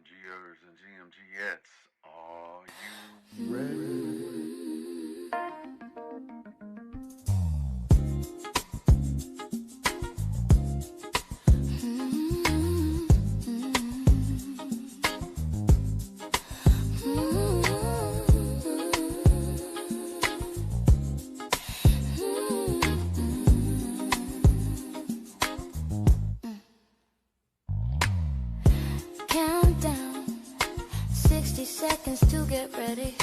GMGers and GMGettes, are you ready? Countdown, 60 seconds to get ready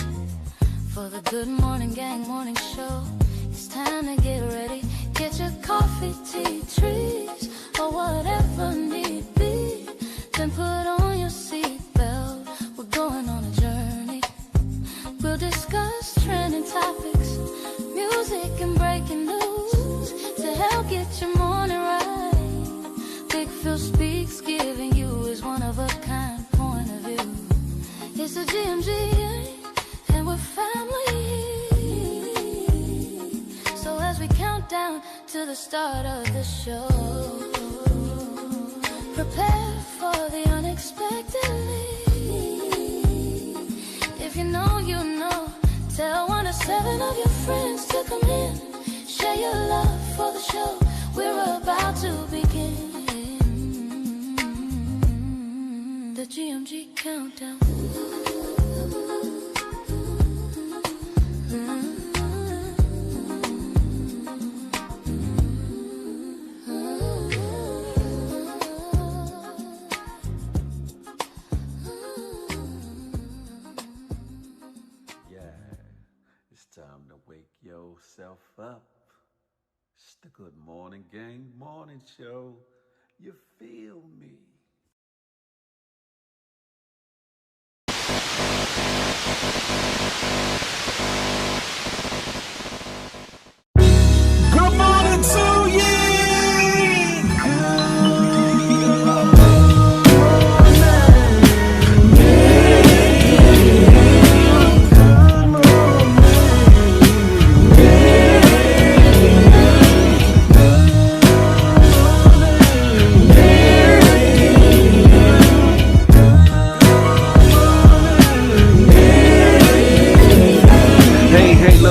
for the Good Morning Gang morning show. It's time to get ready. Get your coffee, tea, trees, or whatever need be. Then put on your seatbelt. We're going on a journey. We'll discuss trending topics, music and breaking news to help get your morning right. Big Phil speaks, giving you his one-of-a-kind point of view. It's a GMG, and we're family. So as we count down to the start of the show, prepare for the unexpectedly. If you know, you know. Tell 1 to 7 of your friends to come in. Share your love for the show. We're about to begin. The GMG countdown. It's time to wake yourself up. It's the Good Morning Gang morning show. You feel me? Good morning to you.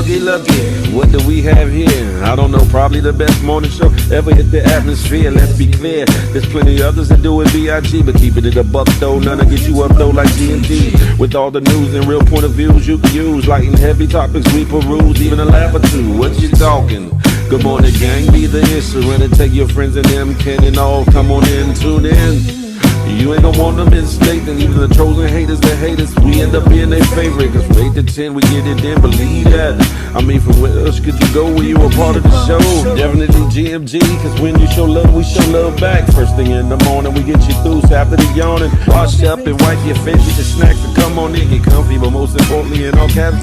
Hey, looky, what do we have here? I don't know, probably the best morning show ever hit the atmosphere. Let's be clear, there's plenty others that do it B.I.G., but keeping it a buck though, none to get you up though like G&G. With all the news and real point of views you can use, light and heavy topics we peruse, even a laugh or two. What you talking? Good morning, gang, be the instrument and take your friends and them, Ken and all, come on in, tune in. You ain't gonna want them in state, and even the trolls and haters that hate us, we end up being their favorite. Cause from 8 to 10, we get it in, believe that. I mean, from where else could you go when you a part of the show? Definitely GMG, cause when you show love, we show love back. First thing in the morning, we get you through, so after the yawning, wash up and wipe your face, get your snacks and come on in, get comfy, but most importantly, in all caps,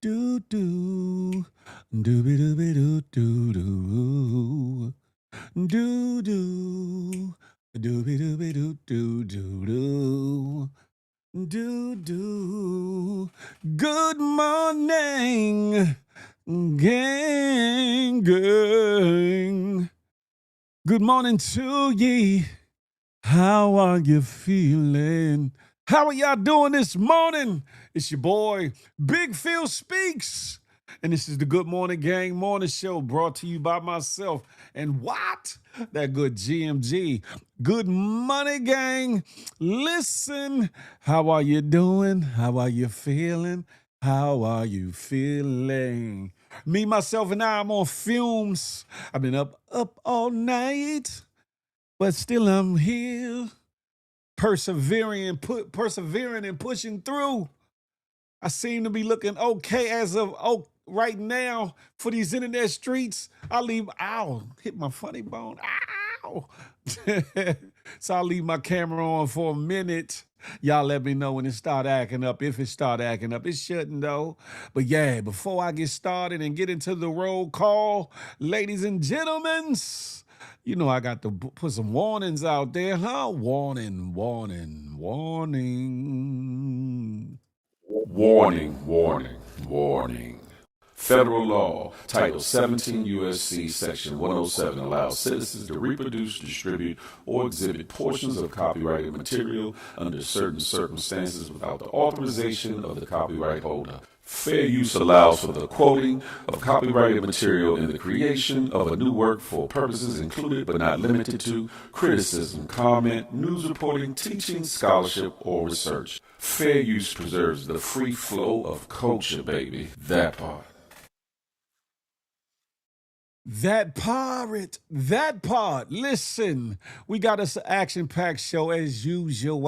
Do do dooby dooby doo doo doo do do dooby dooby doo doo doo doo do. Good morning, gang. Good morning to ye. How are you feeling? How are y'all doing this morning? It's your boy, Big Phil Speaks. And this is the Good Morning Gang morning show brought to you by myself. And what? That good GMG. Good morning, gang. Listen, how are you doing? How are you feeling? How are you feeling? Me, myself, and I'm on fumes. I've been up all night, but still I'm here, persevering and pushing through. I seem to be looking okay as of right now for these internet streets. Hit my funny bone. Ow. So I'll leave my camera on for a minute. Y'all let me know when it start acting up. If it start acting up, it shouldn't though. But yeah, before I get started and get into the roll call, ladies and gentlemen, you know I got to put some warnings out there, huh? Warning, warning, warning. Warning, warning, warning. Federal law, Title 17 U.S.C. Section 107 allows citizens to reproduce, distribute, or exhibit portions of copyrighted material under certain circumstances without the authorization of the copyright holder. Fair use allows for the quoting of copyrighted material in the creation of a new work for purposes included but not limited to criticism, comment, news reporting, teaching, scholarship, or research. Fair use preserves the free flow of culture, baby. That part. That part. Listen, we got us an action-packed show as usual.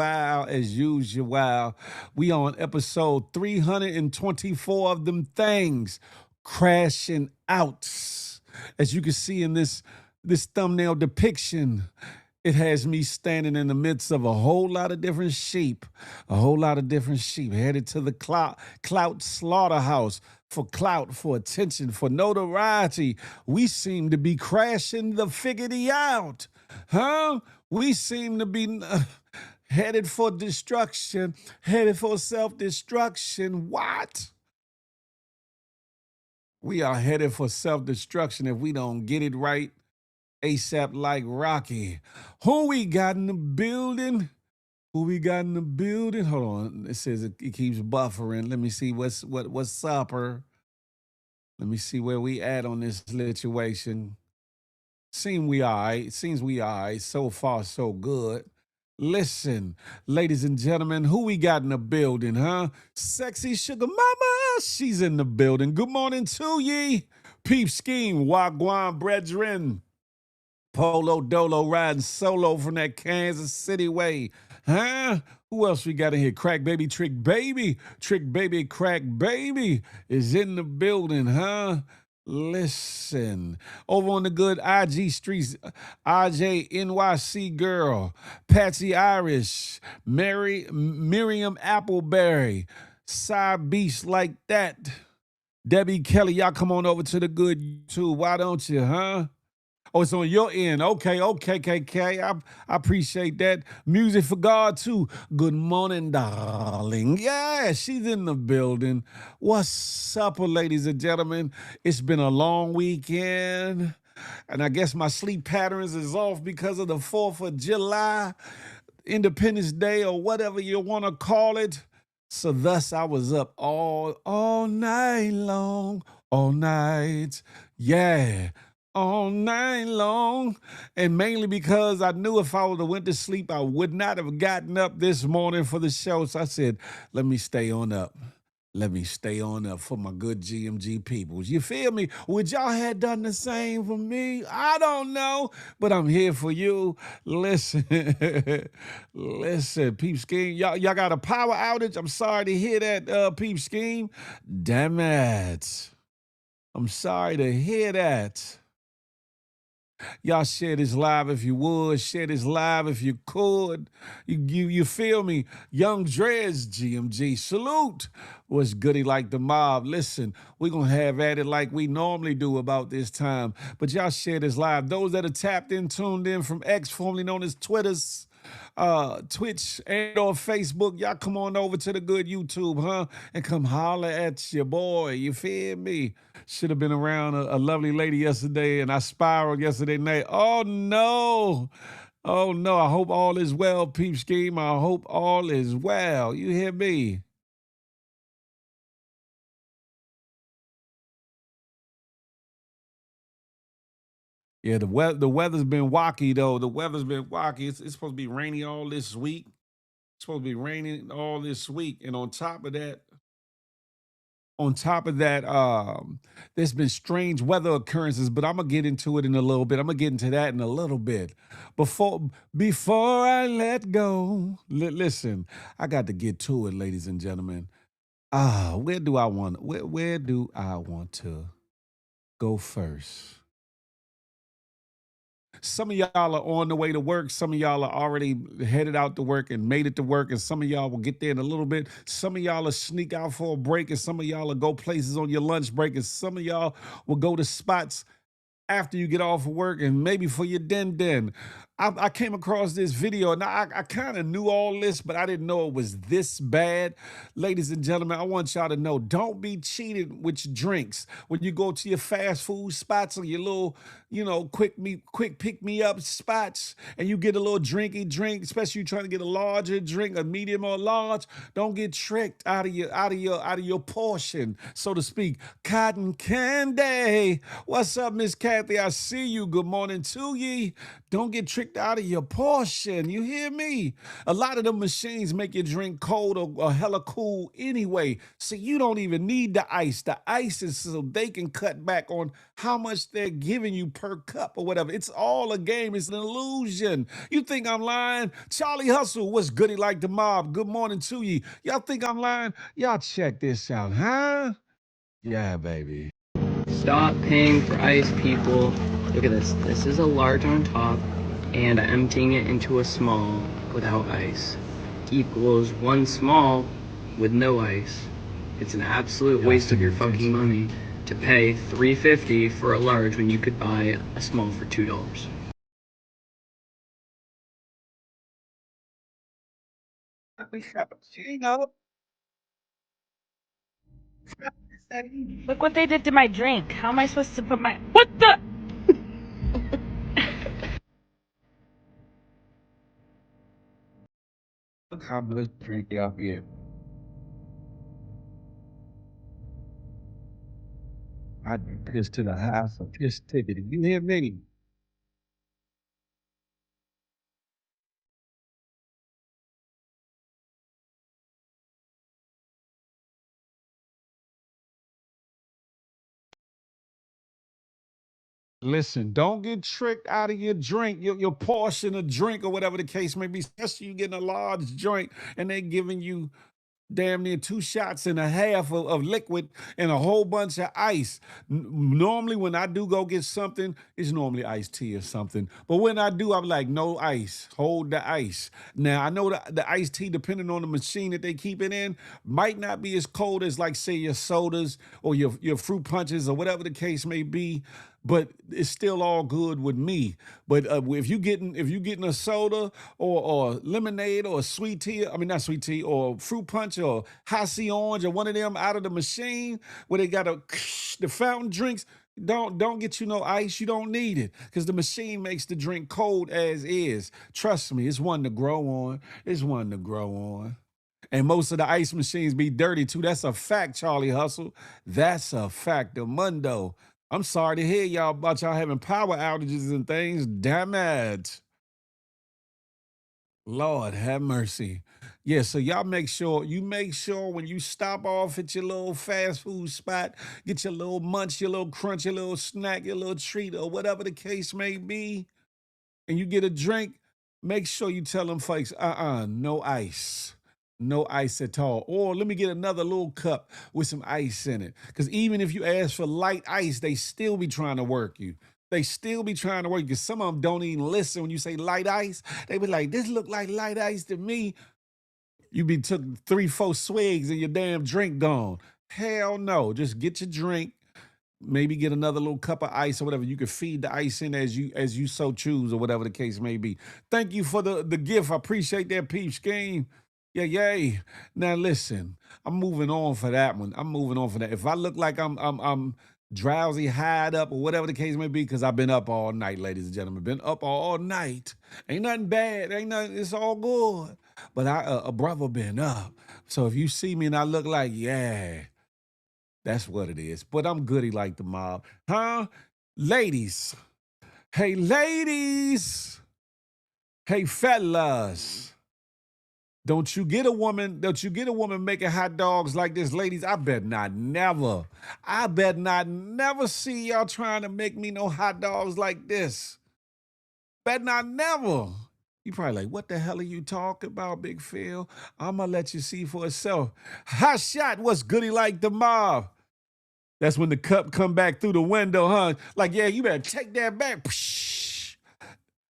We on episode 324 of them things, crashing out. As you can see in this thumbnail depiction, it has me standing in the midst of a whole lot of different sheep, headed to the clout slaughterhouse for clout, for attention, for notoriety. We seem to be crashing the figgity out, huh? We seem to be headed for destruction, headed for self-destruction. What? We are headed for self-destruction if we don't get it right ASAP like Rocky. Who we got in the building? Hold on. It says it keeps buffering. Let me see what's upper. Let me see where we at on this situation. Seems we all right. So far, so good. Listen, ladies and gentlemen, who we got in the building, huh? Sexy Sugar Mama, she's in the building. Good morning to ye. Peep Scheme, Wagwan Brethren. Polo Dolo riding solo from that Kansas City way. Huh? Who else we got in here? Crack Baby, Trick Baby. Trick Baby, Crack Baby is in the building, huh? Listen. Over on the good IG streets, RJ NYC girl, Patsy Irish, Miriam Appleberry, side beast like that. Debbie Kelly, y'all come on over to the good YouTube. Why don't you, huh? Oh, it's on your end. Okay, KK. I appreciate that. Music for God, too. Good morning, darling. Yeah, she's in the building. What's up, ladies and gentlemen? It's been a long weekend, and I guess my sleep patterns is off because of the 4th of July, Independence Day, or whatever you want to call it. So thus, I was up all night long, all night. Yeah. All night long, and mainly because I knew if I would have went to sleep, I would not have gotten up this morning for the show. So I said, let me stay on up. For my good GMG peoples. You feel me? Would y'all have done the same for me? I don't know, but I'm here for you. Listen, Peep Scheme. Y'all got a power outage? I'm sorry to hear that, Peep Scheme. Damn it. I'm sorry to hear that. Y'all share this live if you would. Share this live if you could. You feel me? Young Dreads, GMG, salute. What's goody like the mob? Listen, we're going to have at it like we normally do about this time. But y'all share this live. Those that are tapped in, tuned in from X, formerly known as Twitter's, Twitch and or Facebook, y'all come on over to the good YouTube, huh? And come holler at your boy. You feel me? Should have been around a lovely lady yesterday, and I spiraled yesterday night. Oh no. I hope all is well, Peep Scheme. I hope all is well. You hear me? Yeah, the weather's been wacky though. The weather's been wacky. It's supposed to be rainy all this week. It's supposed to be raining all this week, and on top of that, there's been strange weather occurrences. But I'm gonna get into it in a little bit. I'm gonna get into that in a little bit. Before I let go, listen, I got to get to it, ladies and gentlemen. Where do I want? Where do I want to go first? Some of y'all are on the way to work. Some of y'all are already headed out to work and made it to work. And some of y'all will get there in a little bit. Some of y'all will sneak out for a break. And some of y'all will go places on your lunch break. And some of y'all will go to spots after you get off of work and maybe for your den. I came across this video and I kind of knew all this, but I didn't know it was this bad. Ladies and gentlemen, I want y'all to know, don't be cheated with your drinks. When you go to your fast food spots or your little, quick pick me up spots and you get a little drinky drink, especially you trying to get a larger drink, a medium or large, don't get tricked out of your portion, so to speak. Cotton candy. What's up, Miss Kathy? I see you. Good morning to ye. Don't get tricked out of your portion. You hear me? A lot of the machines make your drink cold or hella cool anyway. So you don't even need the ice. The ice is so they can cut back on how much they're giving you per cup or whatever. It's all a game. It's an illusion. You think I'm lying? Charlie Hustle, what's goody like the mob? Good morning to ye. Y'all think I'm lying? Y'all check this out, huh? Yeah, baby. Stop paying for ice, people. Look at this. This is a large on top, and I'm emptying it into a small without ice. Equals one small with no ice. It's an absolute waste of your fucking money to pay $3.50 for a large when you could buy a small for $2. Look what they did to my drink. How am I supposed to put my... What the... Look how much drink y'all get. I piss to the house of piss ticket. You hear me? Listen, don't get tricked out of your drink, your portion of drink or whatever the case may be. Especially you getting a large joint and they giving you damn near 2.5 shots of liquid and a whole bunch of ice. Normally, when I do go get something, it's normally iced tea or something. But when I do, I'm like, no ice. Hold the ice. Now, I know the iced tea, depending on the machine that they keep it in, might not be as cold as, like, say, your sodas or your fruit punches or whatever the case may be. But it's still all good with me. But if you getting a soda or lemonade or sweet tea, I mean not sweet tea, or fruit punch or Hasi orange or one of them out of the machine where they got the fountain drinks, don't get you no ice. You don't need it because the machine makes the drink cold as is. Trust me, it's one to grow on. It's one to grow on. And most of the ice machines be dirty too. That's a fact, Charlie Hustle. That's a fact. The Mundo. I'm sorry to hear y'all about y'all having power outages and things. Damn it. Lord have mercy. Yeah, so y'all make sure when you stop off at your little fast food spot, get your little munch, your little crunch, your little snack, your little treat, or whatever the case may be, and you get a drink, make sure you tell them folks, no ice. No ice at all. Or let me get another little cup with some ice in it. Because even if you ask for light ice, they still be trying to work you. They still be trying to work you. Because some of them don't even listen when you say light ice. They be like, this look like light ice to me. You be took 3-4 swigs and your damn drink gone. Hell no. Just get your drink, maybe get another little cup of ice or whatever. You can feed the ice in as you so choose or whatever the case may be. Thank you for the gift. I appreciate that peep scheme. Yeah, yay. Now listen, I'm moving on for that one. I'm moving on for that. If I look like I'm drowsy, high up, or whatever the case may be, because I've been up all night, ladies and gentlemen. Been up all night. Ain't nothing bad. Ain't nothing, it's all good. But a brother been up. So if you see me and I look like, yeah. That's what it is. But I'm goody like the mob. Huh? Ladies. Hey, ladies. Hey, fellas. Don't you get a woman making hot dogs like this, ladies? I bet not never. I bet not never see y'all trying to make me no hot dogs like this. Bet not never. You probably like, what the hell are you talking about, Big Phil? I'm gonna let you see for yourself. Hot shot, what's goody like the mob? That's when the cup come back through the window, huh? Like, yeah, you better take that back. Psh.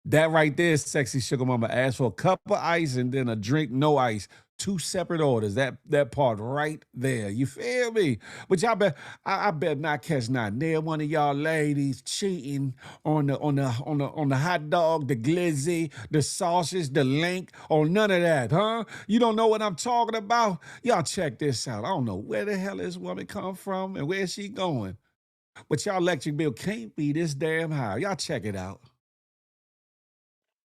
That right there is sexy sugar mama. Ask for a cup of ice and then a drink, no ice. Two separate orders. That part right there. You feel me? But y'all bet I bet not catch not near one of y'all ladies cheating on the hot dog, the glizzy, the sausage, the link, or none of that, huh? You don't know what I'm talking about? Y'all check this out. I don't know where the hell this woman come from and where she going. But y'all electric bill can't be this damn high. Y'all check it out.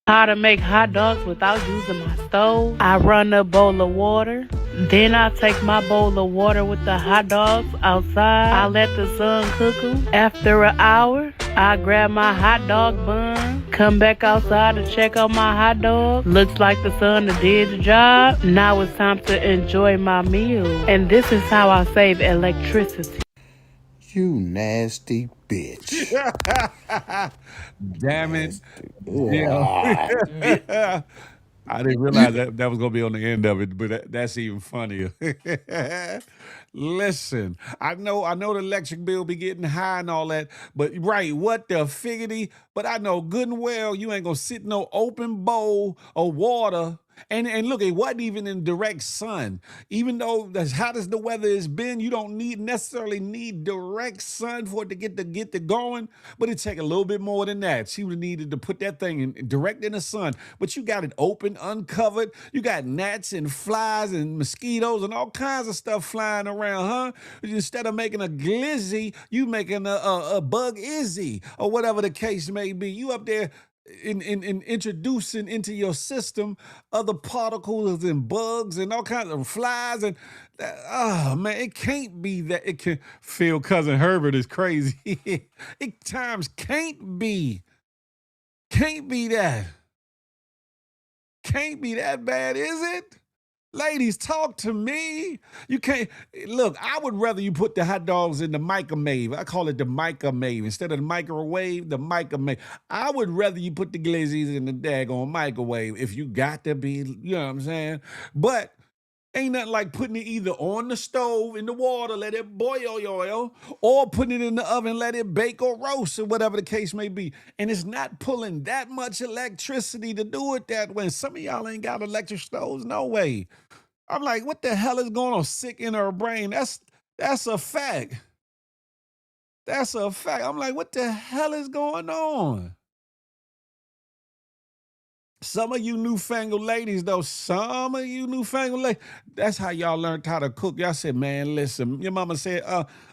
How to make hot dogs without using my stove. I run a bowl of water. Then I take my bowl of water with the hot dogs outside. I let the sun cook them. After an hour, I grab my hot dog bun. Come back outside to check on my hot dog. Looks like the sun did the job. Now it's time to enjoy my meal. And this is how I save electricity. You nasty bitch. Damn it. Nasty. Yeah. I didn't realize that was gonna be on the end of it, but that's even funnier. Listen, I know the electric bill be getting high and all that, but right, what the figgity? But I know good and well you ain't gonna sit in no open bowl of water. And look, it wasn't even in direct sun. Even though as hot as the weather has been, you don't necessarily need direct sun for it to get the going. But it take a little bit more than that. She would have needed to put that thing in direct in the sun. But you got it open, uncovered. You got gnats and flies and mosquitoes and all kinds of stuff flying around, huh? Instead of making a glizzy, you making a bug izzy or whatever the case may be. You up there in introducing into your system other particles and bugs and all kinds of flies and oh man, it can't be that. It can feel cousin Herbert is crazy. It times can't be that. Can't be that bad, is it? Ladies, talk to me. You can't look. I would rather you put the hot dogs in the microwave. I call it the microwave instead of the microwave. The microwave. I would rather you put the glizzies in the daggone microwave if you got to be. You know what I'm saying? But ain't nothing like putting it either on the stove in the water, let it boil, or putting it in the oven, let it bake or roast, or whatever the case may be. And it's not pulling that much electricity to do it that way. Some of y'all ain't got electric stoves, no way. I'm like, what the hell is going on? Sick in her brain. That's a fact. That's a fact. I'm like, what the hell is going on? Some of you newfangled ladies, though, that's how y'all learned how to cook. Y'all said, man, listen, your mama said,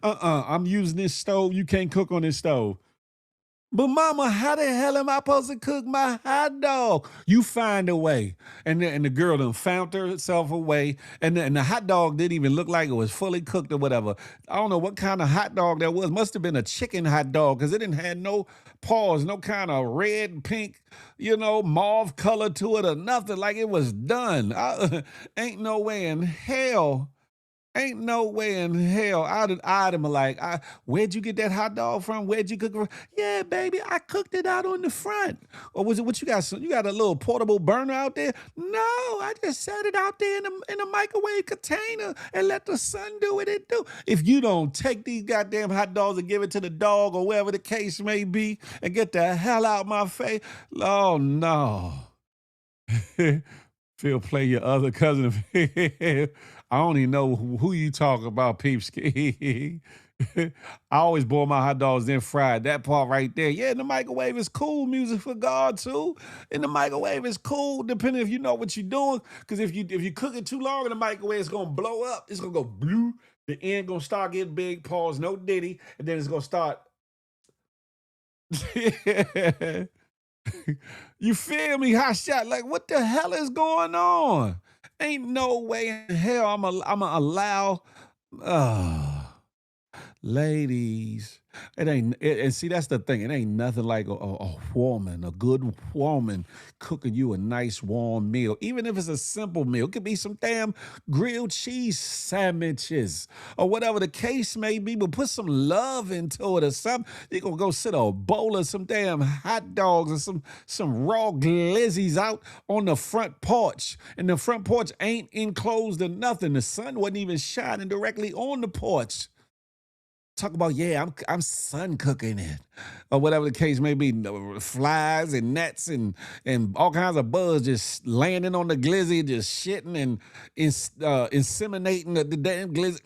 I'm using this stove. You can't cook on this stove. But mama, how the hell am I supposed to cook my hot dog? You find a way. And the girl done found herself a way. And the hot dog didn't even look like it was fully cooked or whatever. I don't know what kind of hot dog that was. Must have been a chicken hot dog because it didn't have no paws, no kind of red, pink, mauve color to it or nothing. Like it was done. Ain't no way in hell. Ain't no way in hell I'd eyed him like, where'd you get that hot dog from? Where'd you cook it from? Yeah, baby, I cooked it out on the front. Or was it what you got? You got a little portable burner out there? No, I just set it out there in a microwave container and let the sun do what it do. If you don't take these goddamn hot dogs and give it to the dog or wherever the case may be and get the hell out my face, oh no. Phil, play your other cousin. I don't even know who you talk about, Peepski. I always boil my hot dogs, then fried. That part right there. Yeah, in the microwave is cool. Music for God, too. In the microwave is cool, depending if you know what you're doing. Because if you cook it too long in the microwave, it's going to blow up. It's going to go blue. The end going to start getting big. Pause, no diddy. And then it's going to start. You feel me? Hot shot. Like, what the hell is going on? Ain't no way in hell I'm a allow. Ladies, and see, that's the thing. It ain't nothing like a woman, a good woman cooking you a nice warm meal. Even if it's a simple meal, it could be some damn grilled cheese sandwiches or whatever the case may be, but put some love into it or something. You're gonna go sit a bowl of some damn hot dogs and some raw glizzies out on the front porch. And the front porch ain't enclosed or nothing. The sun wasn't even shining directly on the porch. Talk about, yeah, I'm sun cooking it, or whatever the case may be. Flies and gnats and all kinds of bugs just landing on the glizzy, just shitting and inseminating the damn glizzy,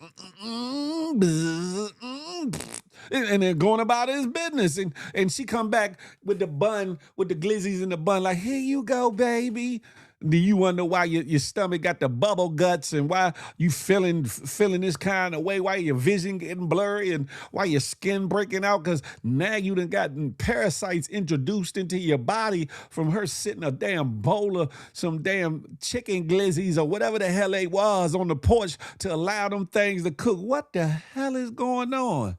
and then going about his business. And she come back with the bun, with the glizzies in the bun, like, here you go, baby. Do you wonder why your stomach got the bubble guts and why you feeling this kind of way, why your vision getting blurry and why your skin breaking out? Because now you done gotten parasites introduced into your body from her sitting a damn bowl of some damn chicken glizzies or whatever the hell they was on the porch to allow them things to cook. What the hell is going on?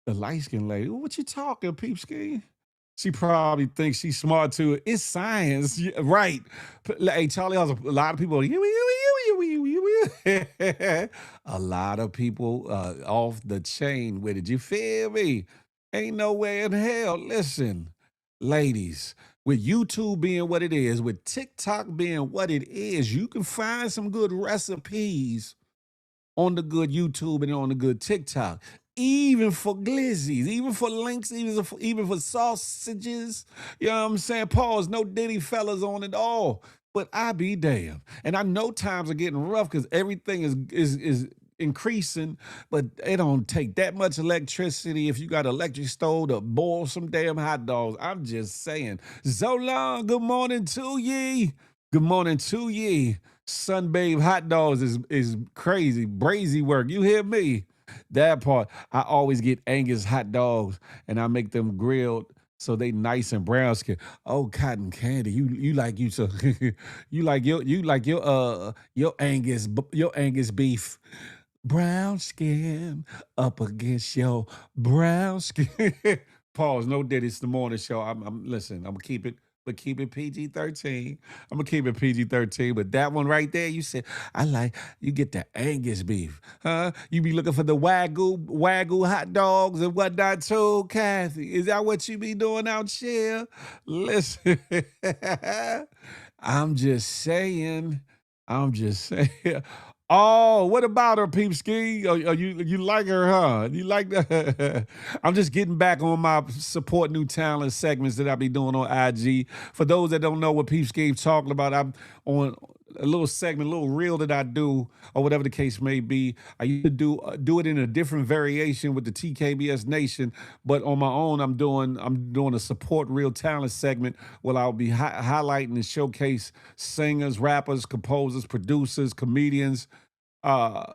The light-skinned lady, what you talking, peepski? She probably thinks she's smart too. It's science, right? Hey, Charlie has a lot of people. A lot of people off the chain with it. You feel me? Ain't no way in hell. Listen, ladies, with YouTube being what it is, with TikTok being what it is, you can find some good recipes on the good YouTube and on the good TikTok, even for glizzies, even for links, even for sausages. You know what I'm saying? Pause, no Diddy fellas on it all. But I be damned. And I know times are getting rough because everything is increasing, but it don't take that much electricity if you got an electric stove to boil some damn hot dogs. I'm just saying. So long, good morning to ye. Good morning to ye. Sunbathe hot dogs is crazy, brazy work. You hear me? That part. I always get Angus hot dogs and I make them grilled so they nice and brown skin. Oh, cotton candy. You like you so you like your Angus beef. Brown skin up against your brown skin. Pause. No Diddy. It's the morning show. I'm listen. I'm gonna keep it. But keep it PG-13. I'm gonna keep it PG-13. But that one right there, you said, you get the Angus beef, huh? You be looking for the Wagyu hot dogs and whatnot too, Kathy. Is that what you be doing out here? Listen, I'm just saying. I'm just saying. Oh, what about her, Peepski? Oh, you like her, huh? You like that? I'm just getting back on my support new talent segments that I be doing on IG. For those that don't know what Peepski's talking about, I'm on a little segment, a little reel that I do, or whatever the case may be. I used to do it in a different variation with the TKBS Nation, but on my own, I'm doing a support real talent segment where I'll be highlighting and showcase singers, rappers, composers, producers, comedians, uh,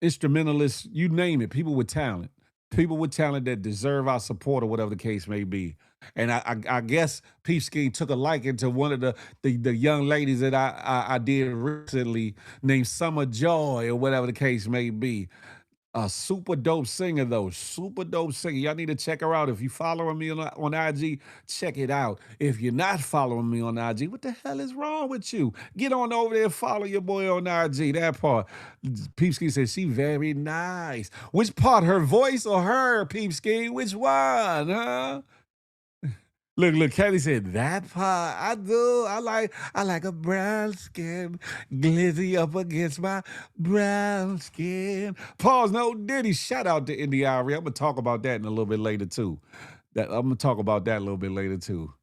instrumentalists, you name it, people with talent that deserve our support or whatever the case may be. And I guess Peach Scheme took a liking to one of the young ladies that I did recently named Summer Joy or whatever the case may be. A super dope singer, though. Super dope singer. Y'all need to check her out. If you following me on IG, check it out. If you're not following me on IG, what the hell is wrong with you? Get on over there and follow your boy on IG. That part. Peepski says she very nice. Which part? Her voice or her, Peepski? Which one, huh? Look, Kelly said, that part I do. I like a brown skin, glizzy up against my brown skin. Pause, no Diddy. Shout out to Indy Irie. I'm gonna talk about that in a little bit later too. I'm gonna talk about that a little bit later too.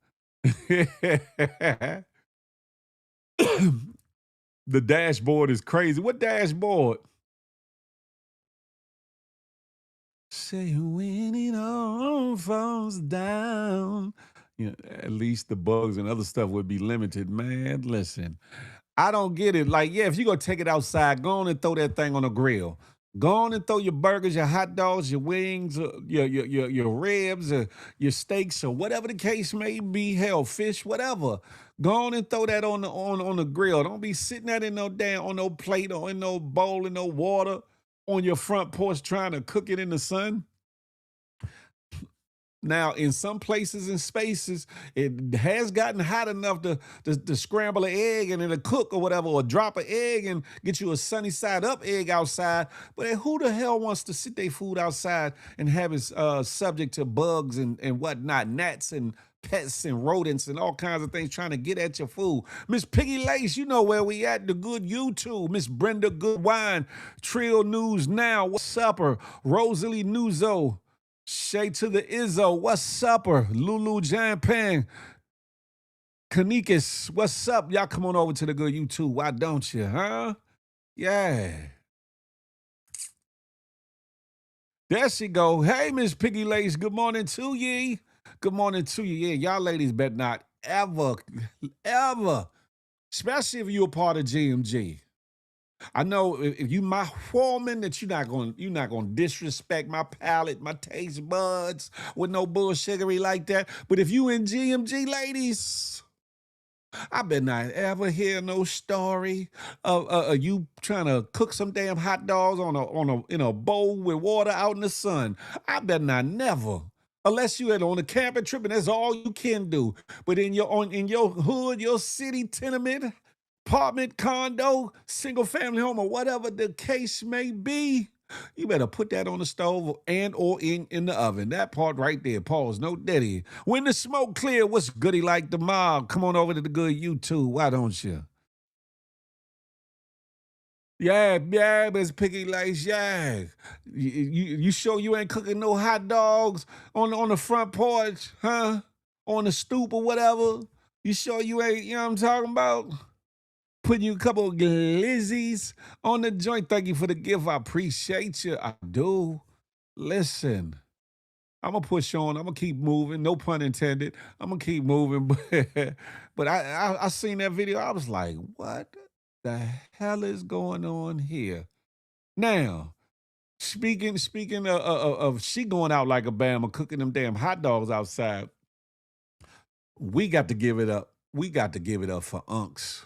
The dashboard is crazy. What dashboard? Say when it all falls down. You know, at least the bugs and other stuff would be limited, man. Listen, I don't get it. Like, yeah, if you're gonna take it outside, go on and throw that thing on the grill. Go on and throw your burgers, your hot dogs, your wings, your ribs, your steaks, or whatever the case may be. Hell, fish, whatever. Go on and throw that on the grill. Don't be sitting that in no damn on no plate or in no bowl in no water. on your front porch trying to cook it in the sun. Now, in some places and spaces, it has gotten hot enough to scramble an egg and it'll cook or whatever, or drop an egg and get you a sunny side up egg outside. But who the hell wants to sit their food outside and have it subject to bugs and whatnot, gnats and pests and rodents and all kinds of things trying to get at your food? Miss Piggy Lace, you know where we at, the good YouTube. Miss Brenda Goodwine, Trill News Now, what's upper? Rosalie Newzo, Shay to the Izzo, what's upper? Lulu Jampan, Kanikis, what's up? Y'all come on over to the good YouTube, why don't you, huh? Yeah. There she go. Hey, Miss Piggy Lace, good morning to ye. Good morning to you. Yeah, y'all ladies better not ever, especially if you're a part of GMG. I know if you my foreman that you're not gonna disrespect my palate, my taste buds with no bullshittery like that. But if you in GMG, ladies, I better not ever hear no story of you trying to cook some damn hot dogs in a bowl with water out in the sun. I better not never. Unless you on a camping trip and that's all you can do. But in your hood, your city tenement, apartment, condo, single family home, or whatever the case may be, you better put that on the stove and or in the oven. That part right there. Pause. No daddy. When the smoke clear, what's goody like the mob? Come on over to the good YouTube. Why don't you? Yeah, Miss Piggy Lace, yeah. You sure you ain't cooking no hot dogs on the front porch, huh? On the stoop or whatever? You sure you ain't, you know what I'm talking about? Putting you a couple of glizzies on the joint. Thank you for the gift. I appreciate you. I do. Listen, I'm going to push on. I'm going to keep moving. No pun intended. I'm going to keep moving. But I seen that video. I was like, what the hell is going on here? Now, speaking of she going out like a Bama, cooking them damn hot dogs outside, we got to give it up. We got to give it up for Unks.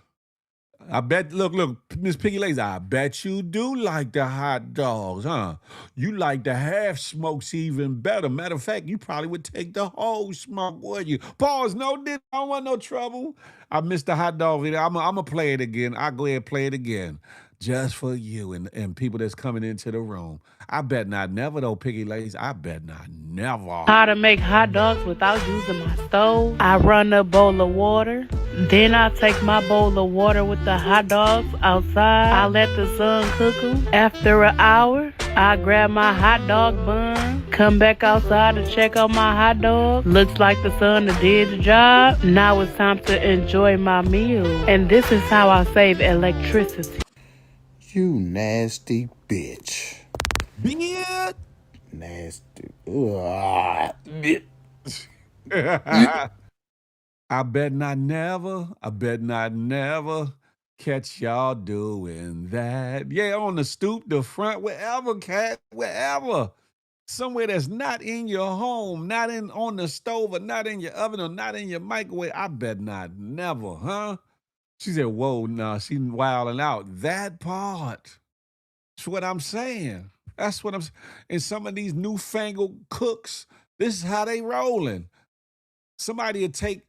I bet, look, Miss Piggy Lace, I bet you do like the hot dogs, huh? You like the half smokes even better. Matter of fact, you probably would take the whole smoke, would you? Pause, no, I don't want no trouble. I missed the hot dog video. I'm going to play it again. I'll go ahead and play it again. Just for you and people that's coming into the room. I bet not never, though, Piggy Lace. I bet not never. How to make hot dogs without using my stove. I run a bowl of water. Then I take my bowl of water with the hot dogs outside. I let the sun cook them. After an hour, I grab my hot dog bun. Come back outside to check on my hot dog. Looks like the sun did the job. Now it's time to enjoy my meal. And this is how I save electricity. You nasty bitch. Yeah. Nasty. Ugh. I bet not never catch y'all doing that. Yeah, on the stoop, the front, wherever, cat, wherever. Somewhere that's not in your home, not on the stove, or not in your oven, or not in your microwave. I bet not never, huh? She said, whoa, nah, she wilding out. That part. That's what I'm saying. That's what I'm saying. And some of these newfangled cooks, this is how they rolling. Somebody will take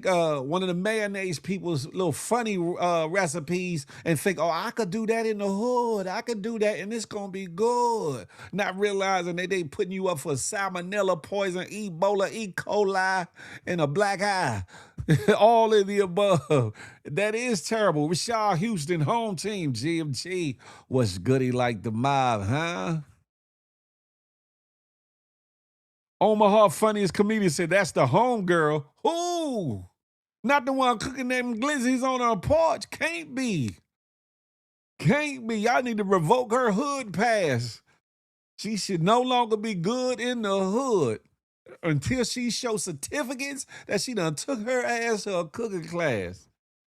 one of the mayonnaise people's little funny recipes and think, oh, I could do that in the hood. I could do that and it's going to be good. Not realizing that they putting you up for salmonella, poison, Ebola, E. coli, and a black eye. All of the above. That is terrible. Rashad Houston, home team, GMG. What's goody like the mob, huh? Omaha funniest comedian said, that's the home girl. Who? Not the one cooking them glizzies on her porch. Can't be. Can't be. Y'all need to revoke her hood pass. She should no longer be good in the hood until she shows certificates that she done took her ass to a cooking class.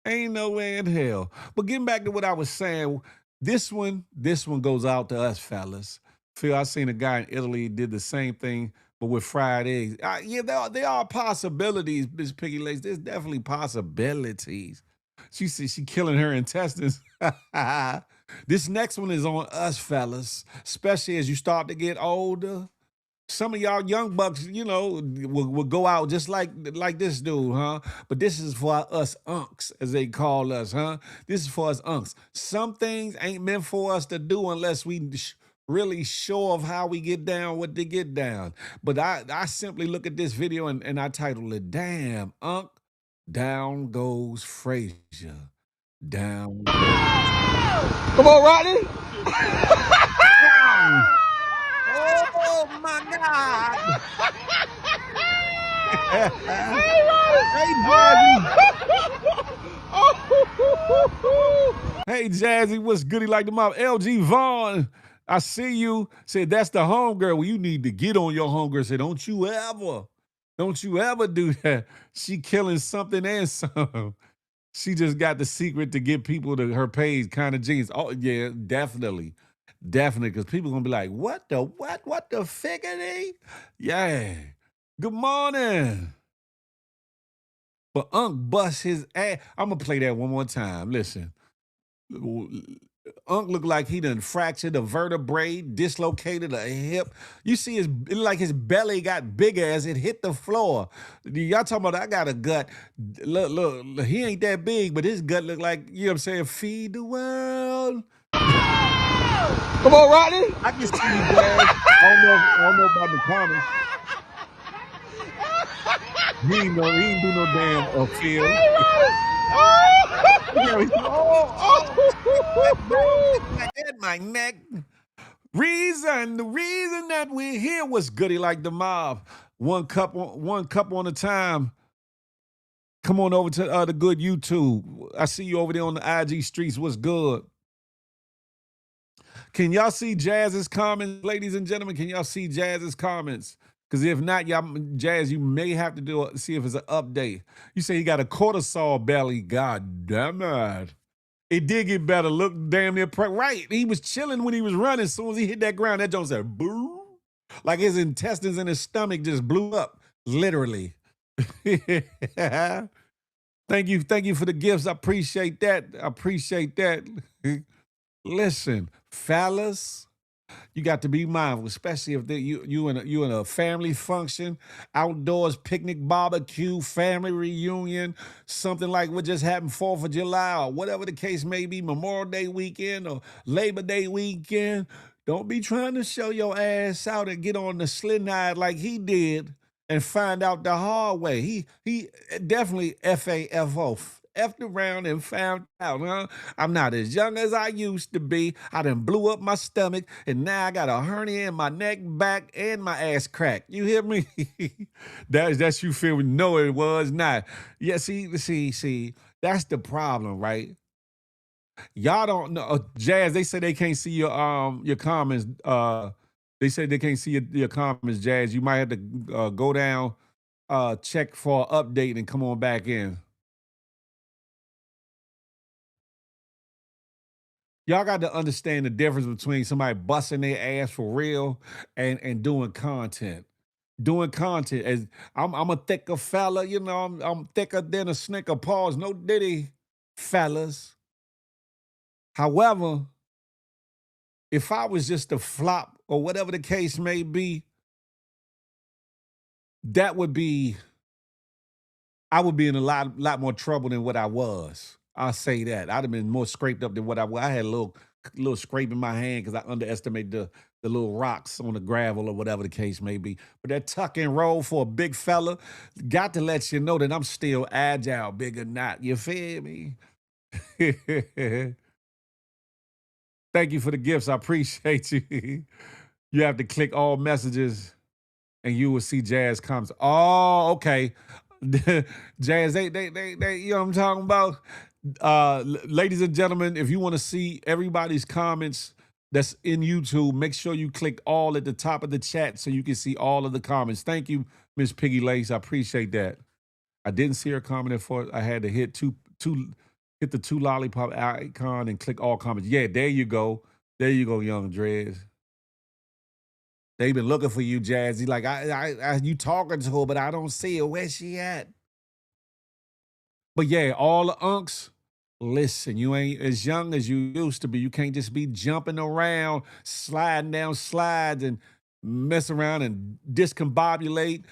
Ain't no way in hell. But getting back to what I was saying, this one goes out to us, fellas. Phil, I seen a guy in Italy did the same thing, but with fried eggs. Yeah, there are possibilities, Miss Piggy Lace. There's definitely possibilities. She said she killing her intestines. This next one is on us, fellas, especially as you start to get older. Some of y'all young bucks, will go out just like this dude, huh? But this is for us unks, as they call us, huh? This is for us unks. Some things ain't meant for us to do unless we really sure of how we get down, what to get down. But I simply look at this video and I title it, Damn, Unk, Down Goes Frazier. Down. Come on, Rodney. Oh my God. Hey, Jazzy. Hey, Jazzy, what's goody like the mob? LG Vaughn, I see you. Said, that's the homegirl. Well, you need to get on your homegirl. Said, don't you ever do that. She killing something and some. She just got the secret to get people to her page, kind of genius. Oh, yeah, definitely. Definitely, because people going to be like, what the figgity? Yeah. Good morning. But Unc bust his ass. I'm going to play that one more time. Listen. Unc looked like he done fractured a vertebrae, dislocated a hip. You see his belly got bigger as it hit the floor. Y'all talking about I got a gut. Look, he ain't that big, but his gut look like, you know what I'm saying, feed the world. Come on, Rodney. I can see you, Dad. I don't know about the comments. He ain't do no damn field. My neck. The reason that we're here was goody like the mob. One cup on a time. Come on over to the good YouTube. I see you over there on the IG streets. What's good? Can y'all see Jazz's comments, ladies and gentlemen? Can y'all see Jazz's comments? Because if not, y'all, Jazz, you may have to see if it's an update. You say he got a cortisol belly. God damn it. It did get better. Look damn near right. He was chilling when he was running. As soon as he hit that ground, that joint said, boom. Like his intestines in his stomach just blew up, literally. Thank you for the gifts. I appreciate that. Listen, fellas, you got to be mindful, especially if you in a family function, outdoors picnic, barbecue, family reunion, something like what just happened 4th of July or whatever the case may be, Memorial Day weekend or Labor Day weekend. Don't be trying to show your ass out and get on the slide like he did and find out the hard way. He definitely FAFO. Effed around and found out, huh? I'm not as young as I used to be. I done blew up my stomach, and now I got a hernia in my neck, back, and my ass cracked. You hear me? That's you feel. No, it was not. Yeah, see. That's the problem, right? Y'all don't know, Jazz. They say they can't see your comments. They say they can't see your comments, Jazz. You might have to go down, check for an update, and come on back in. Y'all got to understand the difference between somebody busting their ass for real and doing content. Doing content as I'm a thicker fella, I'm thicker than a snicker. Pause, no diddy, fellas. However, if I was just a flop or whatever the case may be, I would be in a lot more trouble than what I was. I'll say that. I'd have been more scraped up than what I was. I had a little scrape in my hand because I underestimated the little rocks on the gravel or whatever the case may be. But that tuck and roll for a big fella, got to let you know that I'm still agile, big or not. You feel me? Thank you for the gifts. I appreciate you. You have to click all messages and you will see Jazz comments. Oh, okay. Jazz, they, you know what I'm talking about? Ladies and gentlemen, if you want to see everybody's comments that's in YouTube, make sure you click all at the top of the chat so you can see all of the comments. Thank you, Miss Piggy Lace. I appreciate that. I didn't see her comment at first. I had to hit hit the 2 lollipop icon and click all comments. Yeah, there you go. There you go, Young Dreads. They've been looking for you, Jazzy. Like, you talking to her, but I don't see her. Where's she at? But yeah, all the unks, Listen, you ain't as young as you used to be. You can't just be jumping around, sliding down slides and mess around and discombobulate,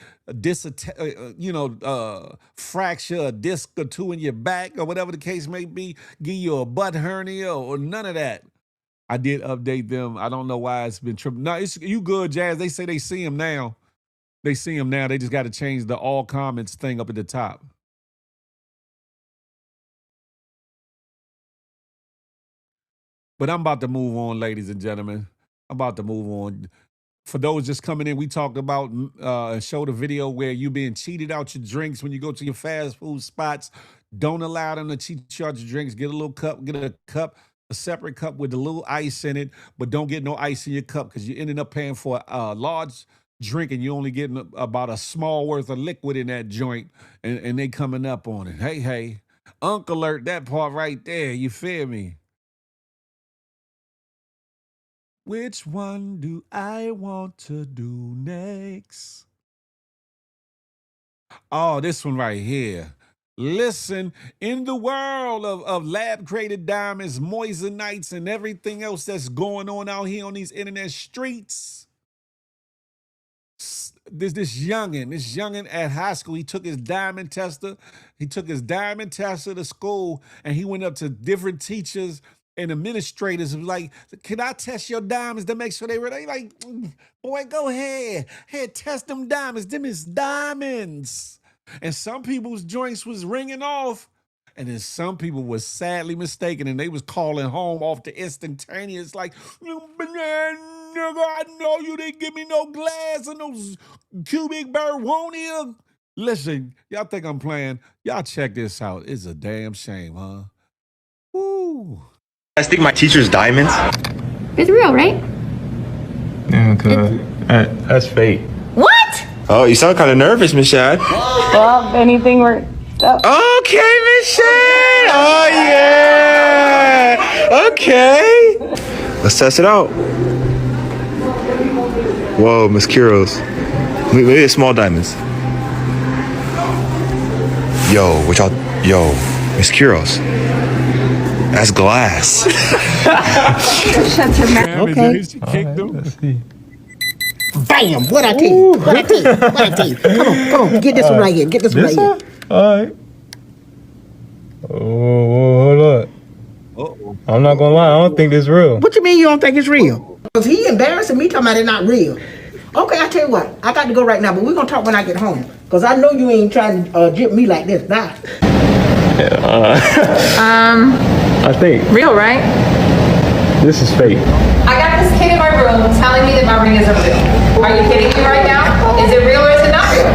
fracture a disc or two in your back or whatever the case may be, give you a butt hernia or none of that. I did update them. I don't know why it's been tripping. No, it's you good, Jazz. They say they see him now. They see him now. They just got to change the all comments thing up at the top. But I'm about to move on, ladies and gentlemen. I'm about to move on. For those just coming in, we talked about showed a video where you being cheated out your drinks when you go to your fast food spots. Don't allow them to cheat you out your drinks. Get a little cup, get a cup, a separate cup with a little ice in it, but don't get no ice in your cup because you're ending up paying for a large drink and you're only getting about a small worth of liquid in that joint, and they coming up on it. Hey, Uncle alert, that part right there. You feel me? Which one do I want to do next? Oh, this one right here. Listen, in the world of lab-created diamonds, moissanite, and everything else that's going on out here on these internet streets, this youngin at high school, he took his diamond tester to school, and he went up to different teachers and administrators and was like, can I test your diamonds to make sure they were like, boy, go ahead, test them diamonds. Them is diamonds. And some people's joints was ringing off, and then some people was sadly mistaken, and they was calling home off the instantaneous, like, you banana nigga, I know you didn't give me no glass and no cubic barwonia. Listen, y'all think I'm playing? Y'all check this out. It's a damn shame, huh? Woo. I think my teacher's diamonds. It's real, right? Okay. That's fake. What? Oh, you sound kind of nervous, Miss Shad. Well, if anything works. Okay, Miss Shad. Oh, yeah. Okay. Let's test it out. Whoa, Miss Kuros. Maybe it's small diamonds. Yo, Miss Kuros. That's glass. Shut your mouth. Okay. Let's see. Bam! What I tell you? Come on. Get this one right here. All right. Oh, hold up. Uh-oh. I'm not gonna lie. I don't think this is real. What you mean you don't think it's real? Because he embarrassing me talking about it not real. Okay, I tell you what. I got to go right now, but we're going to talk when I get home. Because I know you ain't trying to jip me like this. Bye. I think. Real, right? This is fake. I got this kid in my room telling me that my ring isn't real. Are you kidding me right now? Is it real or is it not real?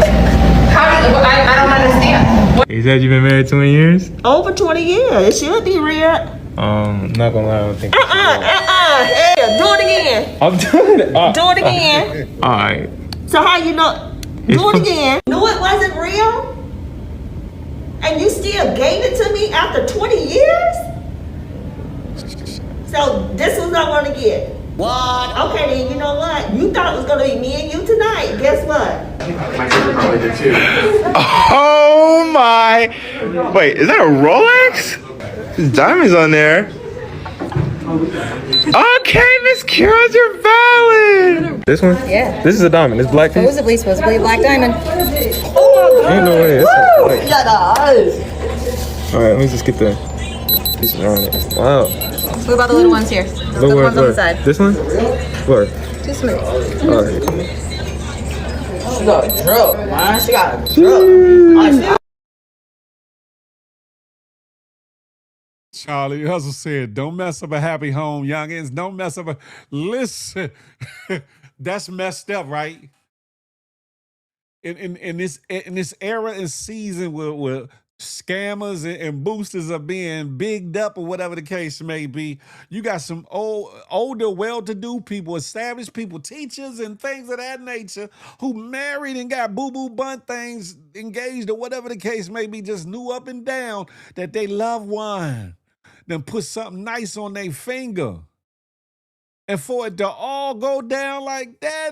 I don't understand. You said you've been married 20 years? Over 20 years. It should be real. Not gonna lie, I don't think Yeah, do it again. I'm doing it. Do it again. Alright. So how you know? Do it again. Knew it wasn't real? And you still gave it to me after 20 years? So this was I want to get. What? Okay, then you know what? You thought it was going to be me and you tonight. Guess what? My sister probably did too. Oh my. Wait, is that a Rolex? There's diamonds on there. Okay, Miss Kuros, you're valid. This one? Yeah. This is a diamond. This black piece? Supposedly a black diamond. Ain't no way. Alright, let me just get the pieces around it. Wow. What about the little ones here? The little ones on the side. This one? Where? Too smooth. Alright. She got a drug, man. She got a drug. Charlie Hustle said, don't mess up a happy home, youngins. Don't mess up a... Listen, that's messed up, right? In this era and season where scammers and boosters are being bigged up or whatever the case may be, you got some older, well-to-do people, established people, teachers and things of that nature who married and got boo-boo bun things engaged or whatever the case may be, just knew up and down that they loved one. Then put something nice on their finger. And for it to all go down like that,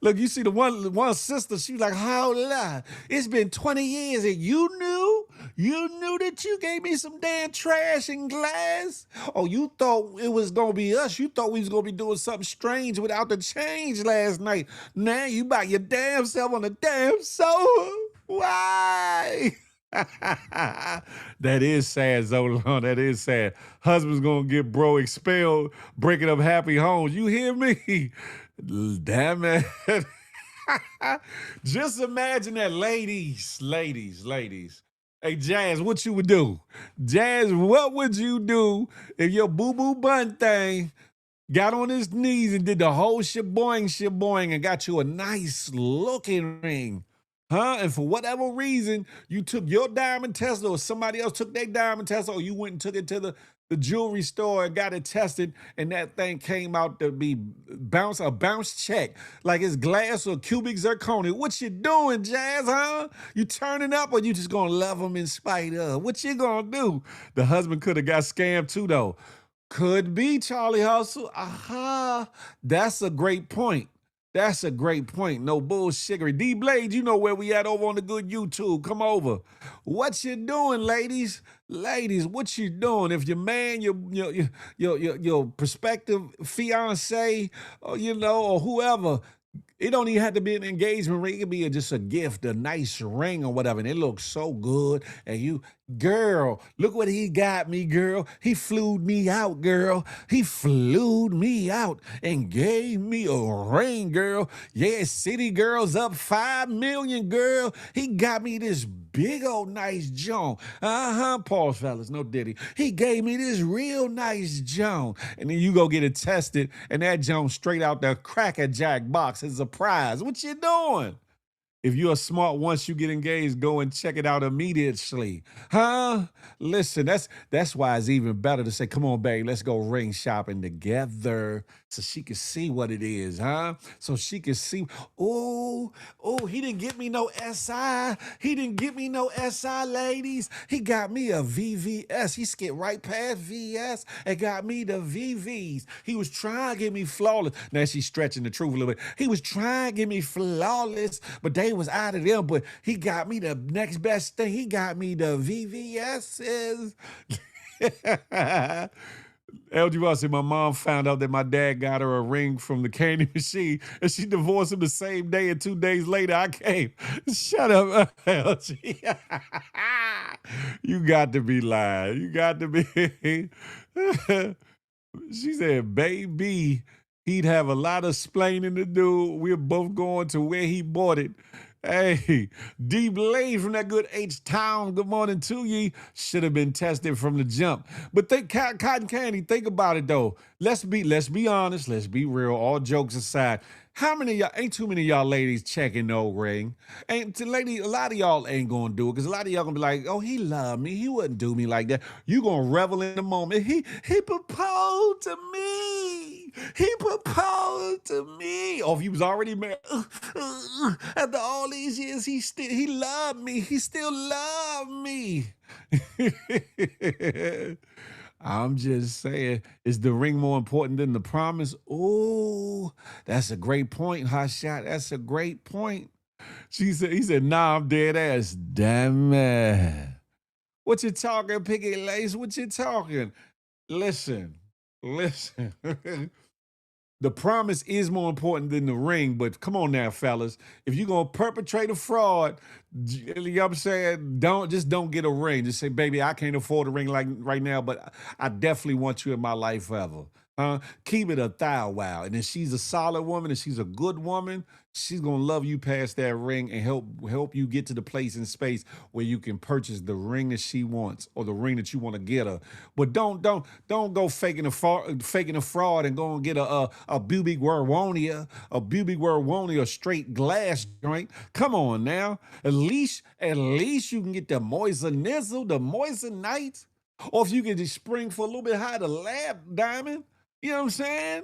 look, you see the one sister, she was like, how lie? It's been 20 years and you knew? You knew that you gave me some damn trash and glass? Oh, you thought it was gonna be us. You thought we was gonna be doing something strange without the change last night. Now you by your damn self on the damn sofa. Why? That is sad, Zolan. That is sad. Husband's gonna get bro expelled, breaking up happy homes. You hear me? Damn it. Just imagine that, ladies. Hey, Jazz, what you would do? Jazz, what would you do if your boo-boo bun thing got on his knees and did the whole shaboing and got you a nice looking ring? Huh? And for whatever reason, you took your diamond tester or somebody else took their diamond tester or you went and took it to the jewelry store and got it tested and that thing came out to be a bounce check like it's glass or cubic zirconia. What you doing, Jazz, huh? You turning up or you just gonna love him in spite of? What you gonna do? The husband could have got scammed too, though. Could be, Charlie Hustle. Aha. That's a great point. That's a great point. No bullshittery. D Blade, you know where we at over on the good YouTube. Come over. What you doing, ladies? Ladies, what you doing? If your man, your prospective fiance, or or whoever, it don't even have to be an engagement ring. It could be just a gift, a nice ring or whatever. And it looks so good. And you, girl, look what he got me, girl. He flew me out, girl. He flew me out and gave me a ring, girl. Yeah, City Girls up 5 million, girl. He got me this big old nice Joan. Pause, fellas, no diddy. He gave me this real nice Joan. And then you go get it tested, and that Joan straight out the Cracker Jack box is a prize. What you doing? If you're smart, once you get engaged, go and check it out immediately. Huh? Listen, that's why it's even better to say, come on, babe, let's go ring shopping together so she can see what it is, huh? So she can see, oh, he didn't get me no SI. He didn't get me no SI, ladies. He got me a VVS. He skipped right past VS and got me the VVs. He was trying to get me flawless. Now she's stretching the truth a little bit. He was trying to get me flawless, but they was out of them, but he got me the next best thing. He got me the VVS's. LG said my mom found out that my dad got her a ring from the candy machine and she divorced him the same day, and 2 days later I came. Shut up, LG. You got to be lying. You got to be. She said, baby, he'd have a lot of explaining to do. We're both going to where he bought it. Hey, D Blade from that good H-Town, good morning to ye. Should have been tested from the jump. But think, Cotton Candy, think about it though. Let's be honest, let's be real, all jokes aside. How many of y'all, ain't too many of y'all ladies checking no ring? Ain't a lot of y'all ain't gonna do it, because a lot of y'all gonna be like, oh, he loved me. He wouldn't do me like that. You gonna revel in the moment. He proposed to me. He proposed to me. Oh, if he was already married. After all these years, he loved me. He still loved me. I'm just saying, is the ring more important than the promise? Oh, that's a great point, Hot Shot. That's a great point. He said, nah, I'm dead ass. Damn it. What you talking, Picky Lace? What you talking? Listen. The promise is more important than the ring, but come on now, fellas. If you're going to perpetrate a fraud, you know what I'm saying, don't get a ring. Just say, baby, I can't afford a ring like right now, but I definitely want you in my life forever. Keep it a thou wow. And if she's a solid woman and she's a good woman, she's gonna love you past that ring and help you get to the place in space where you can purchase the ring that she wants or the ring that you want to get her. But don't go faking a fraud and go and get a Bubig Werwonia straight glass joint. Come on now. At least you can get the Moisanizzle, the Moissanite. Or if you can just spring for a little bit higher, the Lab Diamond. You know what I'm saying?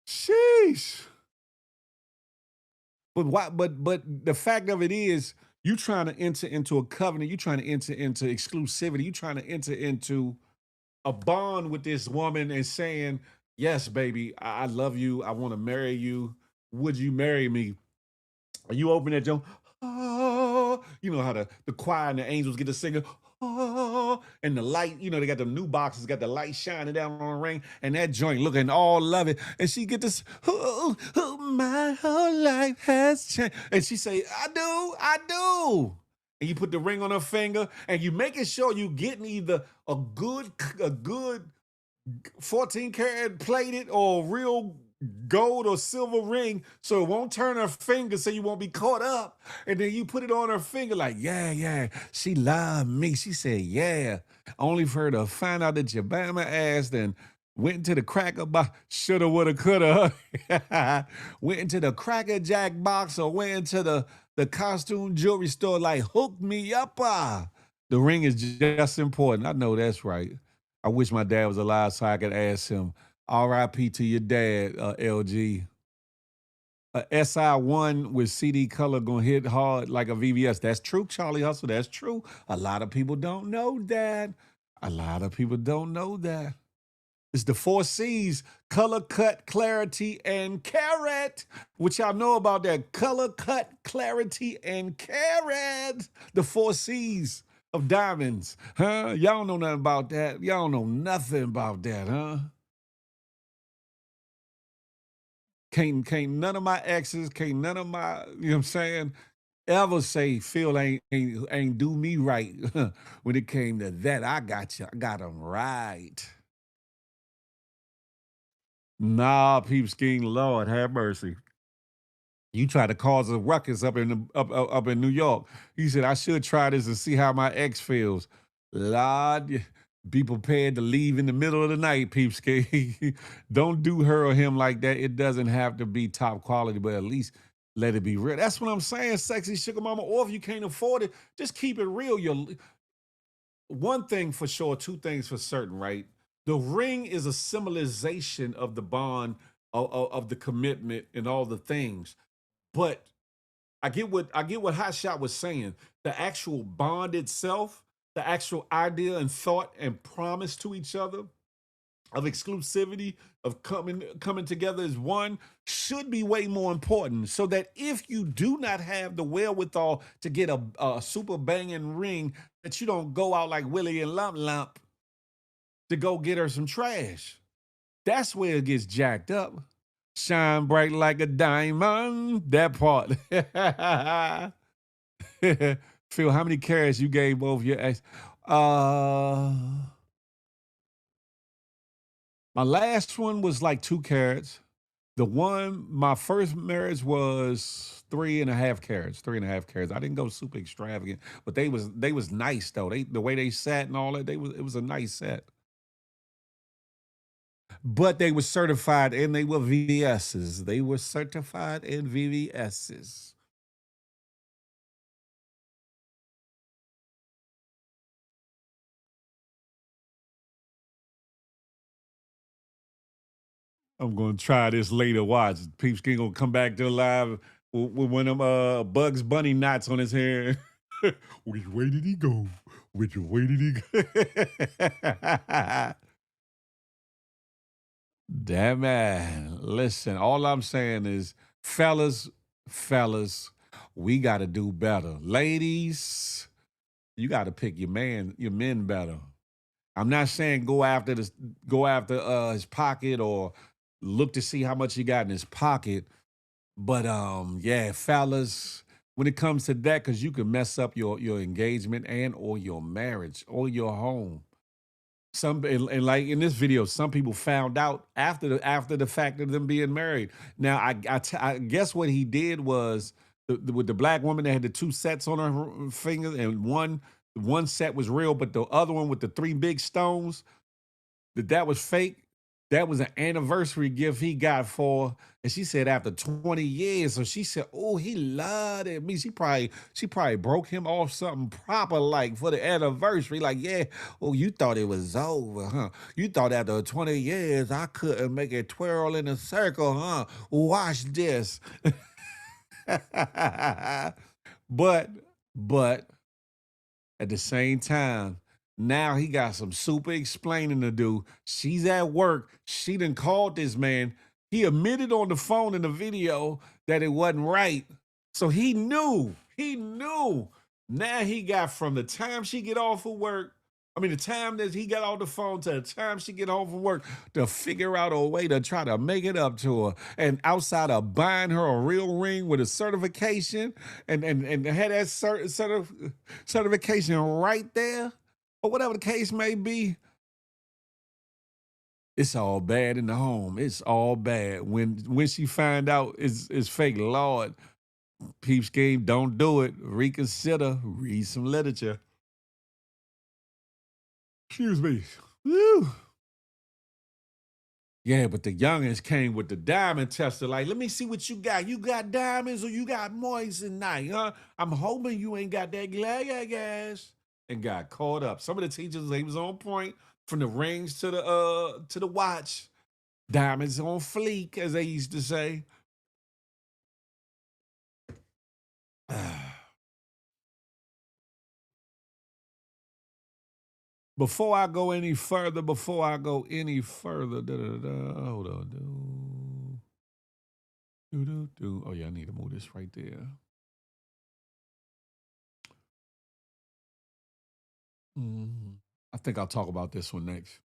Sheesh. But the fact of it is, you trying to enter into a covenant, you trying to enter into exclusivity, you trying to enter into a bond with this woman and saying, yes, baby, I love you, I want to marry you. Would you marry me? Are you open that, Joe? Oh, you know how the choir and the angels get to singing, oh, and the light, you know, they got the new boxes, got the light shining down on the ring, and that joint looking all loving. And she get this, oh, my whole life has changed. And she say, I do. And you put the ring on her finger, and you making sure you getting either a good 14 karat plated or real gold or silver ring, so it won't turn her finger, so you won't be caught up. And then you put it on her finger like, yeah, she loved me. She said, yeah. Only for her to find out that your Bama ass then went into the cracker box, shoulda, woulda, coulda. Went into the Cracker Jack box or went into the costume jewelry store like, hook me up. The ring is just important. I know that's right. I wish my dad was alive so I could ask him, R.I.P. to your dad, LG. SI1 with CD color gonna hit hard like a VVS. That's true, Charlie Hustle. That's true. A lot of people don't know that. It's the 4 C's: color, cut, clarity, and carat. Which y'all know about that. Color, cut, clarity, and carat. The 4 C's of diamonds. Huh? Y'all don't know nothing about that. Y'all don't know nothing about that, huh? Can't none of my exes, can't none of my, you know what I'm saying, ever say Phil ain't do me right when it came to that. I got you. I got them right. Nah, peep scheme, Lord have mercy. You try to cause a ruckus up in up in New York. He said I should try this and see how my ex feels. Lord, be prepared to leave in the middle of the night, peepskate. Don't do her or him like that. It doesn't have to be top quality, but at least let it be real. That's what I'm saying, sexy sugar mama. Or if you can't afford it, just keep it real. One thing for sure, 2 things for certain, right? The ring is a symbolization of the bond, of the commitment and all the things. But I get what Hot Shot was saying. The actual bond itself, the actual idea and thought and promise to each other of exclusivity, of coming together as one, should be way more important. So that if you do not have the wherewithal to get a super banging ring, that you don't go out like Willie and Lump Lump to go get her some trash. That's where it gets jacked up. Shine bright like a diamond. That part. Phil, how many carats you gave both your ex? My last one was like 2 carats. My first marriage was 3.5 carats. 3.5 carats. I didn't go super extravagant, but they was nice though. The way they sat and all that, it was a nice set. But they were certified and they were VVSs. They were certified in VVSs. I'm gonna try this later. Watch. Peeps King gonna come back to live with one of them Bugs Bunny knots on his hair. Which way did he go? Which way did he go? Damn man. Listen, all I'm saying is, fellas, we gotta do better. Ladies, you gotta pick your men better. I'm not saying go after his pocket or look to see how much he got in his pocket, but yeah, fellas, when it comes to that, because you can mess up your engagement and or your marriage or your home. And like in this video, some people found out after the fact of them being married. Now, I guess what he did was with the black woman that had the 2 sets on her fingers, and one set was real, but the other one with the 3 big stones, that was fake. That was an anniversary gift he got for, and she said after 20 years. So she said, "Oh, he loved it." Me, she probably broke him off something proper like for the anniversary. Like, yeah, oh, you thought it was over, huh? You thought after 20 years I couldn't make it twirl in a circle, huh? Watch this. but at the same time, now he got some super explaining to do. She's at work. She done called this man. He admitted on the phone in the video that it wasn't right. So he knew Now he got from the time she get off of work, the time that he got off the phone to the time she get home from work to figure out a way to try to make it up to her. And outside of buying her a real ring with a certification and had that certification right there, or whatever the case may be, it's all bad in the home. It's all bad. When she find out it's fake, Lord, peeps game, don't do it. Reconsider. Read some literature. Excuse me. Woo. Yeah, but the youngins came with the diamond tester. Like, let me see what you got. You got diamonds or you got moissanite, huh? I'm hoping you ain't got that gas. And got caught up. Some of the teachers, they was on point from the rings to the watch. Diamonds on fleek, as they used to say. Before I go any further, hold on, oh yeah, I need to move this right there. I think I'll talk about this one next.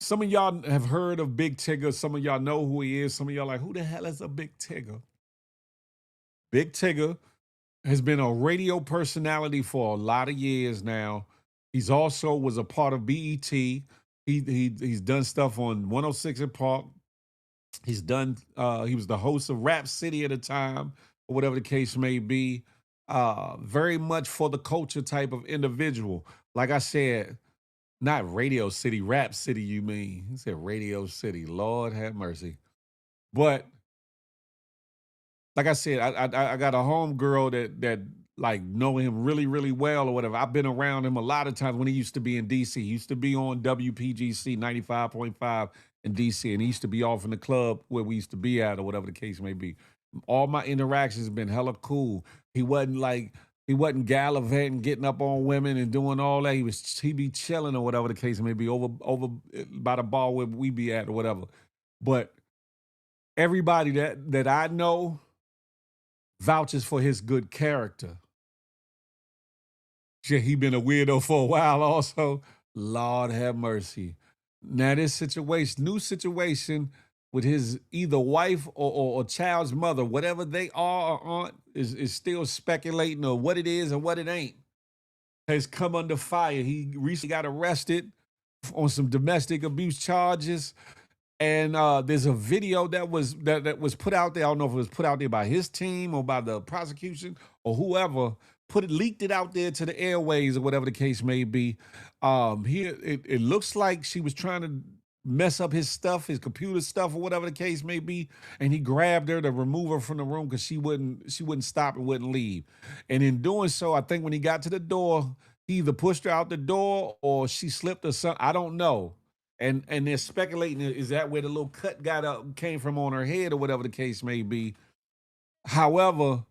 Some of y'all have heard of Big Tigger. Some of y'all know who he is. Some of y'all like, who the hell is a Big Tigger? Big Tigger has been a radio personality for a lot of years now. He's also was a part of BET. He's done stuff on 106 and Park. He's done. He was the host of Rap City at the time, or whatever the case may be. Very much for the culture type of individual. Like I said, not Radio City, Rap City. You mean? He said Radio City. Lord have mercy. But like I said, I got a homegirl that like know him really, really well or whatever. I've been around him a lot of times when he used to be in DC. He used to be on WPGC 95.5 in DC, and he used to be off in the club where we used to be at or whatever the case may be. All my interactions have been hella cool. He wasn't gallivanting, getting up on women and doing all that. He be chilling or whatever the case may be over by the bar where we be at or whatever. But everybody that I know vouches for his good character. Yeah, he been a weirdo for a while also. Lord have mercy. Now this new situation with his either wife or child's mother, whatever they are or aren't, is still speculating on what it is and what it ain't, has come under fire. He recently got arrested on some domestic abuse charges. And there's a video that was put out there. I don't know if it was put out there by his team or by the prosecution or whoever leaked it out there to the airways or whatever the case may be. Here it looks like she was trying to mess up his stuff, his computer stuff or whatever the case may be, and he grabbed her to remove her from the room because she wouldn't stop and wouldn't leave. And in doing so, I think when he got to the door, he either pushed her out the door or she slipped or something. I don't know. And they're speculating, is that where the little cut came from on her head or whatever the case may be. However,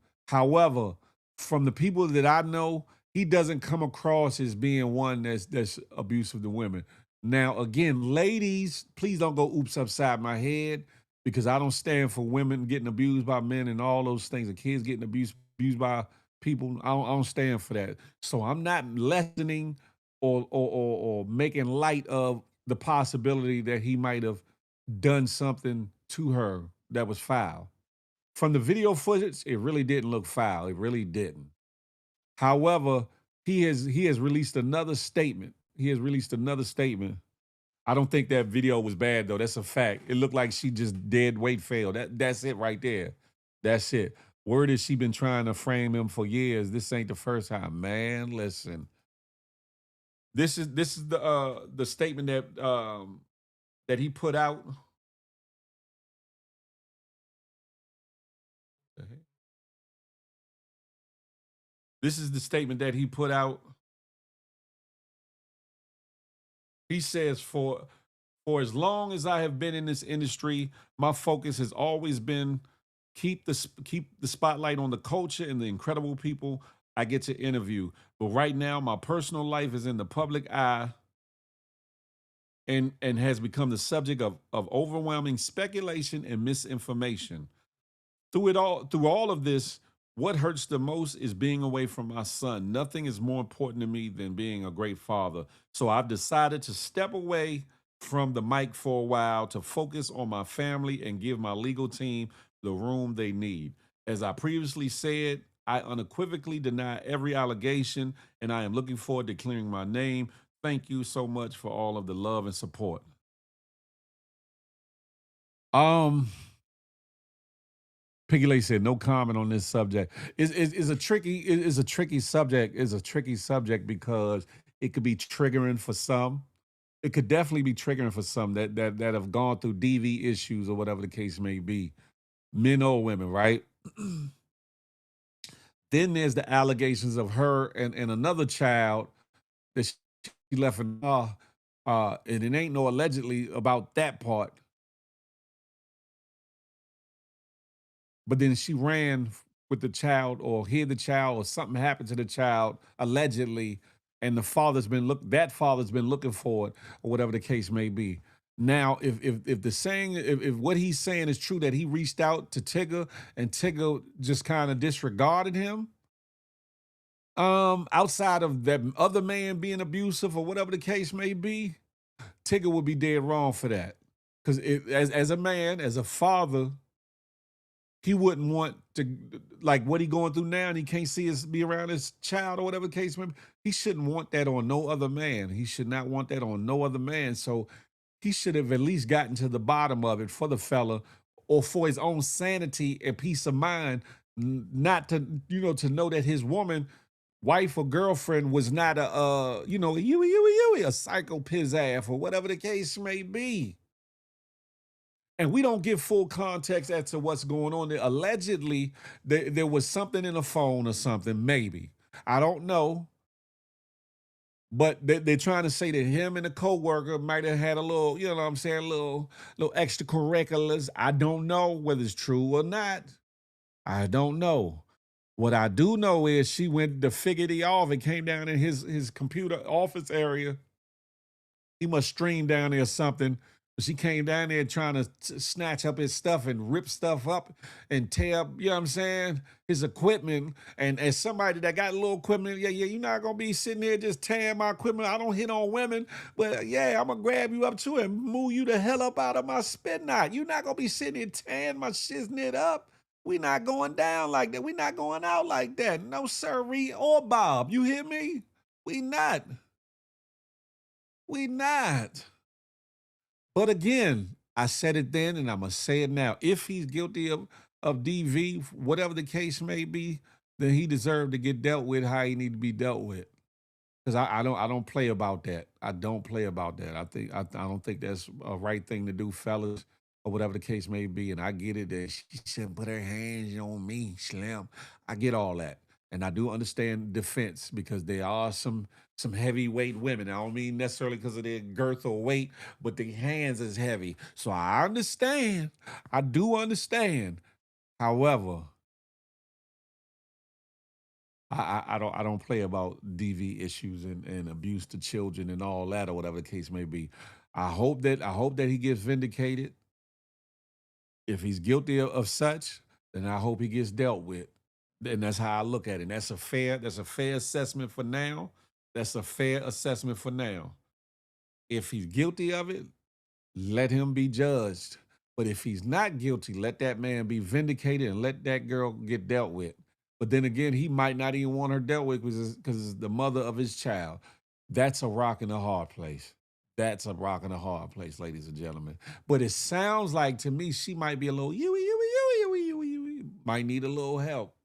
from the people that I know, he doesn't come across as being one that's abusive to women. Now, again, ladies, please don't go oops upside my head, because I don't stand for women getting abused by men and all those things, and kids getting abused by people. I don't stand for that. So I'm not lessening or making light of the possibility that he might have done something to her that was foul. From the video footage, it really didn't look foul. It really didn't. However, he has released another statement. I don't think that video was bad though. That's a fact. It looked like she just dead weight failed. That's it right there. That's it. Word is she been trying to frame him for years. This ain't the first time, man. Listen. This is the statement that he put out. This is the statement that he put out. He says, for as long as I have been in this industry, my focus has always been keep the spotlight on the culture and the incredible people I get to interview. But right now, my personal life is in the public eye and has become the subject of overwhelming speculation and misinformation. Through all of this, What hurts the most is being away from my son. Nothing is more important to me than being a great father. So I've decided to step away from the mic for a while to focus on my family and give my legal team the room they need. As I previously said, I unequivocally deny every allegation, and I am looking forward to clearing my name. Thank you so much for all of the love and support. Piggy Lay said, "No comment on this subject." Is a tricky subject. Is a tricky subject because it could be triggering for some. It could definitely be triggering for some that have gone through DV issues or whatever the case may be, men or women, right? Then there's the allegations of her and another child that she left in, and it ain't no allegedly about that part. But then she ran with the child or hid the child or something happened to the child allegedly, and that father's been looking for it or whatever the case may be. Now, if the saying, if what he's saying is true, that he reached out to Tigger and Tigger just kind of disregarded him, outside of that other man being abusive or whatever the case may be, Tigger would be dead wrong for that. Because as a man, as a father, he wouldn't want to, like what he going through now, and he can't be around his child or whatever the case may be. He shouldn't want that on no other man. He should not want that on no other man. So he should have at least gotten to the bottom of it for the fella, or for his own sanity and peace of mind, not to, to know that his woman, wife or girlfriend was not a psycho pizzazz or whatever the case may be. And we don't get full context as to what's going on there. Allegedly, there was something in the phone or something, maybe. I don't know. But they're trying to say that him and a coworker might have had a little, you know what I'm saying, a little extracurriculars. I don't know whether it's true or not. I don't know. What I do know is she went to figure off and came down in his computer office area. He must stream down there or something. She came down there trying to snatch up his stuff and rip stuff up and tear up, you know what I'm saying, his equipment. And as somebody that got a little equipment, yeah, you're not going to be sitting there just tearing my equipment. I don't hit on women, but yeah, I'm going to grab you up too and move you the hell up out of my spit knot. You're not going to be sitting here tearing my shiznit up. We not going down like that. We not going out like that. No sirree or Bob. You hear me? We not. We not. But again, I said it then and I'm going to say it now. If he's guilty of DV, whatever the case may be, then he deserved to get dealt with how he need to be dealt with. Because I don't play about that. I don't play about that. I don't think that's a right thing to do, fellas, or whatever the case may be. And I get it that she shouldn't put her hands on me, Slim. I get all that. And I do understand defense because there are some heavyweight women. I don't mean necessarily because of their girth or weight, but their hands is heavy. So I understand. I do understand. However, I don't play about DV issues and abuse to children and all that or whatever the case may be. I hope that he gets vindicated. If he's guilty of such, then I hope he gets dealt with. And that's how I look at it. And that's a fair assessment for now. That's a fair assessment for now. If he's guilty of it, let him be judged. But if he's not guilty, let that man be vindicated and let that girl get dealt with. But then again, he might not even want her dealt with because it's the mother of his child. That's a rock and a hard place. That's a rock and a hard place, ladies and gentlemen. But it sounds like to me she might be a little might need a little help.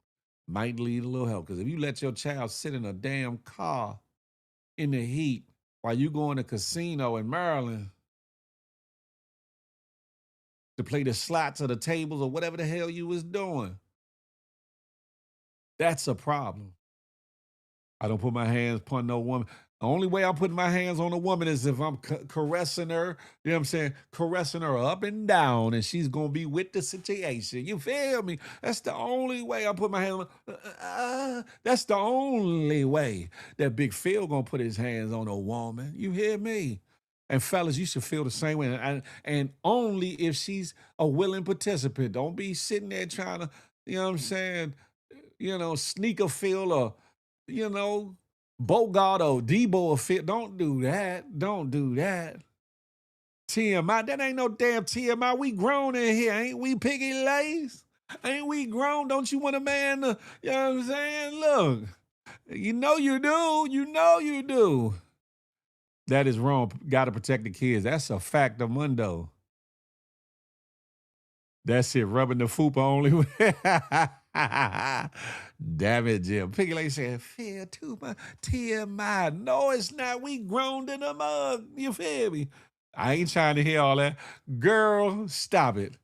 Might need a little help. Because if you let your child sit in a damn car in the heat while you go in a casino in Maryland to play the slots or the tables or whatever the hell you was doing, that's a problem. I don't put my hands upon no woman. The only way I'm putting my hands on a woman is if I'm caressing her, you know what I'm saying? Caressing her up and down, and she's going to be with the situation. You feel me? That's the only way I put my hands on. That's the only way that Big Phil going to put his hands on a woman. You hear me? And fellas, you should feel the same way. And only if she's a willing participant. Don't be sitting there trying to, you know what I'm saying, Sneaker Phil or, Bogart or Debo or Phil. Don't do that. Don't do that. TMI, that ain't no damn TMI. We grown in here. Ain't we, Piggy Lays? Ain't we grown? Don't you want a man to, you know what I'm saying? Look, you know you do. You know you do. That is wrong. Got to protect the kids. That's a fact of mundo. That's it. Rubbing the fupa only. Damn it, Jim. Piggy Lake said, Phil, too much TMI. No, it's not. We grown in the mug. You feel me? I ain't trying to hear all that. Girl, stop it.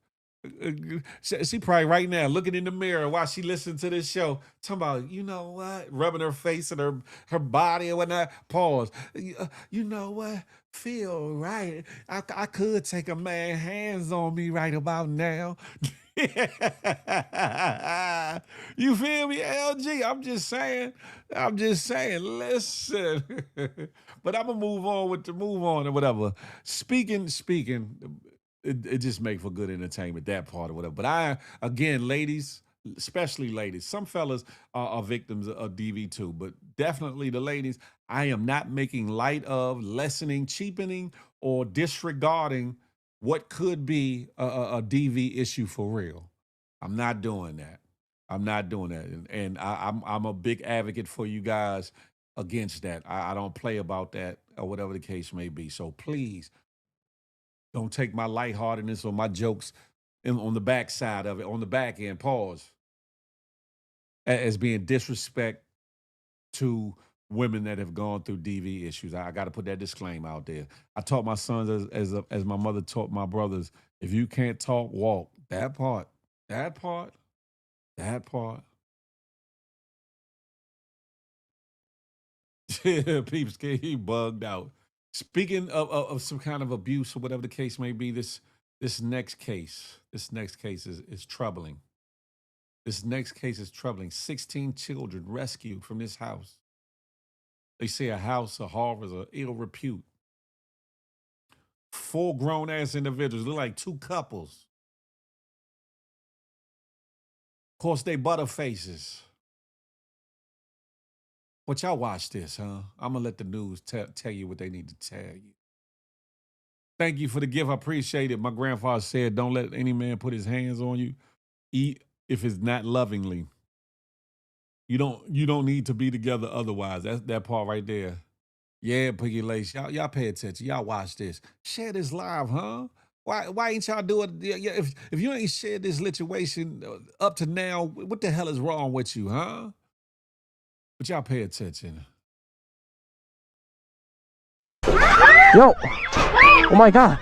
She probably right now looking in the mirror while she listening to this show, talking about, you know what, rubbing her face and her body and whatnot. Pause. You know what? Feel right. I could take a man hands on me right about now. You feel me, LG? I'm just saying. Listen. But I'm gonna move on or whatever. Speaking. It just make for good entertainment, that part or whatever. But again, ladies, especially ladies, some fellas are victims of DV too, but definitely the ladies, I am not making light of, lessening, cheapening, or disregarding what could be a DV issue for real. I'm not doing that. And I'm a big advocate for you guys against that. I don't play about that or whatever the case may be. So please, don't take my lightheartedness or my jokes on the back side of it, on the back end, pause, as being disrespect to women that have gone through DV issues. I got to put that disclaimer out there. I taught my sons as my mother taught my brothers, if you can't talk, walk. That part. Peeps, he bugged out. Speaking of some kind of abuse or whatever the case may be, this next case is troubling. This next case is troubling. 16 children rescued from this house. They say a house of horrors of ill repute. 4 grown-ass individuals, look like 2 couples. Of course, they butter faces. But y'all watch this, huh? I'm going to let the news tell you what they need to tell you. Thank you for the gift. I appreciate it. My grandfather said, don't let any man put his hands on you, if it's not lovingly. You don't need to be together otherwise. That's that part right there. Yeah, Piggy Lace. Y'all pay attention. Y'all watch this. Share this live, huh? Why ain't y'all do it? Yeah, if you ain't shared this situation up to now, what the hell is wrong with you, huh? But y'all pay attention. Yo! Oh my God!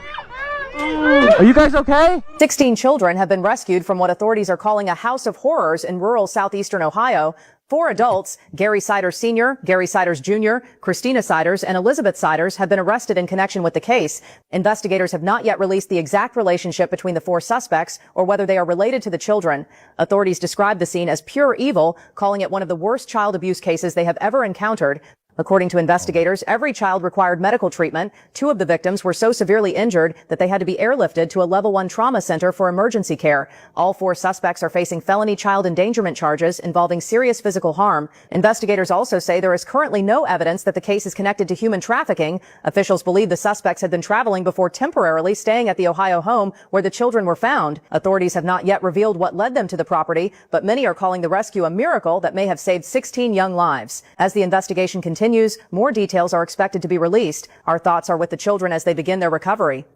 Are you guys okay? 16 children have been rescued from what authorities are calling a house of horrors in rural southeastern Ohio. 4 adults, Gary Siders Sr., Gary Siders Jr., Christina Siders, and Elizabeth Siders, have been arrested in connection with the case. Investigators have not yet released the exact relationship between the 4 suspects or whether they are related to the children. Authorities describe the scene as pure evil, calling it one of the worst child abuse cases they have ever encountered. According to investigators, every child required medical treatment. 2 of the victims were so severely injured that they had to be airlifted to a level 1 trauma center for emergency care. All 4 suspects are facing felony child endangerment charges involving serious physical harm. Investigators also say there is currently no evidence that the case is connected to human trafficking. Officials believe the suspects had been traveling before temporarily staying at the Ohio home where the children were found. Authorities have not yet revealed what led them to the property, but many are calling the rescue a miracle that may have saved 16 young lives. As the investigation continues, more details are expected to be released. Our thoughts are with the children as they begin their recovery.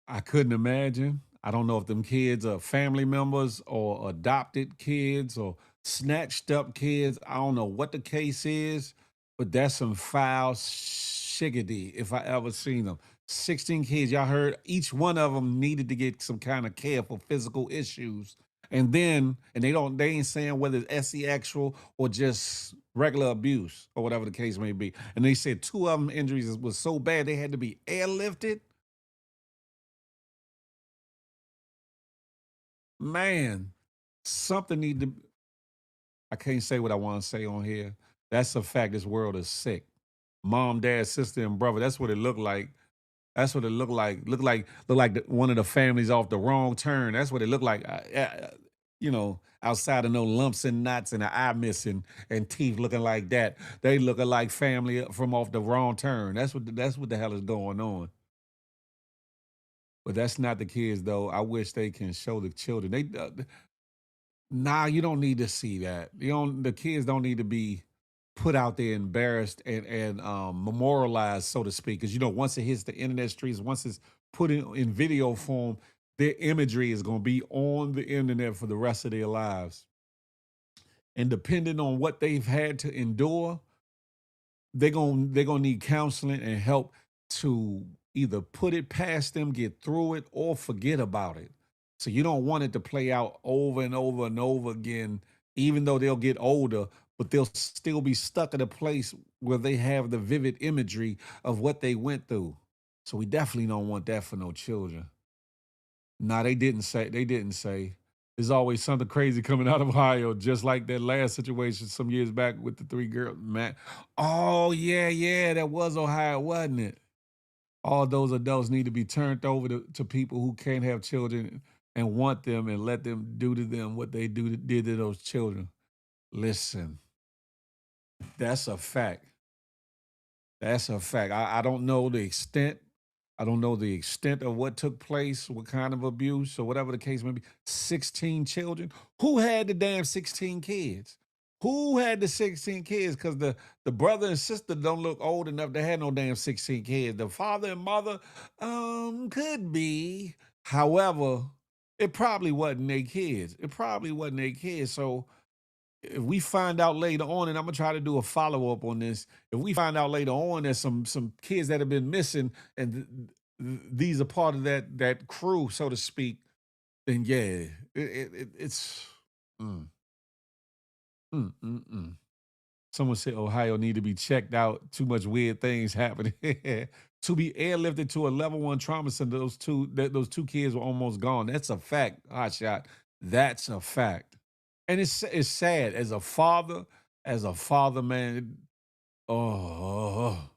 I couldn't imagine. I don't know if them kids are family members or adopted kids or snatched up kids. I don't know what the case is, but that's some foul shiggity if I ever seen them. 16 kids, y'all heard each one of them needed to get some kind of care for physical issues. And they ain't saying whether it's SE actual or just regular abuse or whatever the case may be. And they said 2 of them injuries was so bad they had to be airlifted. Man, something need to. I can't say what I want to say on here. That's a fact. This world is sick. Mom, dad, sister, and brother. That's what it looked like. That's what it looked like. Look like one of the families off the wrong turn. That's what it looked like. Outside of no lumps and knots and an eye missing and teeth looking like that, they looking like family from off the wrong turn. That's what the hell is going on. But that's not the kids though. I wish they can show the children. Nah, you don't need to see that. The kids don't need to be put out there embarrassed and memorialized, so to speak. Because once it hits the internet streets, once it's put in video form, their imagery is gonna be on the internet for the rest of their lives. And depending on what they've had to endure, they're gonna need counseling and help to either put it past them, get through it, or forget about it. So you don't want it to play out over and over and over again, even though they'll get older, but they'll still be stuck at a place where they have the vivid imagery of what they went through. So we definitely don't want that for no children. Nah, they didn't say. They didn't say. There's always something crazy coming out of Ohio, just like that last situation some years back with the 3 girls. Man, oh yeah, that was Ohio, wasn't it? All those adults need to be turned over to people who can't have children and want them and let them do to them what they did to those children. Listen, that's a fact. That's a fact. I don't know the extent. I don't know the extent of what took place, what kind of abuse, or whatever the case may be. 16 children. Who had the damn 16 kids? Who had the 16 kids? Because the brother and sister don't look old enough to have no damn 16 kids. The father and mother, could be. However, it probably wasn't their kids. It probably wasn't their kids. So if we find out later on, and I'm gonna try to do a follow up on this, if we find out later on there's some kids that have been missing, and these are part of that crew, so to speak, then yeah, it's mm, mm, mm, mm. Someone said Ohio need to be checked out. Too much weird things happening. To be airlifted to a level 1 trauma center, those two kids were almost gone. That's a fact, hot shot. That's a fact. And it's sad as a father, man. Oh,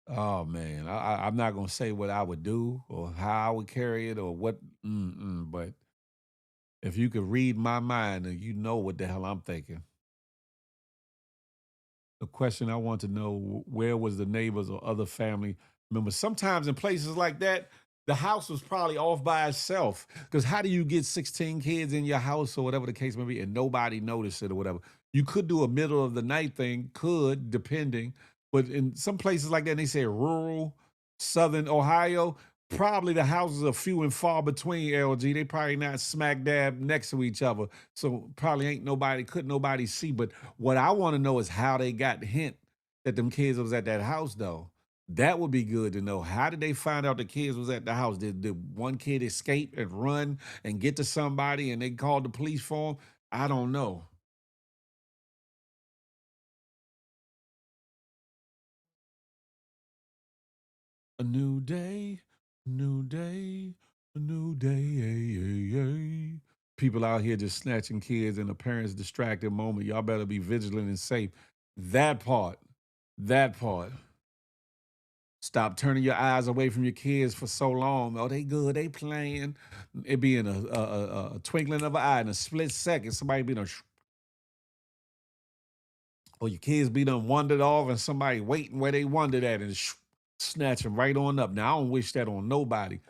oh man. I'm not gonna say what I would do or how I would carry it or what. But if you could read my mind, then you know what the hell I'm thinking. The question I want to know: where was the neighbors or other family members? Sometimes in places like that, the house was probably off by itself. Because how do you get 16 kids in your house or whatever the case may be, and nobody noticed it or whatever? You could do a middle of the night thing, depending. But in some places like that, they say rural, southern Ohio, probably the houses are few and far between, LG. They probably not smack dab next to each other. So probably couldn't nobody see. But what I want to know is how they got the hint that them kids was at that house though. That would be good to know. How did they find out the kids was at the house? Did one kid escape and run and get to somebody and they called the police for him? I don't know. A new day, new day, a new day. People out here just snatching kids in a parent's distracted moment. Y'all better be vigilant and safe. That part, that part. Stop turning your eyes away from your kids for so long. Oh, they good, they playing. It be in a twinkling of an eye in a split second. Somebody be done, or your kids be done wandered off and somebody waiting where they wandered at and snatch them right on up. Now, I don't wish that on nobody.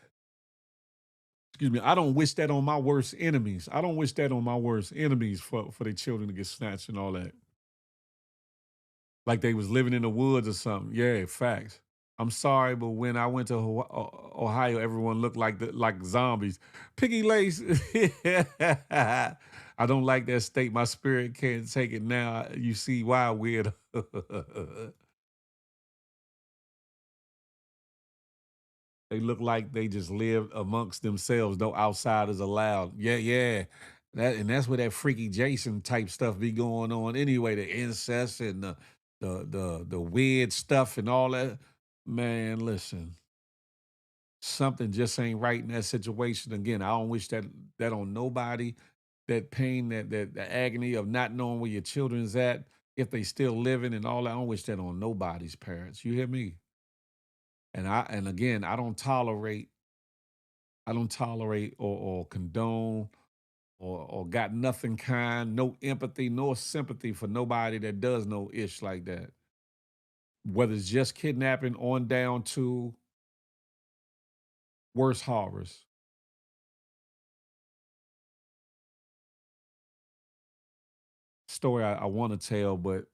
Excuse me, I don't wish that on my worst enemies. I don't wish that on my worst enemies for their children to get snatched and all that. Like they was living in the woods or something. Yeah, facts. I'm sorry, but when I went to Ohio, everyone looked like zombies. Piggy Lace. I don't like that state. My spirit can't take it now. You see why, weird. They look like they just lived amongst themselves. No outsiders allowed. Yeah. That's where that freaky Jason type stuff be going on anyway. The incest and the weird stuff and all that. Man, listen, something just ain't right in that situation. Again, I don't wish that on nobody. That pain, that the agony of not knowing where your children's at, if they still living and all that. I don't wish that on nobody's parents. You hear me? And again, I don't tolerate or condone or got nothing kind, no empathy, nor sympathy for nobody that does no ish like that. Whether it's just kidnapping on down to worse horrors. Story I want to tell, but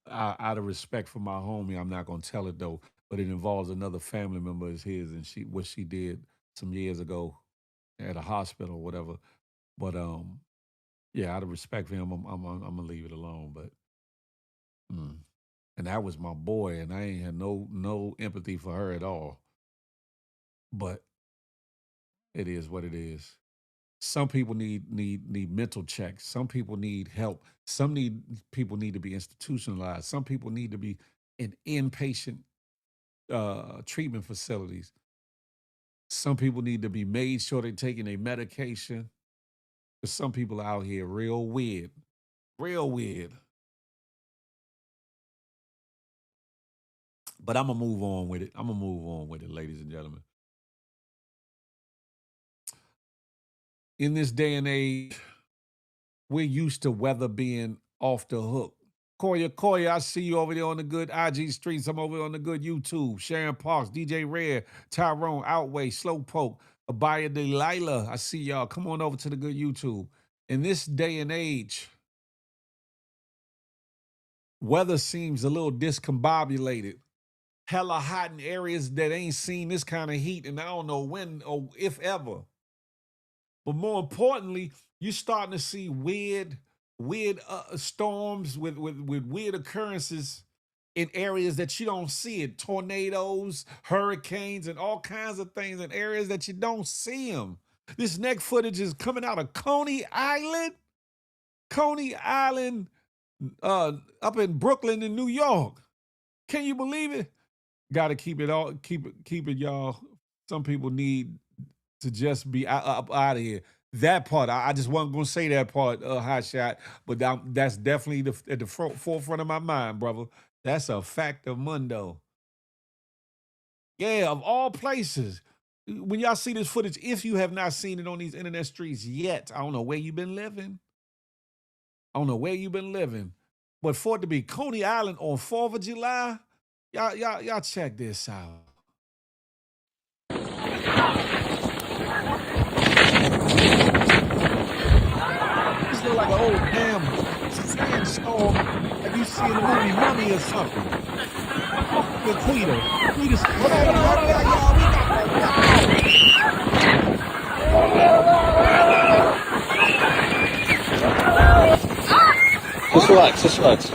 out of respect for my homie, I'm not gonna tell it though. But it involves another family member of his, and what she did some years ago at a hospital or whatever. But yeah, out of respect for him, I'm gonna leave it alone. But and that was my boy, and I ain't had no empathy for her at all. But it is what it is. Some people need mental checks. Some people need help. People need to be institutionalized. Some people need to be in inpatient treatment facilities. Some people need to be made sure they're taking their medication. But some people out here real weird, real weird. But I'm gonna move on with it. Ladies and gentlemen. In this day and age, we're used to weather being off the hook. Koya, I see you over there on the good IG streets. I'm over on the good YouTube. Sharon Parks, DJ Red, Tyrone, Outway, Slowpoke, Abaya Delilah. I see y'all. Come on over to the good YouTube. In this day and age, weather seems a little discombobulated. Hella hot in areas that ain't seen this kind of heat, and I don't know when or if ever. But more importantly, you're starting to see weird storms with weird occurrences in areas that you don't see it. Tornadoes, hurricanes, and all kinds of things in areas that you don't see them. This next footage is coming out of Coney Island. Coney Island, up in Brooklyn in New York. Can you believe it? Got to keep it, y'all. Some people need to just be up out of here. That part, I just wasn't gonna say that part, hot shot, but that's definitely at the forefront of my mind, brother. That's a fact of mundo. Yeah, of all places. When y'all see this footage, if you have not seen it on these internet streets yet, I don't know where you've been living. But for it to be Coney Island on 4th of July, y'all check this out. This look like an old damn sandstorm like you see in the movie Mummy or something. With Quita. Hold on, y'all. Just relax.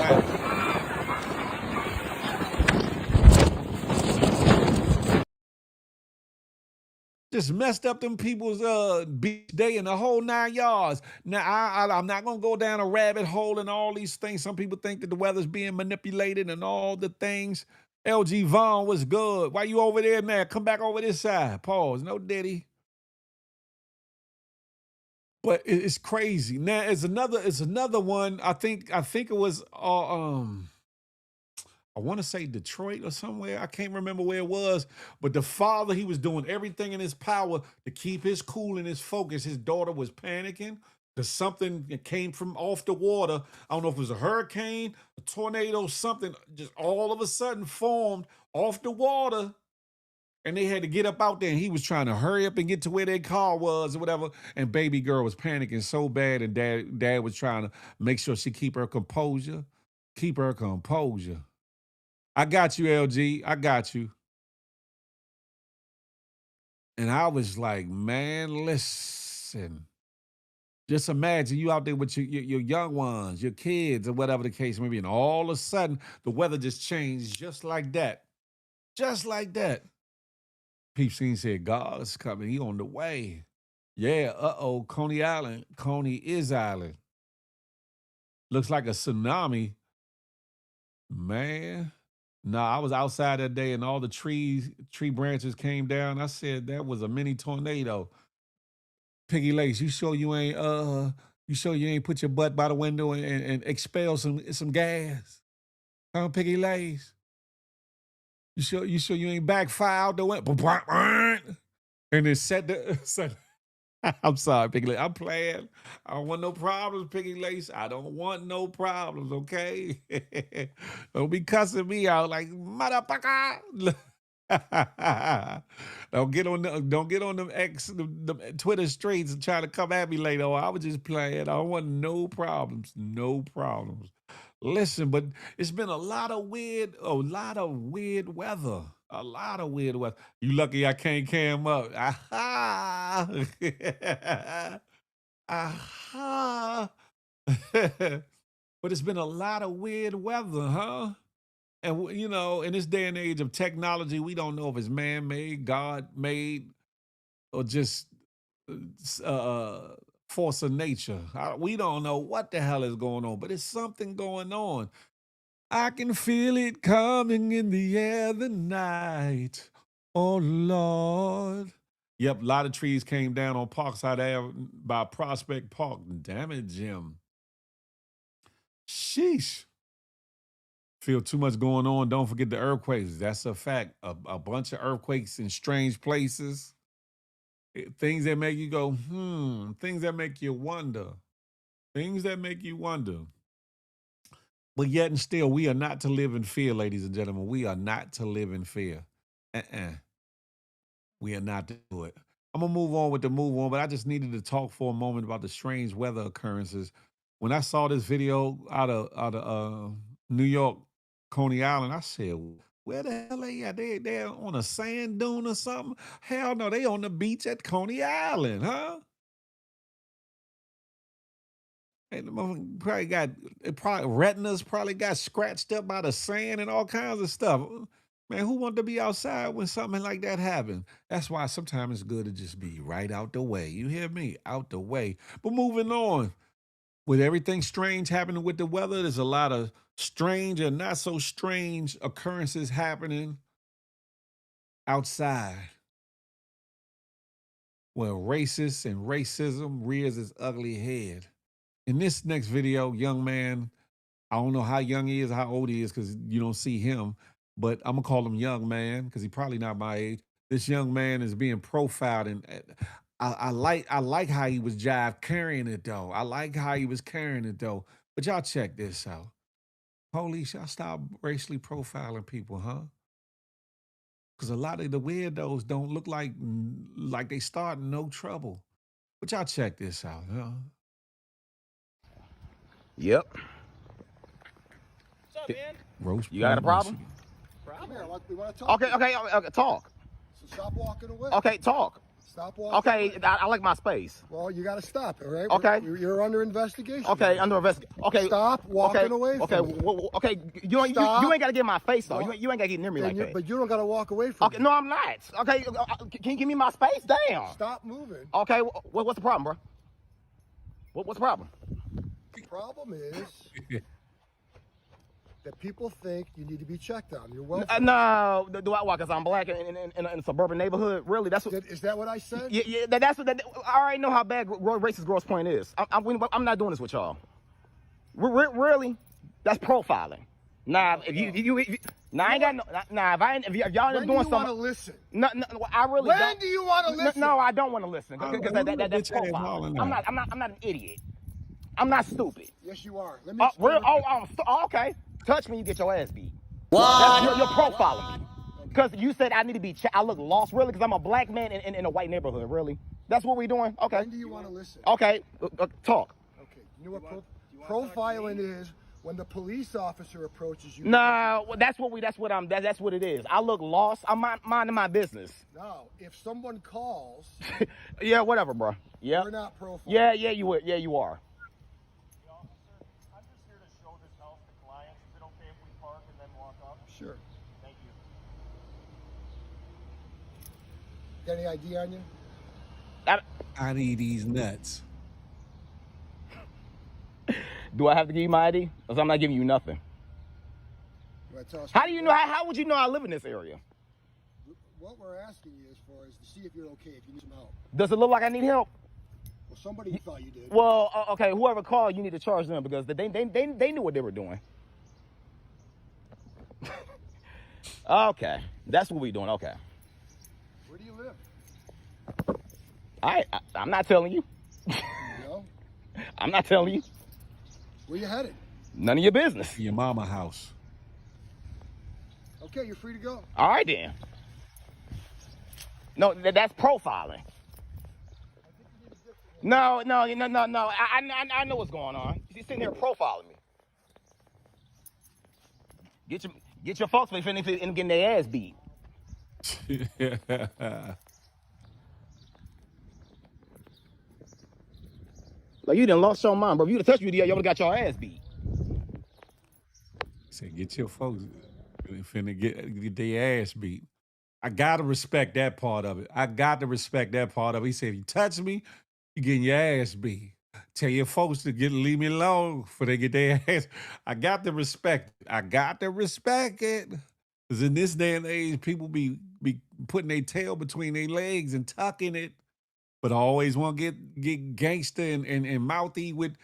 Just messed up them people's beach day and the whole 9 yards. Now, I'm not going to go down a rabbit hole and all these things. Some people think that the weather's being manipulated and all the things. LG Vaughn was good. Why you over there now? Come back over this side. Pause. No diddy. But it's crazy. Now, it's another one. I think it was I want to say Detroit or somewhere. I can't remember where it was. But the father, he was doing everything in his power to keep his cool and his focus. His daughter was panicking because something that came from off the water. I don't know if it was a hurricane, a tornado, something just all of a sudden formed off the water. And they had to get up out there, and he was trying to hurry up and get to where their car was or whatever. And baby girl was panicking so bad, and dad was trying to make sure she keep her composure. I got you, LG. I got you. And I was like, man, listen. Just imagine you out there with your young ones, your kids, or whatever the case may be. And all of a sudden, the weather just changed just like that. Just like that. Peep Scene said, God is coming. He on the way. Yeah, Coney Island. Coney is Island. Looks like a tsunami. Man. Nah, I was outside that day and all the tree branches came down. I said that was a mini tornado. Piggy Lace, you sure you ain't put your butt by the window and expel some gas? Huh, Piggy Lace? You sure you ain't backfired the way? And then set I'm sorry, Piggy Lace. I'm playing. I don't want no problems, Piggy Lace. I don't want no problems, okay? Don't be cussing me out like motherfucker. Don't get on them Twitter streets and try to come at me later. Oh, I was just playing. I don't want no problems. No problems. Listen, but it's been a lot of weird weather. A lot of weird weather. You lucky I can't cam up. Aha. Aha. But it's been a lot of weird weather, huh? And you know, in this day and age of technology, we don't know if it's man-made, God-made, or just force of nature. We don't know what the hell is going on, but it's something going on. I can feel it coming in the air tonight. Oh Lord. Yep, a lot of trees came down on Parkside Ave by Prospect Park. Damn it, Jim. Sheesh. Feel too much going on. Don't forget the earthquakes. That's a fact. A bunch of earthquakes in strange places. Things that make you go, things that make you wonder. Things that make you wonder. But yet and still, we are not to live in fear, ladies and gentlemen. We are not to live in fear. We are not to do it. I'm going to move on with the move on, but I just needed to talk for a moment about the strange weather occurrences. When I saw this video out of New York, Coney Island, I said, where the hell they at? They're on a sand dune or something? Hell no, they on the beach at Coney Island, huh? And the motherfucker probably retinas probably got scratched up by the sand and all kinds of stuff. Man, who want to be outside when something like that happens? That's why sometimes it's good to just be right out the way. You hear me? Out the way. But moving on. With everything strange happening with the weather, there's a lot of strange and not so strange occurrences happening outside. Well, racist and racism rears its ugly head. In this next video, young man, I don't know how young he is, how old he is, because you don't see him, but I'm going to call him young man because he's probably not my age. This young man is being profiled, and I like how he was carrying it, though. I like how he was carrying it, though. But y'all check this out. Police, y'all stop racially profiling people, huh? Because a lot of the weirdos don't look like they start no trouble. But y'all check this out, huh? Yep. What's up, man? Roast you got a problem? Come here, we want to talk. Okay, talk. So stop walking away. Okay, talk. Stop walking away. I like my space. Well, you got to stop, all right? Okay. You're under investigation. Okay, under investigation. Okay. Stop walking away from me. Okay, you ain't got to get in my face, though. You ain't got to get near me like that. But you don't got to walk away from me. Okay, no, I'm not. Okay, can you give me my space? Damn. Stop moving. Okay, what's the problem, bro? What's the problem? The problem is that people think you need to be checked on. You're welcome. No, do I? Why? Because I'm black in a suburban neighborhood. Really? That's what. Is that what I said? Yeah. That's what. I already know how bad racist Grosse Pointe is. I'm not doing this with y'all. Really? That's profiling. Nah, if I ain't got no. Nah, if y'all end up doing something. When do you want to listen? No, I really don't. When do you want to listen? No, I don't want to listen because that's profiling. I'm not an idiot. I'm not stupid. Yes, you are. Let me explain. Okay. Touch me, you get your ass beat. What? You're profiling me. Because you said I need to be I look lost, really, because I'm a black man in a white neighborhood, really. That's what we're doing? Okay. When do you want to listen? Okay. Talk. Okay. You know what profiling is? When the police officer approaches you. No, that's what it is. I look lost. I'm minding my business. No, if someone calls. Yeah, whatever, bro. Yeah. You're not profiling. Yeah, you are. Sure. Thank you. Got any ID on you? I need these nuts. Do I have to give you my ID? Because I'm not giving you nothing. How do you know? How would you know I live in this area? What we're asking you is to see if you're okay, if you need some help. Does it look like I need help? Well, somebody thought you did. Well, okay, whoever called, you need to charge them because they knew what they were doing. Okay, that's what we doing. Okay. Where do you live? I'm not telling you. No. I'm not telling you. Where you headed? None of your business. Your mama house. Okay, you're free to go. All right then. No, that's profiling. No. I know what's going on. She's sitting here profiling me. Get your folks if and getting their ass beat. Like you done lost your mind, bro. If you'd have touched me, you would have got your ass beat. Say, get your folks finna get their ass beat. I gotta respect that part of it. He said, if you touch me, you getting your ass beat. Tell your folks to leave me alone before they get their ass. I got to respect it. Because in this day and age, people be putting their tail between their legs and tucking it, but always want to get gangster and mouthy with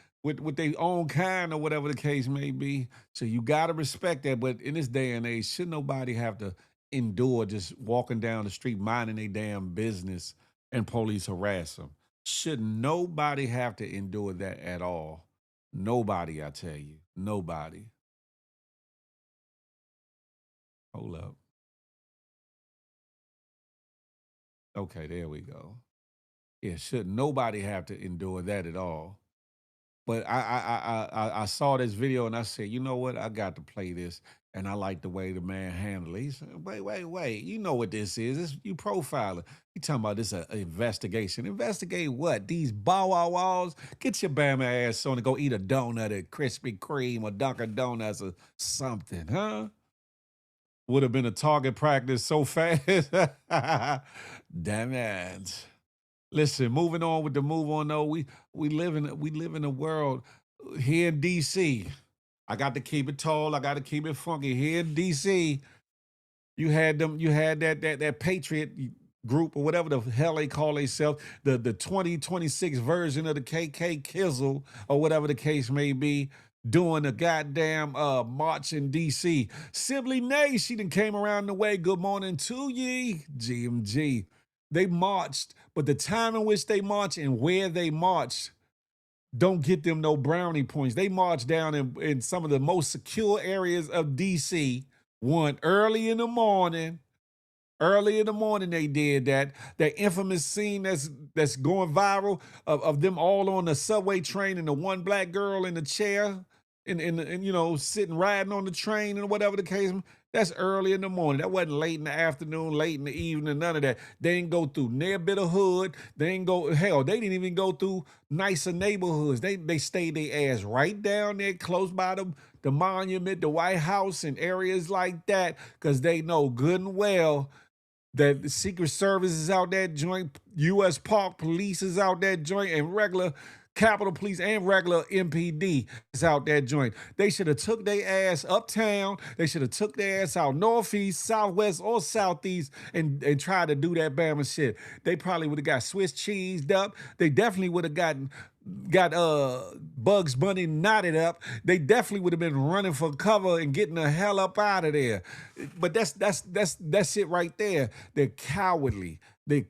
their own kind or whatever the case may be. So you got to respect that. But in this day and age, should nobody have to endure just walking down the street, minding their damn business and police harass them? Should nobody have to endure that at all? Nobody, I tell you. Nobody. Hold up. Okay, there we go. Yeah, should nobody have to endure that at all? But I saw this video and I said, you know what? I got to play this. And I like the way the man handled it. He said, wait. You know what this is. You profiling. You talking about this investigation. Investigate what? These bow wow wows? Get your Bama ass on and go eat a donut at Krispy Kreme or Dunkin' Donuts or something, huh? Would have been a target practice so fast. Damn it. Listen, moving on with the move on though, we live in a world here in DC. I got to keep it tall, I got to keep it funky. Here in DC, you had that Patriot group or whatever the hell they call themselves, the 2026 version of the KK Kizzle or whatever the case may be, doing a goddamn march in DC. Sibley Nay, she done came around the way. Good morning to ye, GMG. They marched, but the time in which they marched and where they marched don't get them no brownie points. They marched down in some of the most secure areas of DC. One early in the morning. Early in the morning they did that. That infamous scene that's going viral of them all on the subway train and the one black girl in the chair and you know, sitting riding on the train and whatever the case. That's early in the morning. That wasn't late in the afternoon, late in the evening, none of that. They didn't go through near bit of hood. They didn't even go through nicer neighborhoods. They stayed their ass right down there close by the monument, the White House and areas like that, because they know good and well that the Secret Service is out that joint, U.S. Park Police is out that joint, and regular Capitol Police and regular MPD is out that joint. They should have took their ass uptown. They should have took their ass out northeast, southwest, or southeast and tried to do that Bama shit. They probably would have got Swiss cheesed up. They definitely would have got Bugs Bunny knotted up. They definitely would have been running for cover and getting the hell up out of there. But that's it right there. They're cowardly.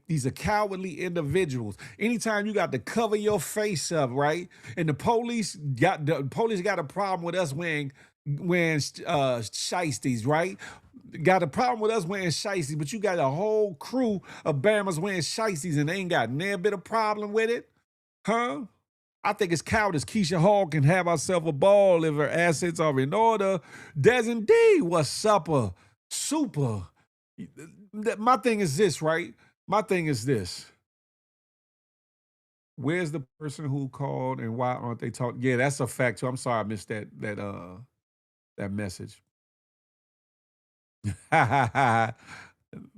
These are cowardly individuals. Anytime you got to cover your face up, right? And the police got a problem with us wearing shiesties, right? Got a problem with us wearing shiesties, but you got a whole crew of Bammers wearing shiesties and they ain't got near bit of problem with it, huh? I think it's cowardice. Keisha Hall can have herself a ball if her assets are in order. Des indeed, what's supper? Super. My thing is this, right? My thing is this. Where's the person who called and why aren't they talking? Yeah, that's a fact too. I'm sorry I missed that message.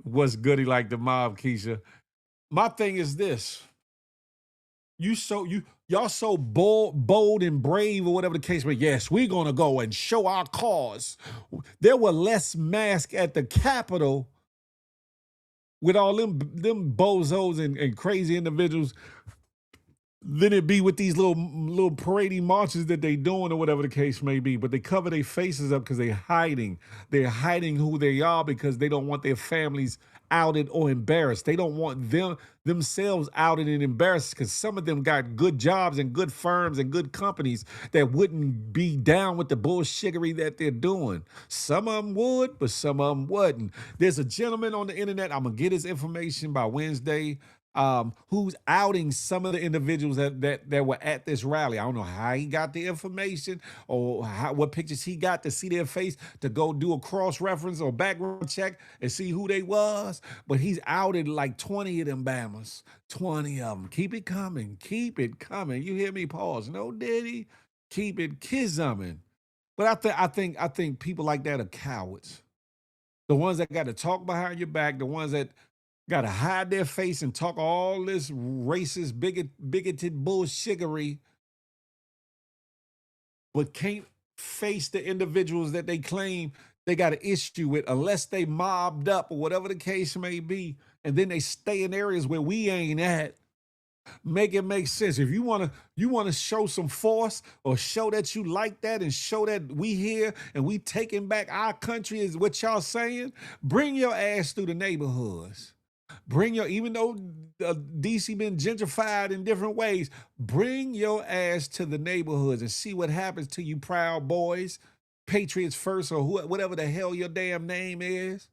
What's goody like the mob, Keisha? My thing is this. Y'all so bold and brave or whatever the case, but yes, we're gonna go and show our cause. There were less masks at the Capitol with all them bozos and crazy individuals Then it be with these little parading marches that they doing or whatever the case may be. But they cover their faces up because they're hiding. They're hiding who they are because they don't want their families outed or embarrassed. They don't want themselves outed and embarrassed because some of them got good jobs and good firms and good companies that wouldn't be down with the bullshittery that they're doing. Some of them would, but some of them wouldn't. There's a gentleman on the internet. I'm gonna get his information by Wednesday. Who's outing some of the individuals that were at this rally. I don't know how he got the information or what pictures he got to see their face to go do a cross-reference or background check and see who they was. But he's outed like 20 of them Bammers. 20 of them. Keep it coming. Keep it coming. You hear me? Pause. No, Diddy. Keep it kizumming. But I think people like that are cowards. The ones that got to talk behind your back, the ones that got to hide their face and talk all this racist, bigoted bullshittery, but can't face the individuals that they claim they got an issue with unless they mobbed up or whatever the case may be. And then they stay in areas where we ain't at. Make it make sense. If you wanna show some force or show that you like that and show that we here and we taking back our country is what y'all saying, bring your ass through the neighborhoods. Even though DC been gentrified in different ways, bring your ass to the neighborhoods and see what happens to you Proud Boys, Patriots First, or whatever the hell your damn name is.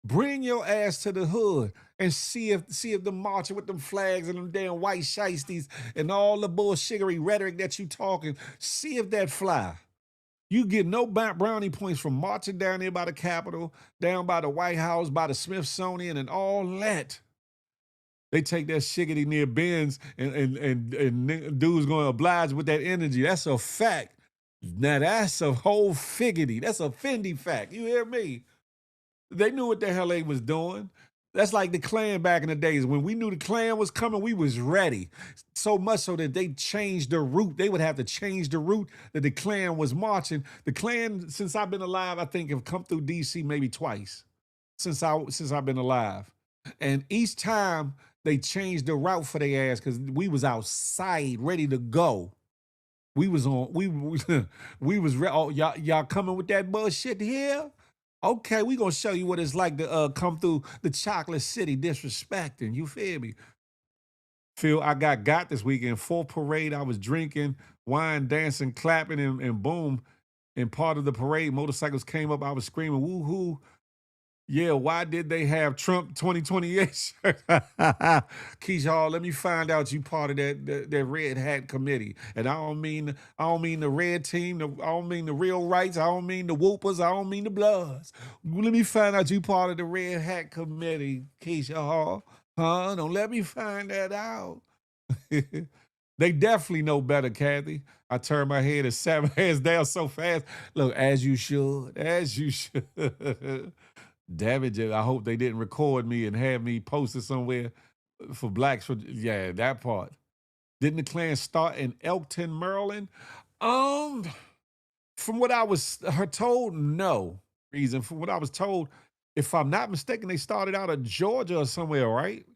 Bring your ass to the hood and see if the marching with them flags and them damn white shiesties and all the bullshittery rhetoric that you talking, see if that fly. You get no brownie points from marching down there by the Capitol, down by the White House, by the Smithsonian, and all that. They take that shiggity near Benz and dudes going to oblige with that energy. That's a fact. Now that's a whole figgity. That's a Fendi fact. You hear me? They knew what the hell they was doing. That's like the Klan back in the days. When we knew the Klan was coming, we was ready. So much so that they changed the route. They would have to change the route that the Klan was marching. The Klan, since I've been alive, I think have come through DC maybe twice since I've been alive. And each time they changed the route for their ass because we was outside ready to go. We was on, we was, oh, y'all coming with that bullshit here? Okay, we gonna show you what it's like to come through the chocolate city disrespecting. You feel me? Phil, I got this weekend. Full parade. I was drinking, wine, dancing, clapping, and boom. And part of the parade, motorcycles came up. I was screaming, woo-hoo. Yeah, why did they have Trump 2028 shirt? Keisha Hall, let me find out you part of that red hat committee. And I don't mean the red team, I don't mean the real rights, I don't mean the whoopers, I don't mean the bloods. Let me find out you part of the red hat committee, Keisha Hall. Huh? Don't let me find that out. They definitely know better, Kathy. I turned my head and sat my hands down so fast. Look, as you should. Damn it, I hope they didn't record me and have me posted somewhere for blacks. Yeah, that part. Didn't the Klan start in Elkton, Maryland? From what I was told, no. From what I was told, if I'm not mistaken, they started out of Georgia or somewhere, right?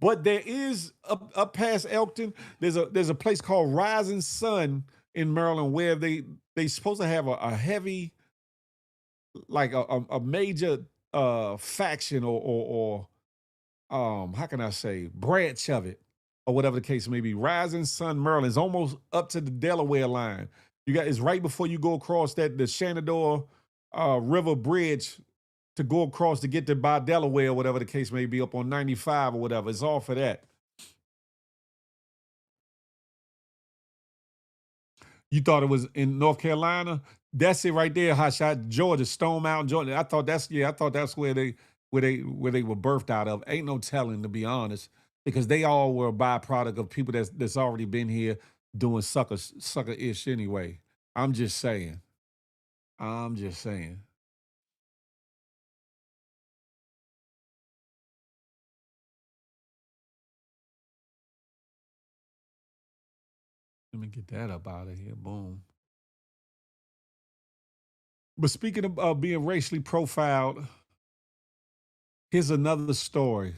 But there is up past Elkton, there's a place called Rising Sun in Maryland where they supposed to have a heavy, like a major faction or how can I say, branch of it, or whatever the case may be. Rising Sun, Maryland is almost up to the Delaware line. It's right before you go across the Shenandoah River Bridge to go across to get to by Delaware, or whatever the case may be, up on 95 or whatever. It's all for that. You thought it was in North Carolina? That's it right there, Hotshot, Georgia, Stone Mountain, Georgia. I thought that's where they were birthed out of. Ain't no telling, to be honest, because they all were a byproduct of people that's already been here doing sucker-ish anyway. I'm just saying. Let me get that up out of here. Boom. But speaking of being racially profiled, here's another story.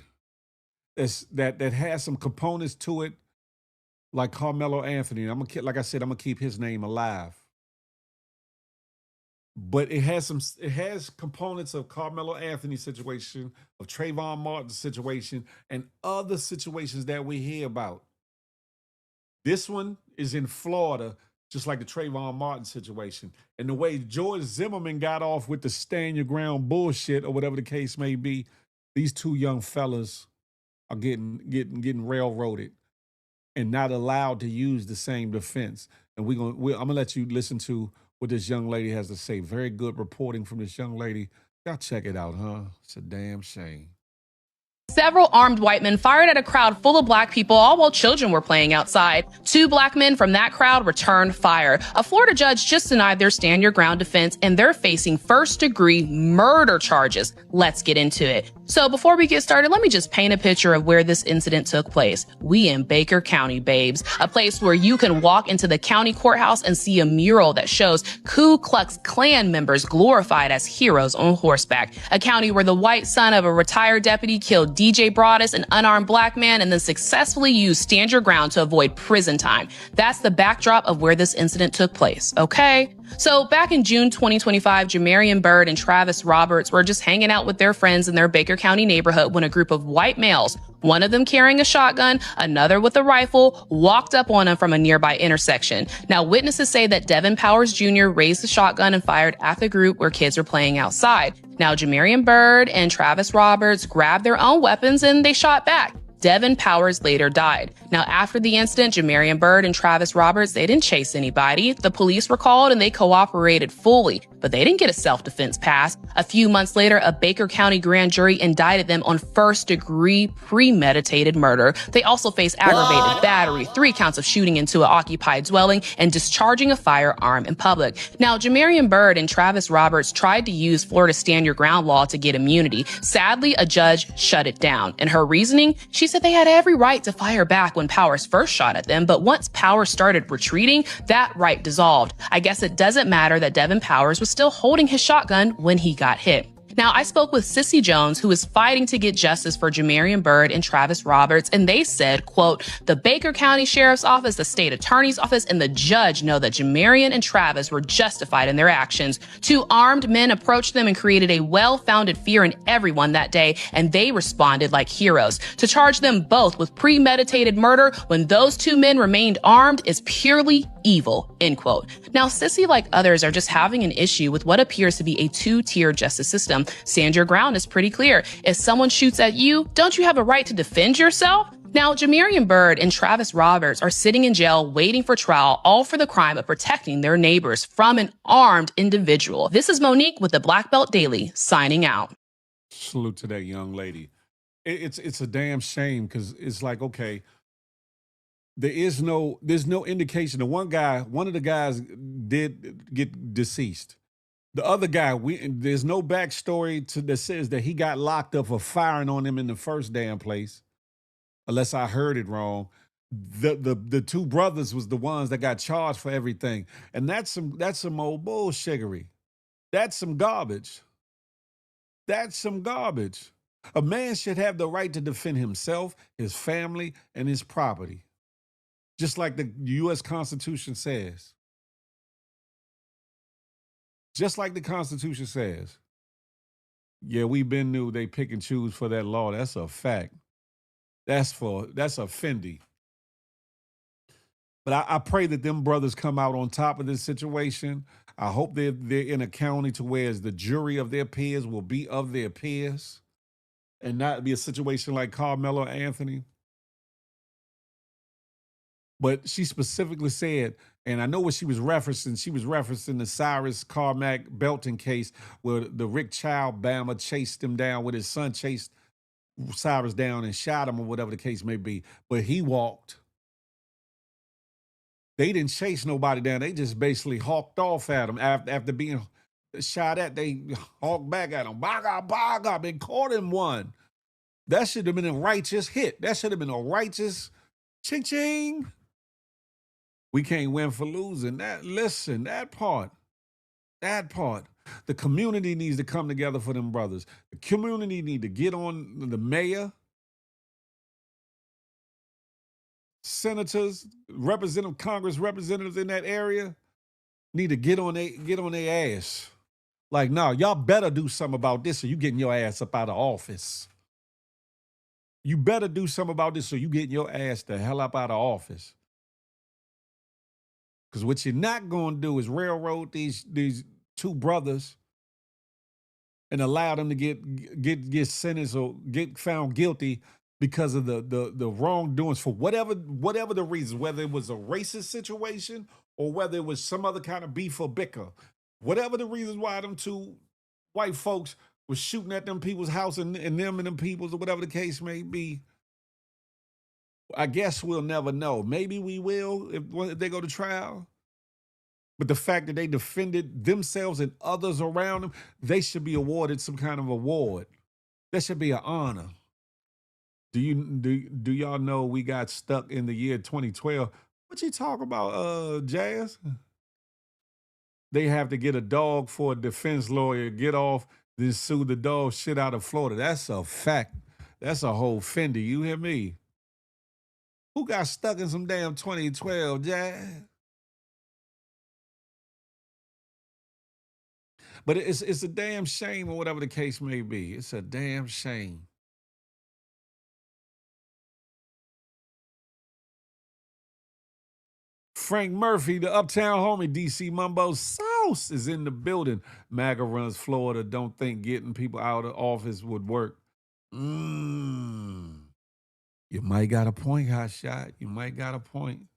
that has some components to it, like Carmelo Anthony. Like I said, I'm gonna keep his name alive. But it has components of Carmelo Anthony situation, of Trayvon Martin situation, and other situations that we hear about. This one is in Florida, just like the Trayvon Martin situation. And the way George Zimmerman got off with the stand your ground bullshit, or whatever the case may be, these two young fellas are getting railroaded and not allowed to use the same defense. And I'm gonna let you listen to what this young lady has to say. Very good reporting from this young lady. Y'all check it out, huh? It's a damn shame. Several armed white men fired at a crowd full of black people, all while children were playing outside. 2 black men from that crowd returned fire. A Florida judge just denied their stand your ground defense, and they're facing first-degree murder charges. Let's get into it. So before we get started, let me just paint a picture of where this incident took place. We in Baker County, babes, a place where you can walk into the county courthouse and see a mural that shows Ku Klux Klan members glorified as heroes on horseback. A county where the white son of a retired deputy killed DJ Broadus, an unarmed black man, and then successfully used stand your ground to avoid prison time. That's the backdrop of where this incident took place, okay? So back in June 2025, Jamarian Byrd and Travis Roberts were just hanging out with their friends in their Baker County neighborhood when a group of white males, one of them carrying a shotgun, another with a rifle, walked up on them from a nearby intersection. Now, witnesses say that Devin Powers Jr. raised the shotgun and fired at the group where kids were playing outside. Now, Jamarian Byrd and Travis Roberts grabbed their own weapons and they shot back. Devin Powers later died. Now, after the incident, Jamarian Byrd and Travis Roberts, they didn't chase anybody. The police were called and they cooperated fully, but they didn't get a self-defense pass. A few months later, a Baker County grand jury indicted them on first-degree premeditated murder. They also face aggravated battery, 3 counts of shooting into an occupied dwelling, and discharging a firearm in public. Now, Jamarian Byrd and Travis Roberts tried to use Florida's Stand Your Ground law to get immunity. Sadly, a judge shut it down. And her reasoning, she said they had every right to fire back when Powers first shot at them, but once Powers started retreating, that right dissolved. I guess it doesn't matter that Devin Powers was still holding his shotgun when he got hit. Now, I spoke with Sissy Jones, who is fighting to get justice for Jamarian Byrd and Travis Roberts, and they said, quote, the Baker County Sheriff's Office, the state attorney's office, and the judge know that Jamarian and Travis were justified in their actions. 2 armed men approached them and created a well-founded fear in everyone that day, and they responded like heroes. To charge them both with premeditated murder when those 2 men remained armed is purely evil, end quote. Now, Sissy, like others, are just having an issue with what appears to be a 2-tier justice system. Stand your ground is pretty clear. If someone shoots at you, don't you have a right to defend yourself? Now, Jamarian Byrd and Travis Roberts are sitting in jail waiting for trial, all for the crime of protecting their neighbors from an armed individual. This is Monique with the Black Belt Daily, signing out. Salute to that young lady. It's a damn shame, because it's like, okay, there's no indication. One of the guys did get deceased. The other guy, there's no backstory that says that he got locked up for firing on him in the first damn place, unless I heard it wrong. The 2 brothers was the ones that got charged for everything, and that's some old bullshittery. That's some garbage. That's some garbage. A man should have the right to defend himself, his family, and his property, just like the U.S. Constitution says. Just like the Constitution says. Yeah, we've been new. They pick and choose for that law. That's a fact. That's a Fendi. But I pray that them brothers come out on top of this situation. I hope they're in a county to where the jury of their peers will be of their peers and not be a situation like Carmelo Anthony. But she specifically said, and I know what she was referencing. She was referencing the Cyrus Carmack Belton case where the Rick Child Bama chased him down, with his son chased Cyrus down and shot him, or whatever the case may be. But he walked. They didn't chase nobody down. They just basically hawked off at him after being shot at. They hawked back at him. Baga, they caught him one. That should have been a righteous hit. That should have been a righteous ching-ching. We can't win for losing. That part. The community needs to come together for them brothers. The community need to get on the mayor senators, representative Congress representatives in that area need to get on their ass. Like, no, y'all better do something about this or you getting your ass up out of office. You better do something about this or you getting your ass the hell up out of office. Because what you're not going to do is railroad these two brothers and allow them to get sentenced or get found guilty because of the wrongdoings for whatever the reasons, whether it was a racist situation or whether it was some other kind of beef or bicker. Whatever the reasons why them two white folks was shooting at them people's house and them and them people's or whatever the case may be, I guess we'll never know. Maybe we will if they go to trial. But the fact that they defended themselves and others around them, they should be awarded some kind of award. That should be an honor. Do y'all know we got stuck in the year 2012? What you talk about, Jazz? They have to get a dog for a defense lawyer, get off, then sue the dog shit out of Florida. That's a fact. That's a whole Fendi. You hear me? Who got stuck in some damn 2012, Jazz? But it's a damn shame or whatever the case may be. It's a damn shame. Frank Murphy, the Uptown homie, DC Mumbo Sauce is in the building. MAGA runs Florida. Don't think getting people out of office would work. You might got a point, Hot Shot. You might got a point.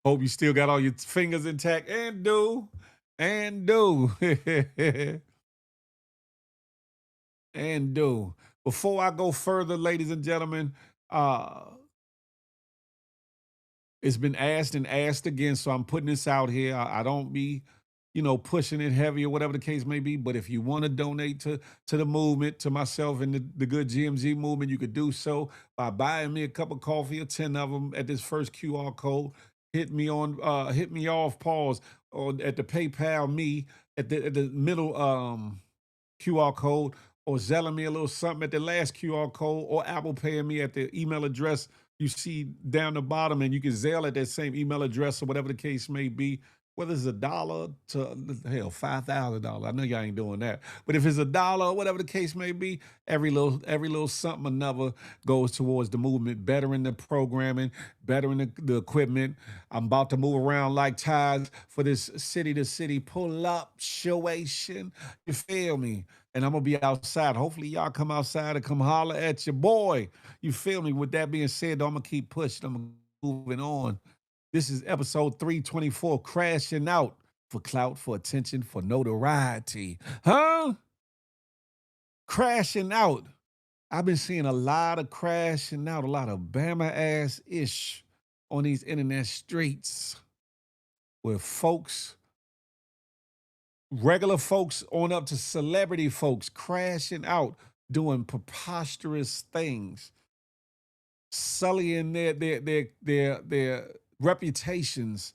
Hope you still got all your fingers intact. And do. And do. Before I go further, ladies and gentlemen, it's been asked and asked again, so I'm putting this out here. I don't be, pushing it heavy or whatever the case may be. But if you want to donate to the movement, to myself and the good GMG movement, you could do so by buying me a cup of coffee or 10 of them at this first QR code. Hit me off, pause, or at the PayPal me at the middle QR code, or Zelling me a little something at the last QR code, or Apple paying me at the email address you see down the bottom, and you can Zelle at that same email address or whatever the case may be. Whether it's $1 to hell $5,000, I know y'all ain't doing that. But if it's $1 or whatever the case may be, every little something another goes towards the movement, bettering the programming, bettering the equipment. I'm about to move around like tides for this city-to-city pull-up situation. You feel me? And I'm gonna be outside. Hopefully y'all come outside and come holler at your boy. You feel me? With that being said, though, I'm gonna keep pushing. I'm moving on. This is episode 324, crashing out for clout, for attention, for notoriety. Huh? Crashing out. I've been seeing a lot of crashing out, a lot of Bama ass ish on these internet streets where folks, regular folks on up to celebrity folks, crashing out, doing preposterous things, sullying their reputations,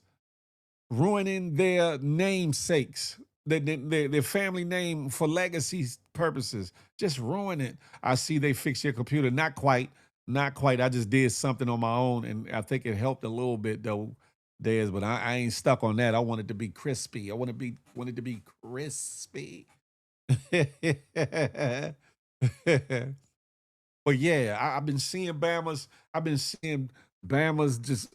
ruining their namesakes, their family name for legacy purposes. Just ruin it. I see they fix your computer. Not quite. I just did something on my own, and I think it helped a little bit though, Dez. But I ain't stuck on that. I want it to be crispy. I want it to be crispy. But yeah, I've been seeing Bama's. Just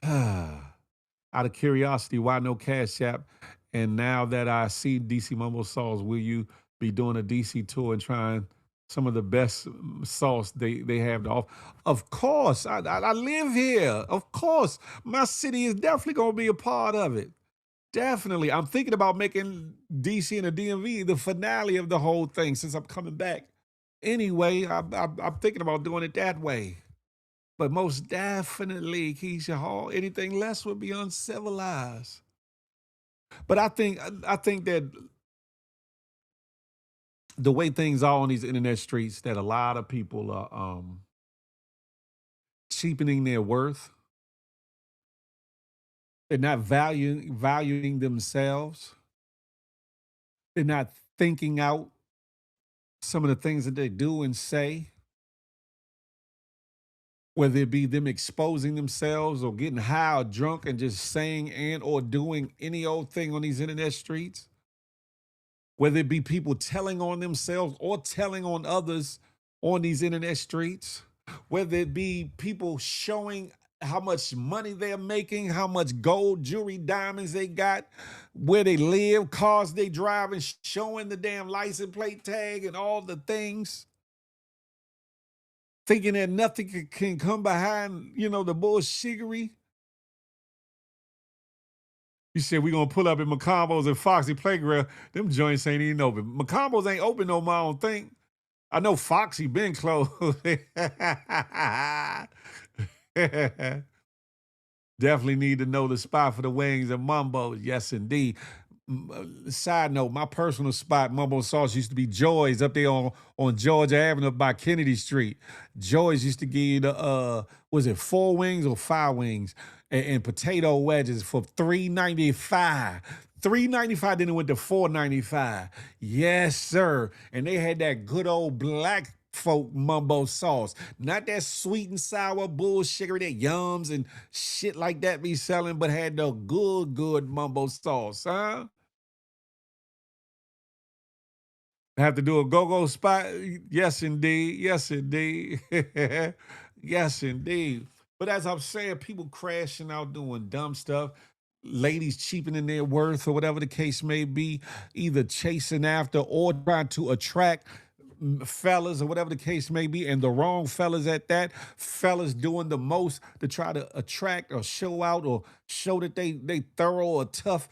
out of curiosity, why no Cash App? And now that I see DC Mumbo Sauce, will you be doing a DC tour and trying some of the best sauce they have to offer? Of course, I live here. Of course, my city is definitely going to be a part of it. Definitely. I'm thinking about making DC and the DMV the finale of the whole thing since I'm coming back. Anyway, I'm thinking about doing it that way. But most definitely, Keisha Hall, anything less would be uncivilized. But I think that the way things are on these internet streets, that a lot of people are cheapening their worth. They're not valuing themselves. They're not thinking out – some of the things that they do and say. whether it be them exposing themselves or getting high or drunk and just saying and or doing any old thing on these internet streets, whether it be people telling on themselves or telling on others on these internet streets, whether it be people showing how much money they're making, how much gold, jewelry, diamonds they got, where they live, cars they drive, and showing the damn license plate tag and all the things, thinking that nothing can come behind, the bullshittery. You said we gonna pull up at McCombo's and Foxy Playground. Them joints ain't even open. McCombo's ain't open no more, I don't think. I know Foxy been closed. Definitely need to know the spot for the wings and Mumbo's. Yes, indeed. Side note, my personal spot, Mumbo Sauce, used to be Joy's up there on Georgia Avenue by Kennedy Street. Joy's used to give you the, was it 4 wings or 5 wings and potato wedges for $3.95. $3.95, then it went to $4.95. Yes, sir. And they had that good old black folk mumbo sauce, not that sweet and sour bullshit that Yums and shit like that be selling, but had the good mumbo sauce, huh? Have to do a go-go spot? Yes, indeed. Yes, indeed. Yes, indeed. But as I'm saying, people crashing out doing dumb stuff, ladies cheapening their worth or whatever the case may be, either chasing after or trying to attract fellas or whatever the case may be, and the wrong fellas at that, fellas doing the most to try to attract or show out or show that they thorough or tough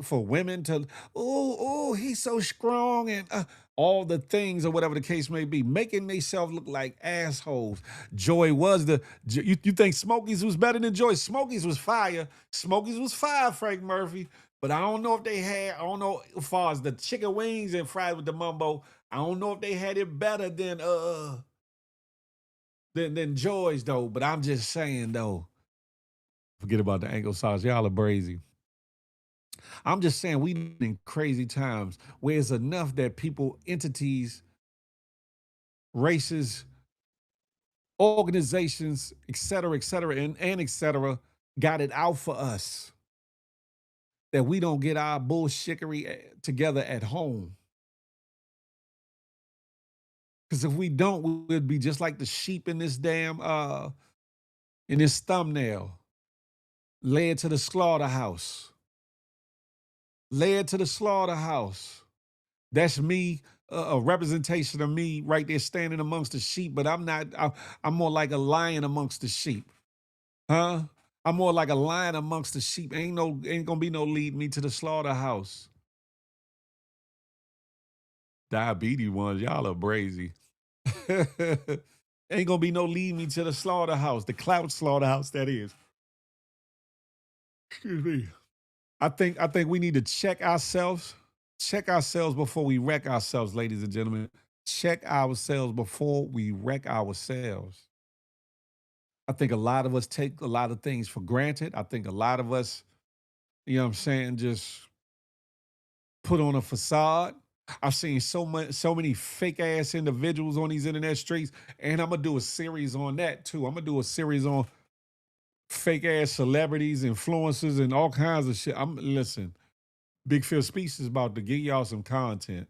for women to, oh, he's so strong and all the things or whatever the case may be, making themselves look like assholes. Joy was you think Smokies was better than Joy? Smokies was fire. Smokies was fire, Frank Murphy. But I don't know if they had, I don't know as far as the chicken wings and fried with the mumbo, I don't know if they had it better than Joy's though. But I'm just saying though, forget about the ankle sauce. Y'all are brazy. I'm just saying we in crazy times where it's enough that people, entities, races, organizations, et cetera, and et cetera, got it out for us that we don't get our bullshickery together at home. Because if we don't, we'd be just like the sheep in this damn, in this thumbnail, led to the slaughterhouse. Led to the slaughterhouse. That's me, a representation of me right there standing amongst the sheep, but I'm not, I'm more like a lion amongst the sheep. Huh? I'm more like a lion amongst the sheep. Ain't gonna be no lead me to the slaughterhouse. Diabetes ones, y'all are brazy. Ain't gonna be no lead me to the slaughterhouse, the clout slaughterhouse, that is. Excuse me. I think we need to check ourselves before we wreck ourselves, ladies and gentlemen. Check ourselves before we wreck ourselves. I think a lot of us take a lot of things for granted. I think a lot of us, you know what I'm saying, just put on a facade. I've seen so many fake ass individuals on these internet streets, and I'm gonna do a series on that too. I'm gonna do a series on fake ass celebrities, influencers, and all kinds of shit. Listen, Big Phil Speaks is about to give y'all some content.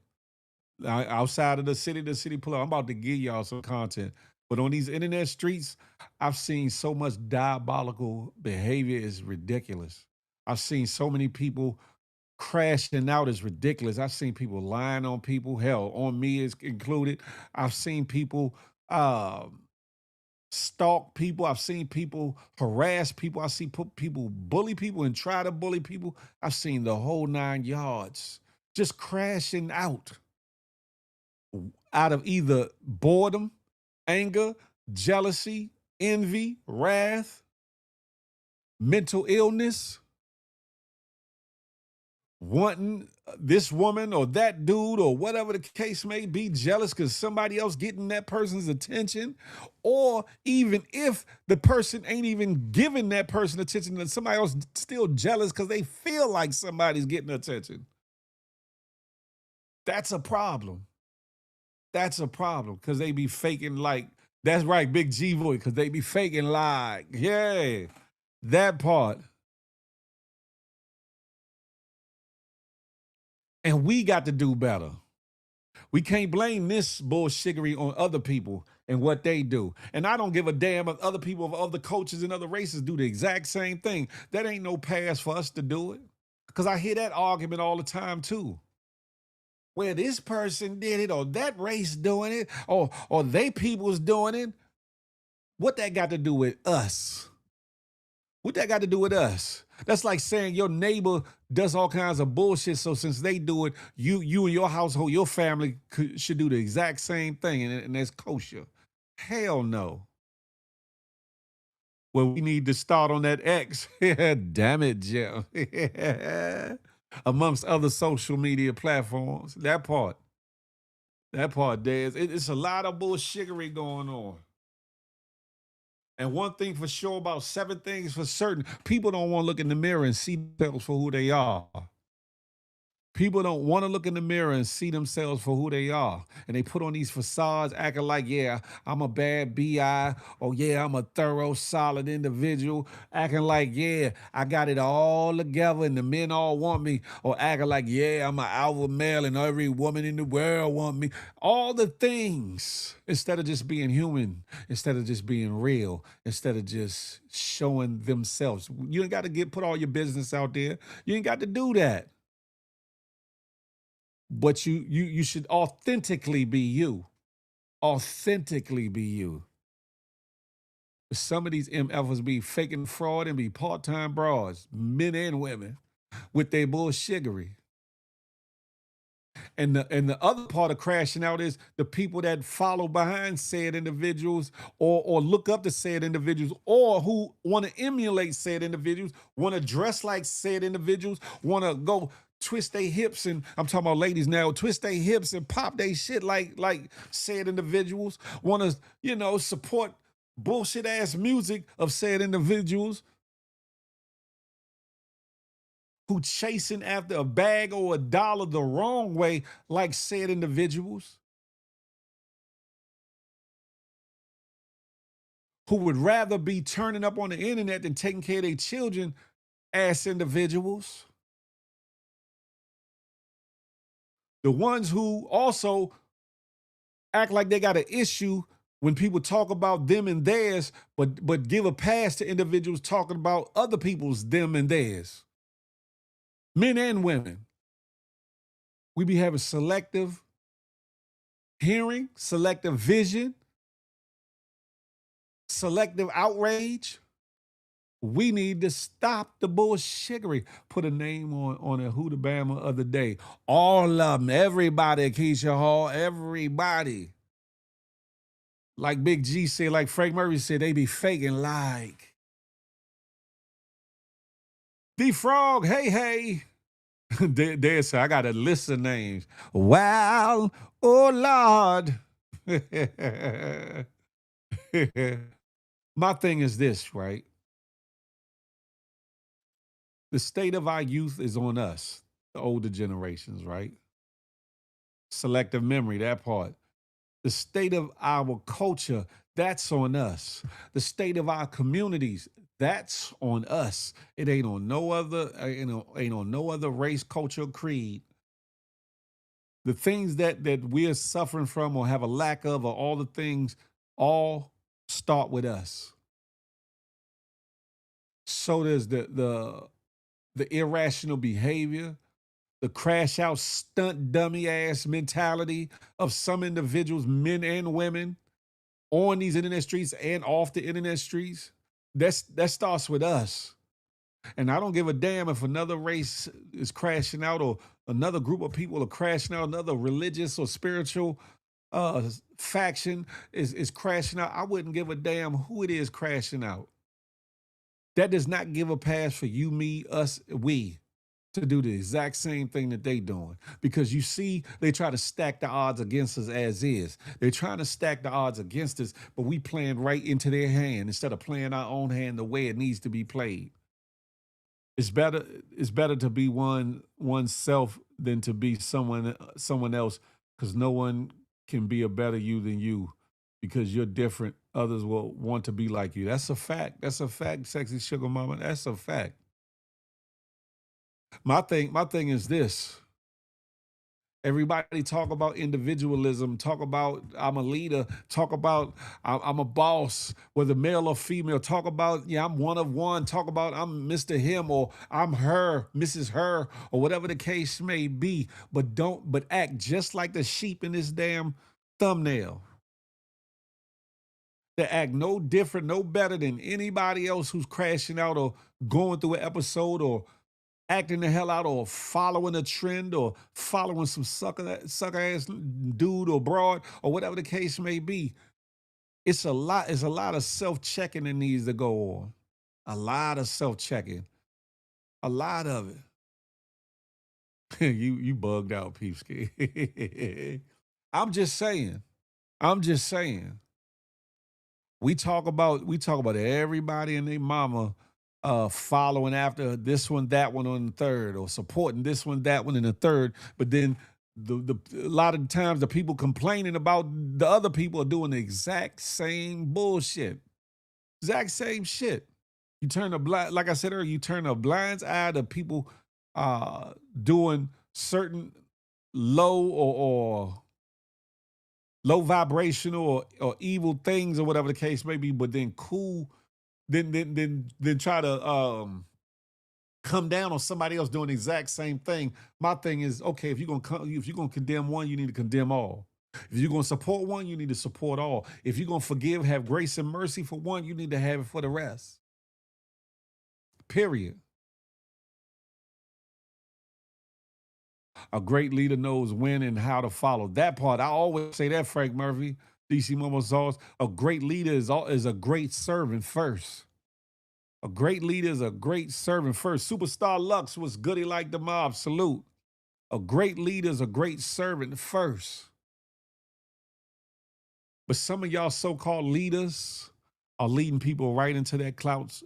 Outside of the city pull up, I'm about to give y'all some content. But on these internet streets, I've seen so much diabolical behavior, is ridiculous. I've seen so many people crashing out, is ridiculous. I've seen people lying on people, hell, on me is included. I've seen people stalk people. I've seen people harass people. I've seen people bully people and try to bully people. I've seen the whole 9 yards just crashing out of either boredom, anger, jealousy, envy, wrath, mental illness, wanting this woman or that dude or whatever the case may be, jealous because somebody else getting that person's attention, or even if the person ain't even giving that person attention and somebody else still jealous because they feel like somebody's getting attention. That's a problem. That's a problem because they be faking like That's right, Big G voice, because they be faking like, yeah, that part. And we got to do better. We can't blame this bullshittery on other people and what they do. And I don't give a damn if other people of other cultures and other races do the exact same thing. That ain't no pass for us to do it. Because I hear that argument all the time too. Where this person did it, or that race doing it, or they people's doing it. What that got to do with us? What that got to do with us? That's like saying your neighbor does all kinds of bullshit, so since they do it, you and your household, your family should do the exact same thing, and that's kosher. Hell no. Well, we need to start on that X. Damn it, Jim. Amongst other social media platforms. That part, Dez. It's a lot of bullshittery going on. And one thing for sure, about 7 things for certain, people don't want to look in the mirror and see themselves for who they are. People don't want to look in the mirror and see themselves for who they are. And they put on these facades acting like, yeah, I'm a bad BI, or yeah, I'm a thorough, solid individual, acting like, yeah, I got it all together and the men all want me, or acting like, yeah, I'm an alpha male and every woman in the world want me. All the things, instead of just being human, instead of just being real, instead of just showing themselves. You ain't got to put all your business out there. You ain't got to do that. But you should authentically be you. Authentically be you. Some of these MFers be faking fraud and be part-time broads, men and women, with their bullshittery. And the other part of crashing out is the people that follow behind said individuals or look up to said individuals, or who want to emulate said individuals, want to dress like said individuals, want to go twist their hips, and I'm talking about ladies now, twist their hips and pop their shit like said individuals, want to, support bullshit ass music of said individuals, who chasing after a bag or a dollar the wrong way, like said individuals, who would rather be turning up on the internet than taking care of their children, ass individuals. The ones who also act like they got an issue when people talk about them and theirs, but give a pass to individuals talking about other people's them and theirs. Men and women. We be having selective hearing, selective vision, selective outrage. We need to stop the bullshittery. Put a name on a Who the Bama other day. All of them, everybody, Keisha Hall, everybody. Like Big G said, like Frank Murray said, they be faking like. D-Frog, hey. They say, I got a list of names. Wow, oh Lord. My thing is this, right? The state of our youth is on us, the older generations, right? Selective memory, that part. The state of our culture, that's on us. The state of our communities, that's on us. It ain't on no other, ain't on no other race, culture, creed. The things that we're suffering from or have a lack of, or all the things, all start with us. So there's the irrational behavior, the crash out stunt dummy ass mentality of some individuals, men and women, on these internet streets and off the internet streets. That starts with us. And I don't give a damn if another race is crashing out, or another group of people are crashing out, another religious or spiritual faction is crashing out. I wouldn't give a damn who it is crashing out. That does not give a pass for you, me, us, we to do the exact same thing that they doing. Because you see, they try to stack the odds against us as is. They're trying to stack the odds against us, but we playing right into their hand instead of playing our own hand the way it needs to be played. It's better to be oneself than to be someone else, because no one can be a better you than you. because you're different, others will want to be like you. That's a fact. That's a fact, sexy sugar mama. That's a fact. My thing is this. Everybody talk about individualism, talk about I'm a leader, talk about I'm a boss, whether male or female, talk about, yeah, I'm one of one, talk about I'm Mr. Him or I'm her, Mrs. Her, or whatever the case may be, but act just like the sheep in this damn thumbnail. They act no different, no better than anybody else who's crashing out or going through an episode or acting the hell out or following a trend or following some sucker ass dude or broad or whatever the case may be. It's a lot of self-checking that needs to go on. A lot of self-checking. A lot of it. you bugged out, Peepski. I'm just saying. We talk about everybody and their mama following after this one, that one on the third, or supporting this one, that one, and the third. But then a lot of times the people complaining about the other people are doing the exact same bullshit. Exact same shit. You turn a blind, like I said earlier, you turn a blind eye to people doing certain low or low vibrational or evil things or whatever the case may be, but then then try to come down on somebody else doing the exact same thing. My thing is, okay, if you're gonna condemn one, you need to condemn all. If you're gonna support one, you need to support all. If you're gonna forgive, have grace and mercy for one, you need to have it for the rest. Period. A great leader knows when and how to follow. That part, I always say that, Frank Murphy, DC Momo Sauce. A great leader is a great servant first. A great leader is a great servant first. Superstar Lux was goody like the mob. Salute. A great leader is a great servant first. But some of y'all so-called leaders are leading people right into that clout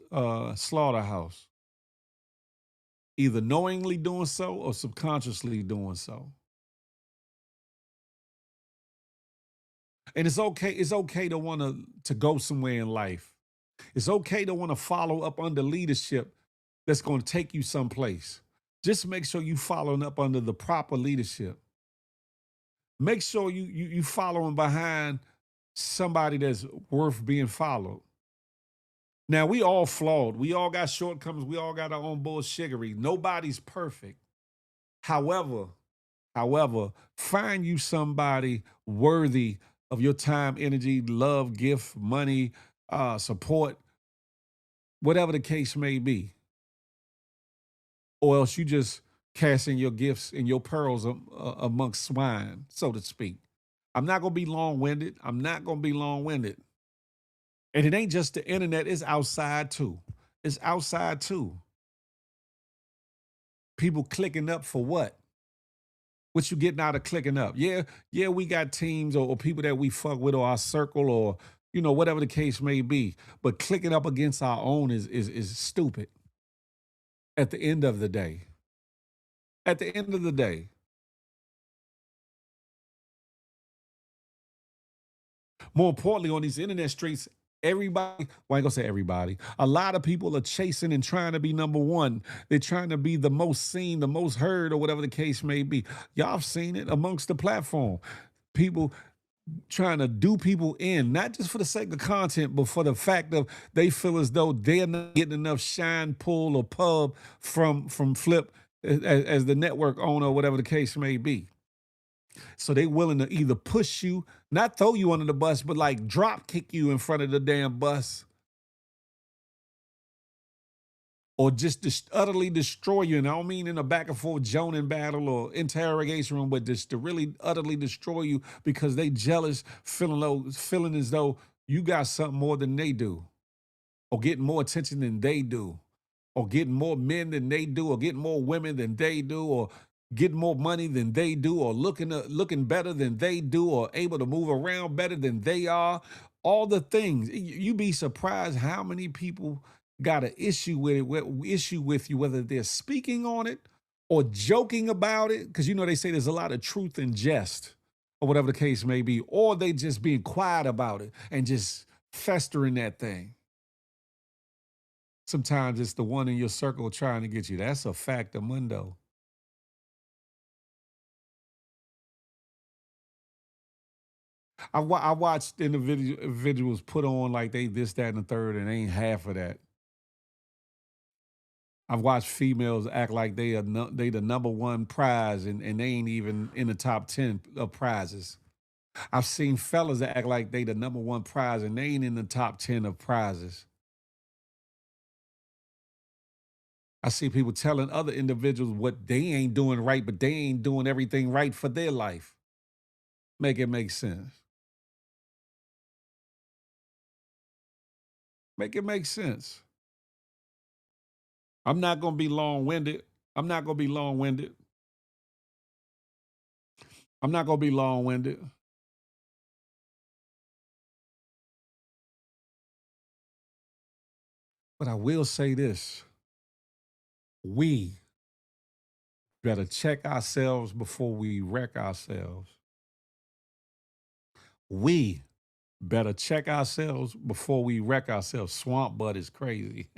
slaughterhouse. Either knowingly doing so or subconsciously doing so. And it's okay to want to go somewhere in life. It's okay to want to follow up under leadership that's going to take you someplace. Just make sure you following up under the proper leadership. Make sure you following behind somebody that's worth being followed. Now, we all flawed. We all got shortcomings. We all got our own bullshittery. Nobody's perfect. However, find you somebody worthy of your time, energy, love, gift, money, support, whatever the case may be. Or else you just casting your gifts and your pearls amongst swine, so to speak. I'm not going to be long-winded. And it ain't just the internet, it's outside too. People clicking up for what? What you getting out of clicking up? Yeah, we got teams or people that we fuck with or our circle or, whatever the case may be. But clicking up against our own is stupid at the end of the day. More importantly, on these internet streets, everybody, well, I ain't gonna say everybody, a lot of people are chasing and trying to be number one. They're trying to be the most seen, the most heard, or whatever the case may be. Y'all have seen it amongst the platform. People trying to do people in, not just for the sake of content, but for the fact of they feel as though they're not getting enough shine, pull, or pub from Flip as the network owner, or whatever the case may be. So they willing to either push you, not throw you under the bus, but like drop kick you in front of the damn bus. Or just utterly destroy you. And I don't mean in a back and forth joning battle or interrogation room, but just to really utterly destroy you because they jealous, feeling as though you got something more than they do. Or getting more attention than they do. Or getting more men than they do. Or getting more women than they do. Or getting more money than they do, or looking better than they do, or able to move around better than they are. All the things. You'd be surprised how many people got an issue with you, whether they're speaking on it or joking about it. Because they say there's a lot of truth in jest. or whatever the case may be, or they just being quiet about it and just festering that thing. Sometimes it's the one in your circle trying to get you. That's a fact of mundo. I watched individuals put on like they this, that, and the third, and ain't half of that. I've watched females act like they the number one prize, and they ain't even in the top 10 of prizes. I've seen fellas that act like they the number one prize, and they ain't in the top 10 of prizes. I see people telling other individuals what they ain't doing right, but they ain't doing everything right for their life. Make it make sense. Make it make sense. I'm not going to be long-winded. I'm not going to be long-winded. I'm not going to be long-winded. But I will say this. We better check ourselves before we wreck ourselves. We better check ourselves before we wreck ourselves. Swamp Bud is crazy.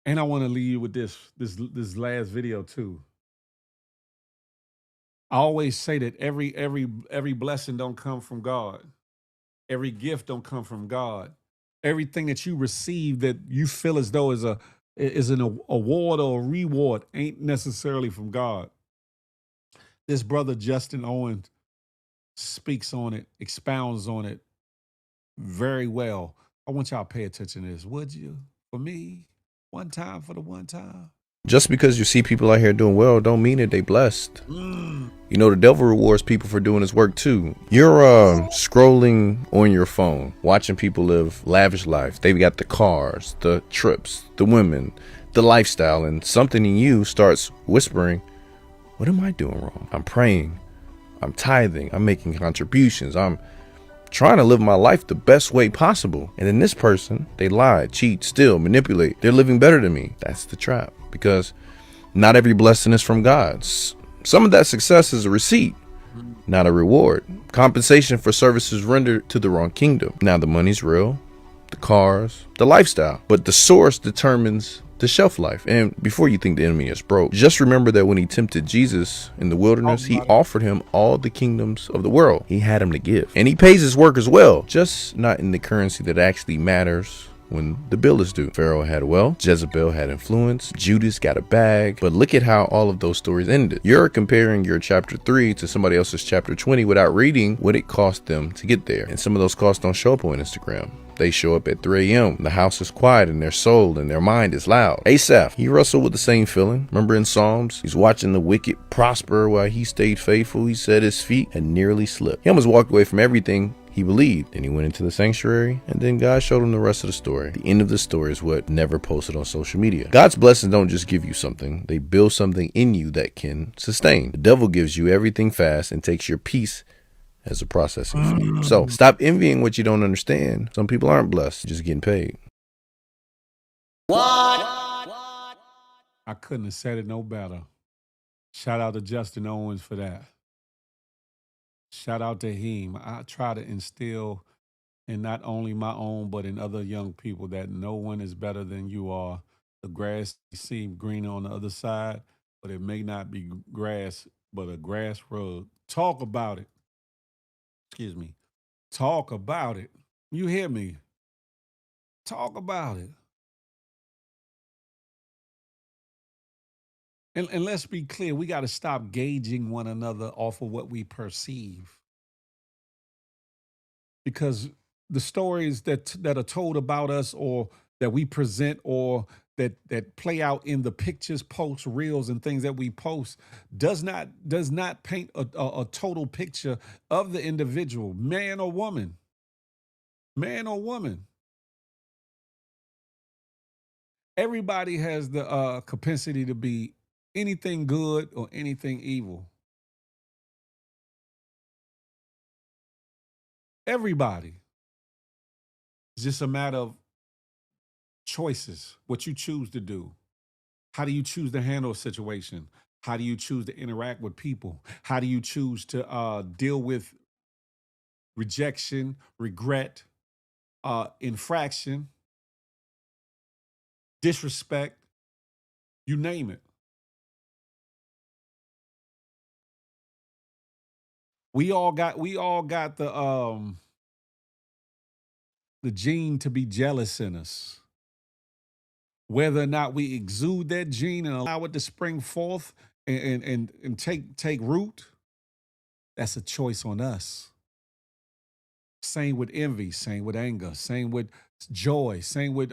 And I want to leave you with this last video too. I always say that every blessing don't come from God. Every gift don't come from God. Everything that you receive that you feel as though is an award or a reward ain't necessarily from God. This brother Justin Owens speaks on it, expounds on it very well. I want y'all to pay attention to this, would you? For me, one time for the one time. Just because you see people out here doing well don't mean that they blessed. You know, the devil rewards people for doing his work too. You're scrolling on your phone, watching people live lavish life. They've got the cars, the trips, the women, the lifestyle, and something in you starts whispering, what am I doing wrong? I'm praying, I'm tithing, I'm making contributions, I'm trying to live my life the best way possible. And then this person, they lie, cheat, steal, manipulate. They're living better than me. That's the trap, because not every blessing is from God. Some of that success is a receipt, not a reward. Compensation for services rendered to the wrong kingdom. Now the money's real, the cars, the lifestyle, but the source determines the shelf life. And before you think the enemy is broke, just remember that when he tempted Jesus in the wilderness, he offered him all the kingdoms of the world. He had him to give, and he pays his work as well, just not in the currency that actually matters when the bill is due. Pharaoh had wealth, Jezebel had influence, Judas got a bag, but look at how all of those stories ended. You're comparing your chapter 3 to somebody else's chapter 20 without reading what it cost them to get there. And some of those costs don't show up on Instagram. They show up at 3 a.m. The house is quiet and their soul and their mind is loud. Asaph, he wrestled with the same feeling. Remember in Psalms, he's watching the wicked prosper while he stayed faithful. He said his feet had nearly slipped. He almost walked away from everything he believed. Then he went into the sanctuary, and then God showed him the rest of the story. The end of the story is what never posted on social media. God's blessings don't just give you something. They build something in you that can sustain. The devil gives you everything fast and takes your peace as a processing fee. So stop envying what you don't understand. Some people aren't blessed, just getting paid. I couldn't have said it no better. Shout out to Justin Owens for that. Shout out to him. I try to instill in not only my own, but in other young people that no one is better than you are. The grass seems greener on the other side, but it may not be grass, but a grass rug. Talk about it. Excuse me. Talk about it. You hear me? Talk about it. And let's be clear, we got to stop gauging one another off of what we perceive. Because the stories that are told about us, or that we present, or that play out in the pictures, posts, reels, and things that we post does not paint a total picture of the individual, man or woman. Man or woman. Everybody has the capacity to be anything good or anything evil. Everybody. It's just a matter of Choices, what you choose to do. How do you choose to handle a situation? How do you choose to interact with people? How do you choose to deal with rejection, regret, infraction, disrespect, you name it. We all got the gene to be jealous in us. Whether or not we exude that gene and allow it to spring forth and take root, that's a choice on us. Same with envy, same with anger, same with joy, same with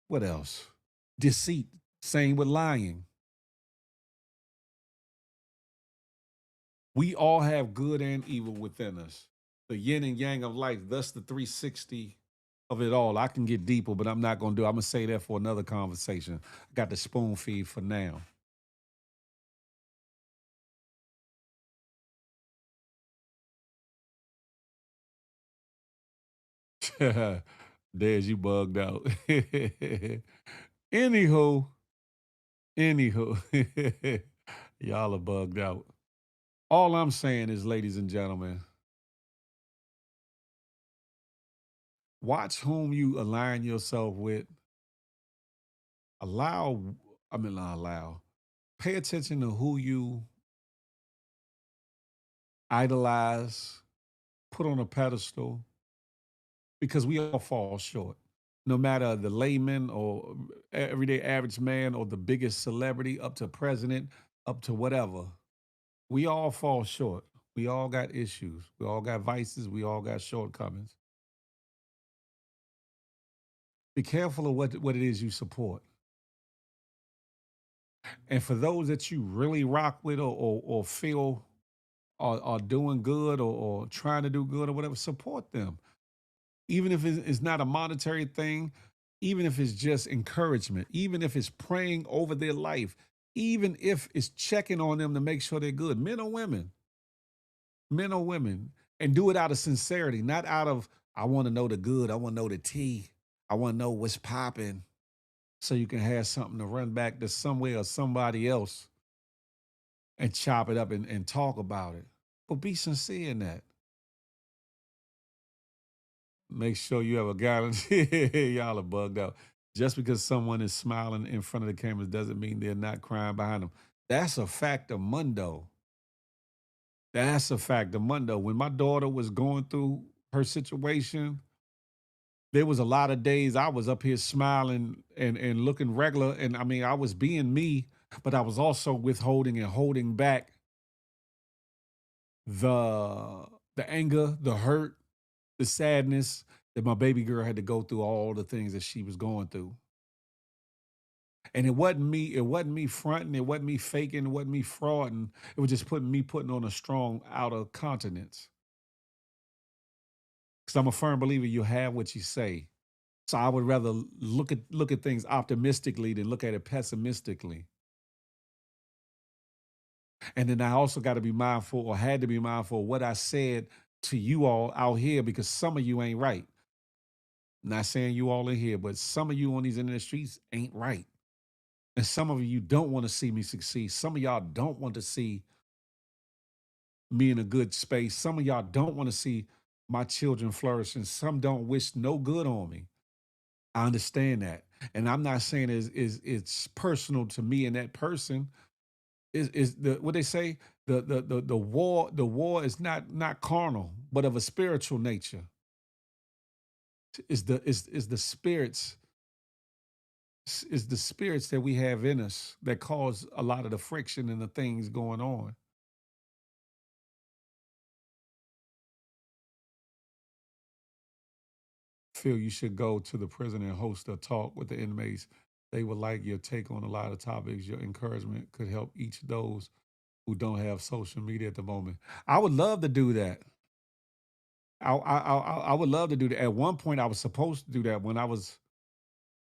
what else? Deceit, same with lying. We all have good and evil within us. The yin and yang of life, thus the 360 of it all. I can get deeper, but I'm not going to do it. I'm going to say that for another conversation. I got the spoon feed for now. There's you bugged out. Anywho, y'all are bugged out. All I'm saying is, ladies and gentlemen, watch whom you align yourself with. Pay attention to who you idolize, put on a pedestal, because we all fall short. No matter the layman or everyday average man or the biggest celebrity up to president, up to whatever, we all fall short. We all got issues. We all got vices. We all got shortcomings. Be careful of what it is you support. And for those that you really rock with or feel are doing good or trying to do good or whatever, support them. Even if it's not a monetary thing, even if it's just encouragement, even if it's praying over their life, even if it's checking on them to make sure they're good, men or women, and do it out of sincerity, not out of, I want to know the good, I want to know the tea, I want to know what's popping, so you can have something to run back to somewhere or somebody else and chop it up and talk about it. But be sincere in that. Make sure you have a guy. Y'all are bugged out. Just because someone is smiling in front of the cameras doesn't mean they're not crying behind them. That's a fact of mundo. That's a fact of mundo. When my daughter was going through her situation, there was a lot of days I was up here smiling and looking regular. And I mean, I was being me, but I was also withholding and holding back the anger, the hurt, the sadness that my baby girl had to go through all the things that she was going through. And it wasn't me fronting, it wasn't me faking, it wasn't me frauding. It was just putting on a strong outer countenance. Because I'm a firm believer you have what you say. So I would rather look at things optimistically than look at it pessimistically. And then I also got to be mindful, or had to be mindful, of what I said to you all out here, because some of you ain't right. Not saying you all in here, but some of you on these internet streets ain't right. And some of you don't want to see me succeed. Some of y'all don't want to see me in a good space. Some of y'all don't want to see my children flourish, and some don't wish no good on me. I understand that. And I'm not saying it's personal to me and that person. Is the what they say? The war is not carnal, but of a spiritual nature. Is the spirits that we have in us that cause a lot of the friction and the things going on. Feel you should go to the prison and host a talk with the inmates. They would like your take on a lot of topics. Your encouragement could help each of those who don't have social media at the moment. I would love to do that. I would love to do that. At one point, I was supposed to do that when I was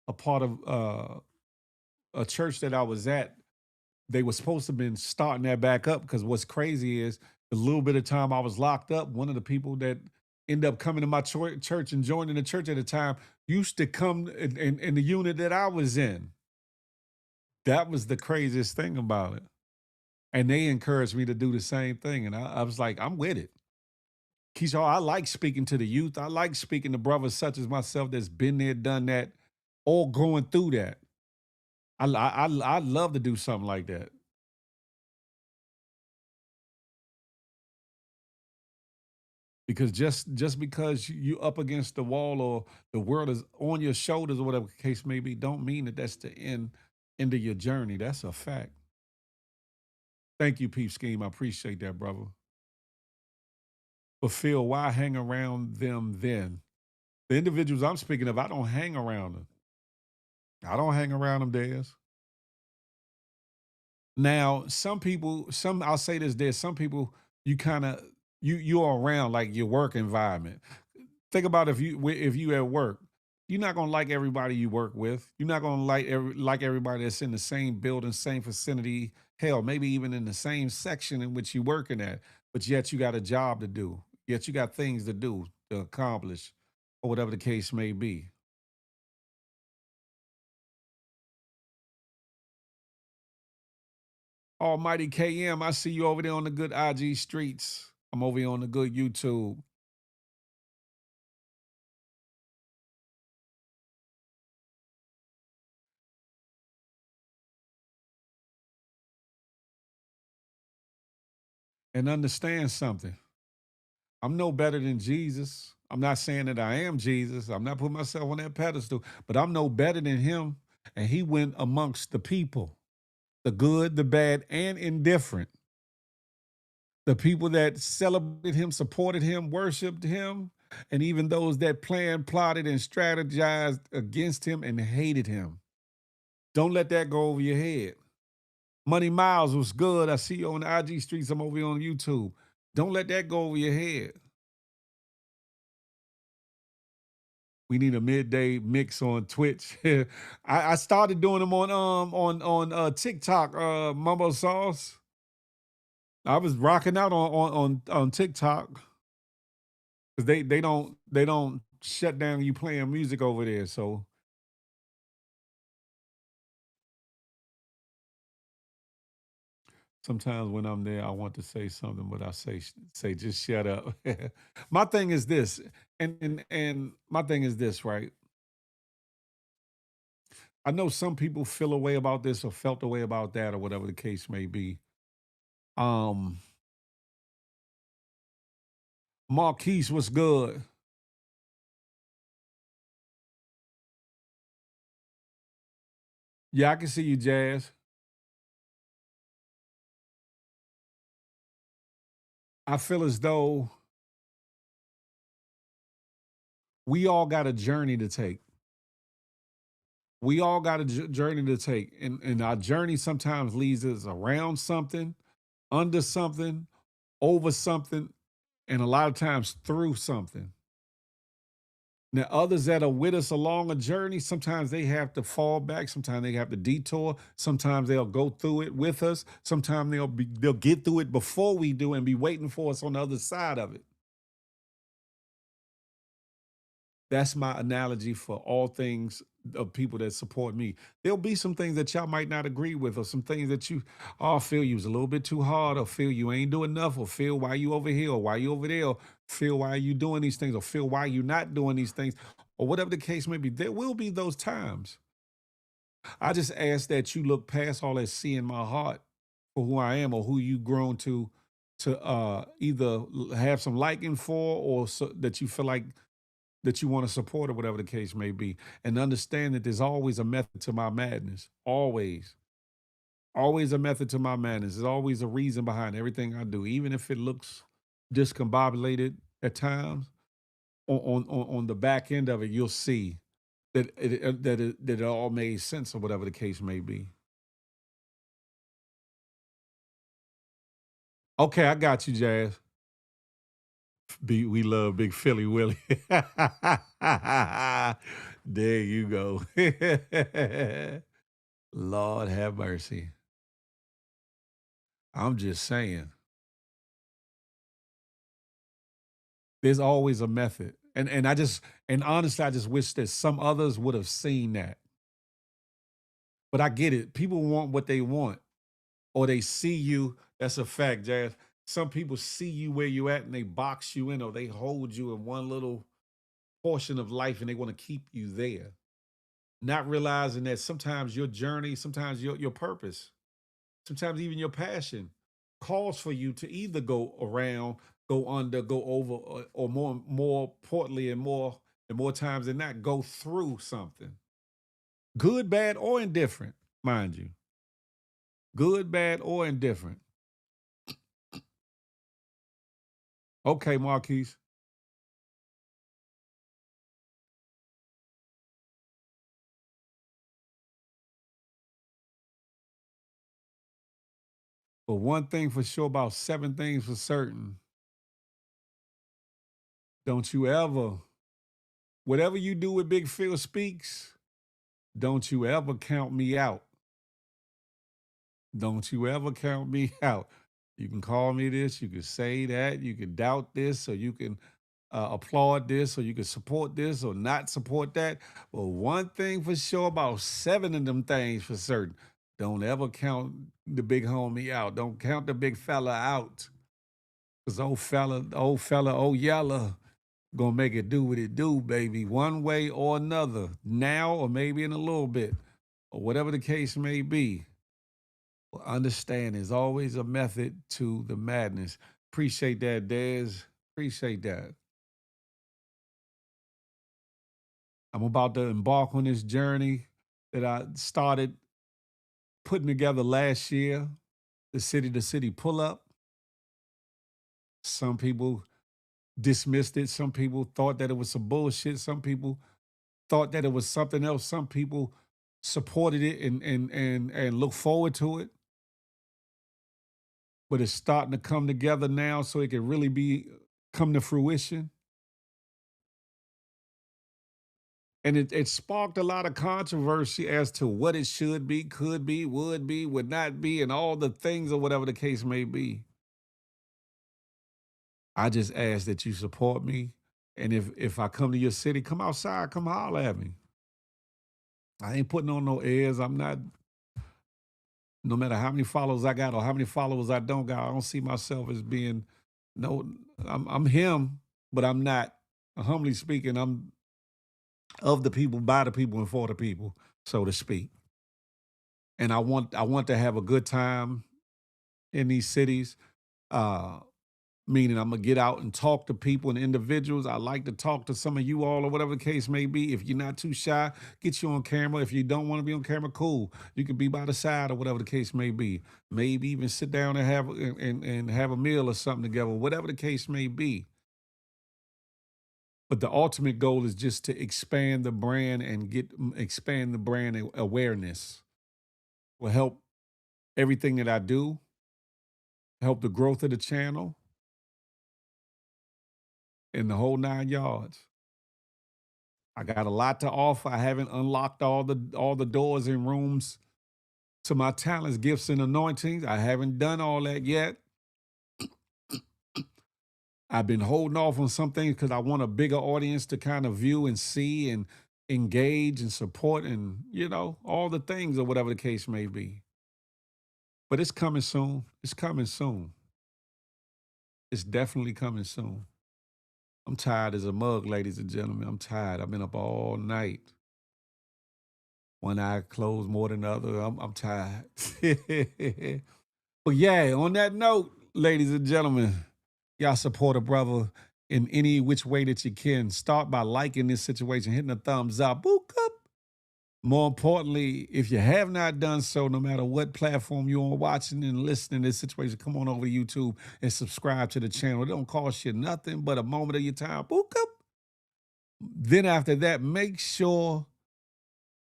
a part of a church that I was at. They were supposed to have been starting that back up, because what's crazy is the little bit of time I was locked up, one of the people that ended up coming to my church and joining the church at the time used to come in the unit that I was in. That was the craziest thing about it. And they encouraged me to do the same thing. And I was like, I'm with it. Keisha, I like speaking to the youth. I like speaking to brothers such as myself that's been there, done that, or going through that. I'd love to do something like that. Because just because you up against the wall or the world is on your shoulders or whatever the case may be, don't mean that that's the end of your journey. That's a fact. Thank you, Peep Scheme. I appreciate that, brother. But Phil, why hang around them then? The individuals I'm speaking of, I don't hang around them. I don't hang around them, Des. Now, some people, I'll say this, there's some people you kind of you're around like your work environment. Think about if you at work, you're not gonna like everybody you work with. You're not gonna like everybody that's in the same building, same vicinity, hell, maybe even in the same section in which you're working at. But yet you got a job to do. Yet you got things to do to accomplish, or whatever the case may be. Almighty KM, I see you over there on the good IG streets. I'm over here on the good YouTube. And understand something. I'm no better than Jesus. I'm not saying that I am Jesus. I'm not putting myself on that pedestal, but I'm no better than him. And he went amongst the people, the good, the bad, and indifferent. The people that celebrated him, supported him, worshiped him, and even those that planned, plotted, and strategized against him and hated him. Don't let that go over your head. Money Miles was good. I see you on the IG streets. I'm over here on YouTube. Don't let that go over your head. We need a midday mix on Twitch. I started doing them on TikTok, Mumbo Sauce. I was rocking out on TikTok because they don't shut down you playing music over there. So sometimes when I'm there, I want to say something, but I say just shut up. My thing is this, and my thing is this, right? I know some people feel a way about this or felt a way about that or whatever the case may be. Um, Marquise, what's good? Yeah, I can see you, Jazz. I feel as though we all got a journey to take. We all got a journey to take. And our journey sometimes leads us around something, under something, over something, and a lot of times through something. Now, others that are with us along a journey, sometimes they have to fall back. Sometimes they have to detour. Sometimes they'll go through it with us. Sometimes they'll get through it before we do and be waiting for us on the other side of it. That's my analogy for all things of people that support me. There'll be some things that y'all might not agree with, or some things that you, oh, feel you was a little bit too hard, or feel you ain't doing enough, or feel why you over here, or why you over there, or feel why you doing these things, or feel why you not doing these things, or whatever the case may be. There will be those times. I just ask that you look past all that, see in my heart for who I am or who you grown to either have some liking for, or so, that you feel like that you want to support or whatever the case may be. And understand that there's always a method to my madness. Always. Always a method to my madness. There's always a reason behind everything I do. Even if it looks discombobulated at times, on the back end of it, you'll see that it all made sense or whatever the case may be. Okay, I got you, Jazz. We love Big Philly Willie. There you go. Lord have mercy. I'm just saying. There's always a method. And honestly, I just wish that some others would have seen that. But I get it. People want what they want, or they see you. That's a fact, Jazz. Some people see you where you at and they box you in, or they hold you in one little portion of life and they want to keep you there. Not realizing that sometimes your journey, sometimes your purpose, sometimes even your passion calls for you to either go around, go under, go over, or more importantly and more times than not, go through something. Good, bad, or indifferent, mind you. Good, bad, or indifferent. Okay, Marquise. But one thing for sure, about 7 things for certain. Don't you ever, whatever you do with Big Phil Speaks, don't you ever count me out. Don't you ever count me out. You can call me this, you can say that, you can doubt this, or you can applaud this, or you can support this, or not support that. But one thing for sure, about 7 of them things for certain. Don't ever count the big homie out. Don't count the big fella out. Because old fella, old yella, gonna make it do what it do, baby, one way or another, now or maybe in a little bit, or whatever the case may be. Well, understand there's always a method to the madness. Appreciate that, Dez. Appreciate that. I'm about to embark on this journey that I started putting together last year, the city to city pull up. Some people dismissed it. Some people thought that it was some bullshit. Some people thought that it was something else. Some people supported it and look forward to it. But it's starting to come together now so it can really come to fruition. And it sparked a lot of controversy as to what it should be, could be, would not be, and all the things or whatever the case may be. I just ask that you support me. And if I come to your city, come outside, come holler at me. I ain't putting on no airs. I'm not, no matter how many followers I got or how many followers I don't got, I don't see myself as being, I'm him, but I'm not. Humbly speaking, I'm of the people, by the people, and for the people, so to speak. And I want to have a good time in these cities. Meaning I'm gonna get out and talk to people and individuals. I like to talk to some of you all or whatever the case may be. If you're not too shy, get you on camera. If you don't want to be on camera, cool. You can be by the side or whatever the case may be. Maybe even sit down and have a meal or something together, whatever the case may be. But the ultimate goal is just to expand the brand and expand the brand awareness. Will help everything that I do, help the growth of the channel, and the whole 9 yards. I got a lot to offer. I haven't unlocked all the doors and rooms to my talents, gifts, and anointings. I haven't done all that yet. I've been holding off on some things because I want a bigger audience to kind of view and see and engage and support and, all the things or whatever the case may be. But it's coming soon. It's coming soon. It's definitely coming soon. I'm tired as a mug, ladies and gentlemen. I'm tired. I've been up all night. One eye closed more than the other. I'm tired. But yeah, on that note, ladies and gentlemen, y'all support a brother in any which way that you can. Start by liking this situation, hitting a thumbs up. Book up. More importantly, if you have not done so, no matter what platform you're on watching and listening to this situation, come on over to YouTube and subscribe to the channel. It don't cost you nothing but a moment of your time. Book up. Then after that, make sure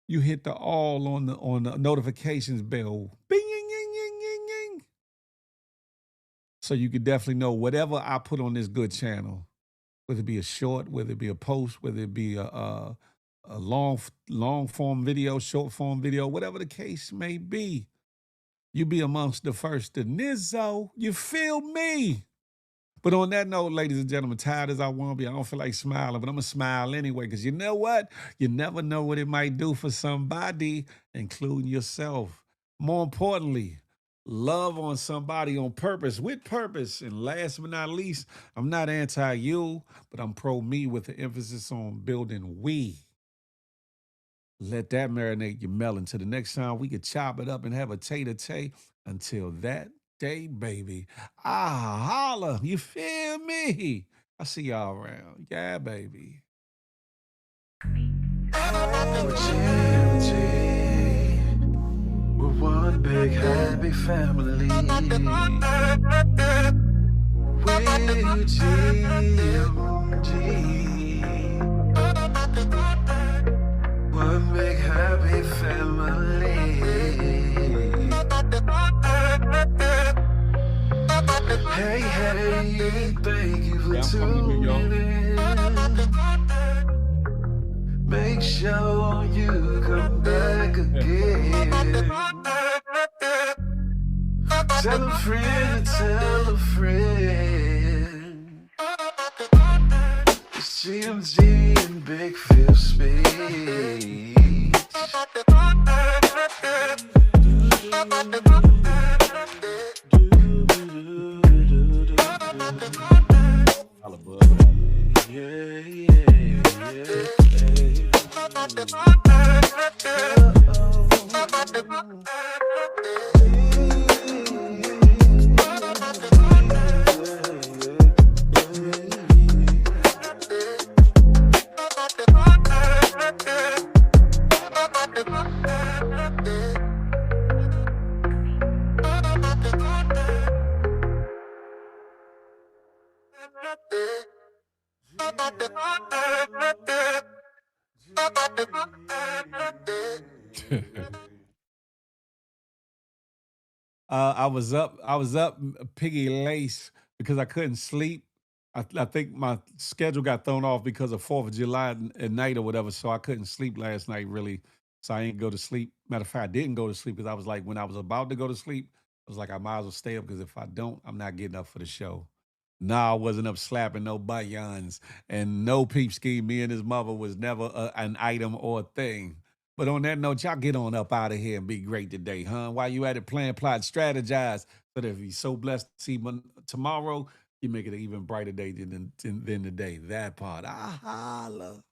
you hit the all on the notifications bell. Bing, ying, ying, ying, ying, ying. So you can definitely know whatever I put on this good channel, whether it be a short, whether it be a post, whether it be a long form video, short form video, whatever the case may be, you be amongst the first to Nizzo. You feel me? But on that note, ladies and gentlemen, tired as I want to be, I don't feel like smiling, but I'm going to smile anyway, because you know what? You never know what it might do for somebody, including yourself. More importantly, love on somebody on purpose, with purpose. And last but not least, I'm not anti-you, but I'm pro-me with the emphasis on building we. Let that marinate your melon. Till the next time we can chop it up and have a tay-to-tay. Until that day, baby. Holla. You feel me? I see y'all around. Yeah, baby. We're one big happy family. We're GMG. One big happy family. Hey, hey, thank you for tuning in. Make sure you come back again. Tell a friend, tell a friend. It's GMG and Big Phil Speech. I was up piggy lace because I couldn't sleep. I think my schedule got thrown off because of 4th of July at night or whatever, so I couldn't sleep last night really. So I didn't go to sleep. Matter of fact, I didn't go to sleep because I was like, when I was about to go to sleep, I was like, I might as well stay up because if I don't, I'm not getting up for the show. Nah, I wasn't up slapping no bunions and no peep ski. Me and his mother was never an item or a thing. But on that note, y'all get on up out of here and be great today, huh? While you at it, plan, plot, strategize. So that if you're so blessed to see tomorrow, you make it an even brighter day than today. That part. I holla.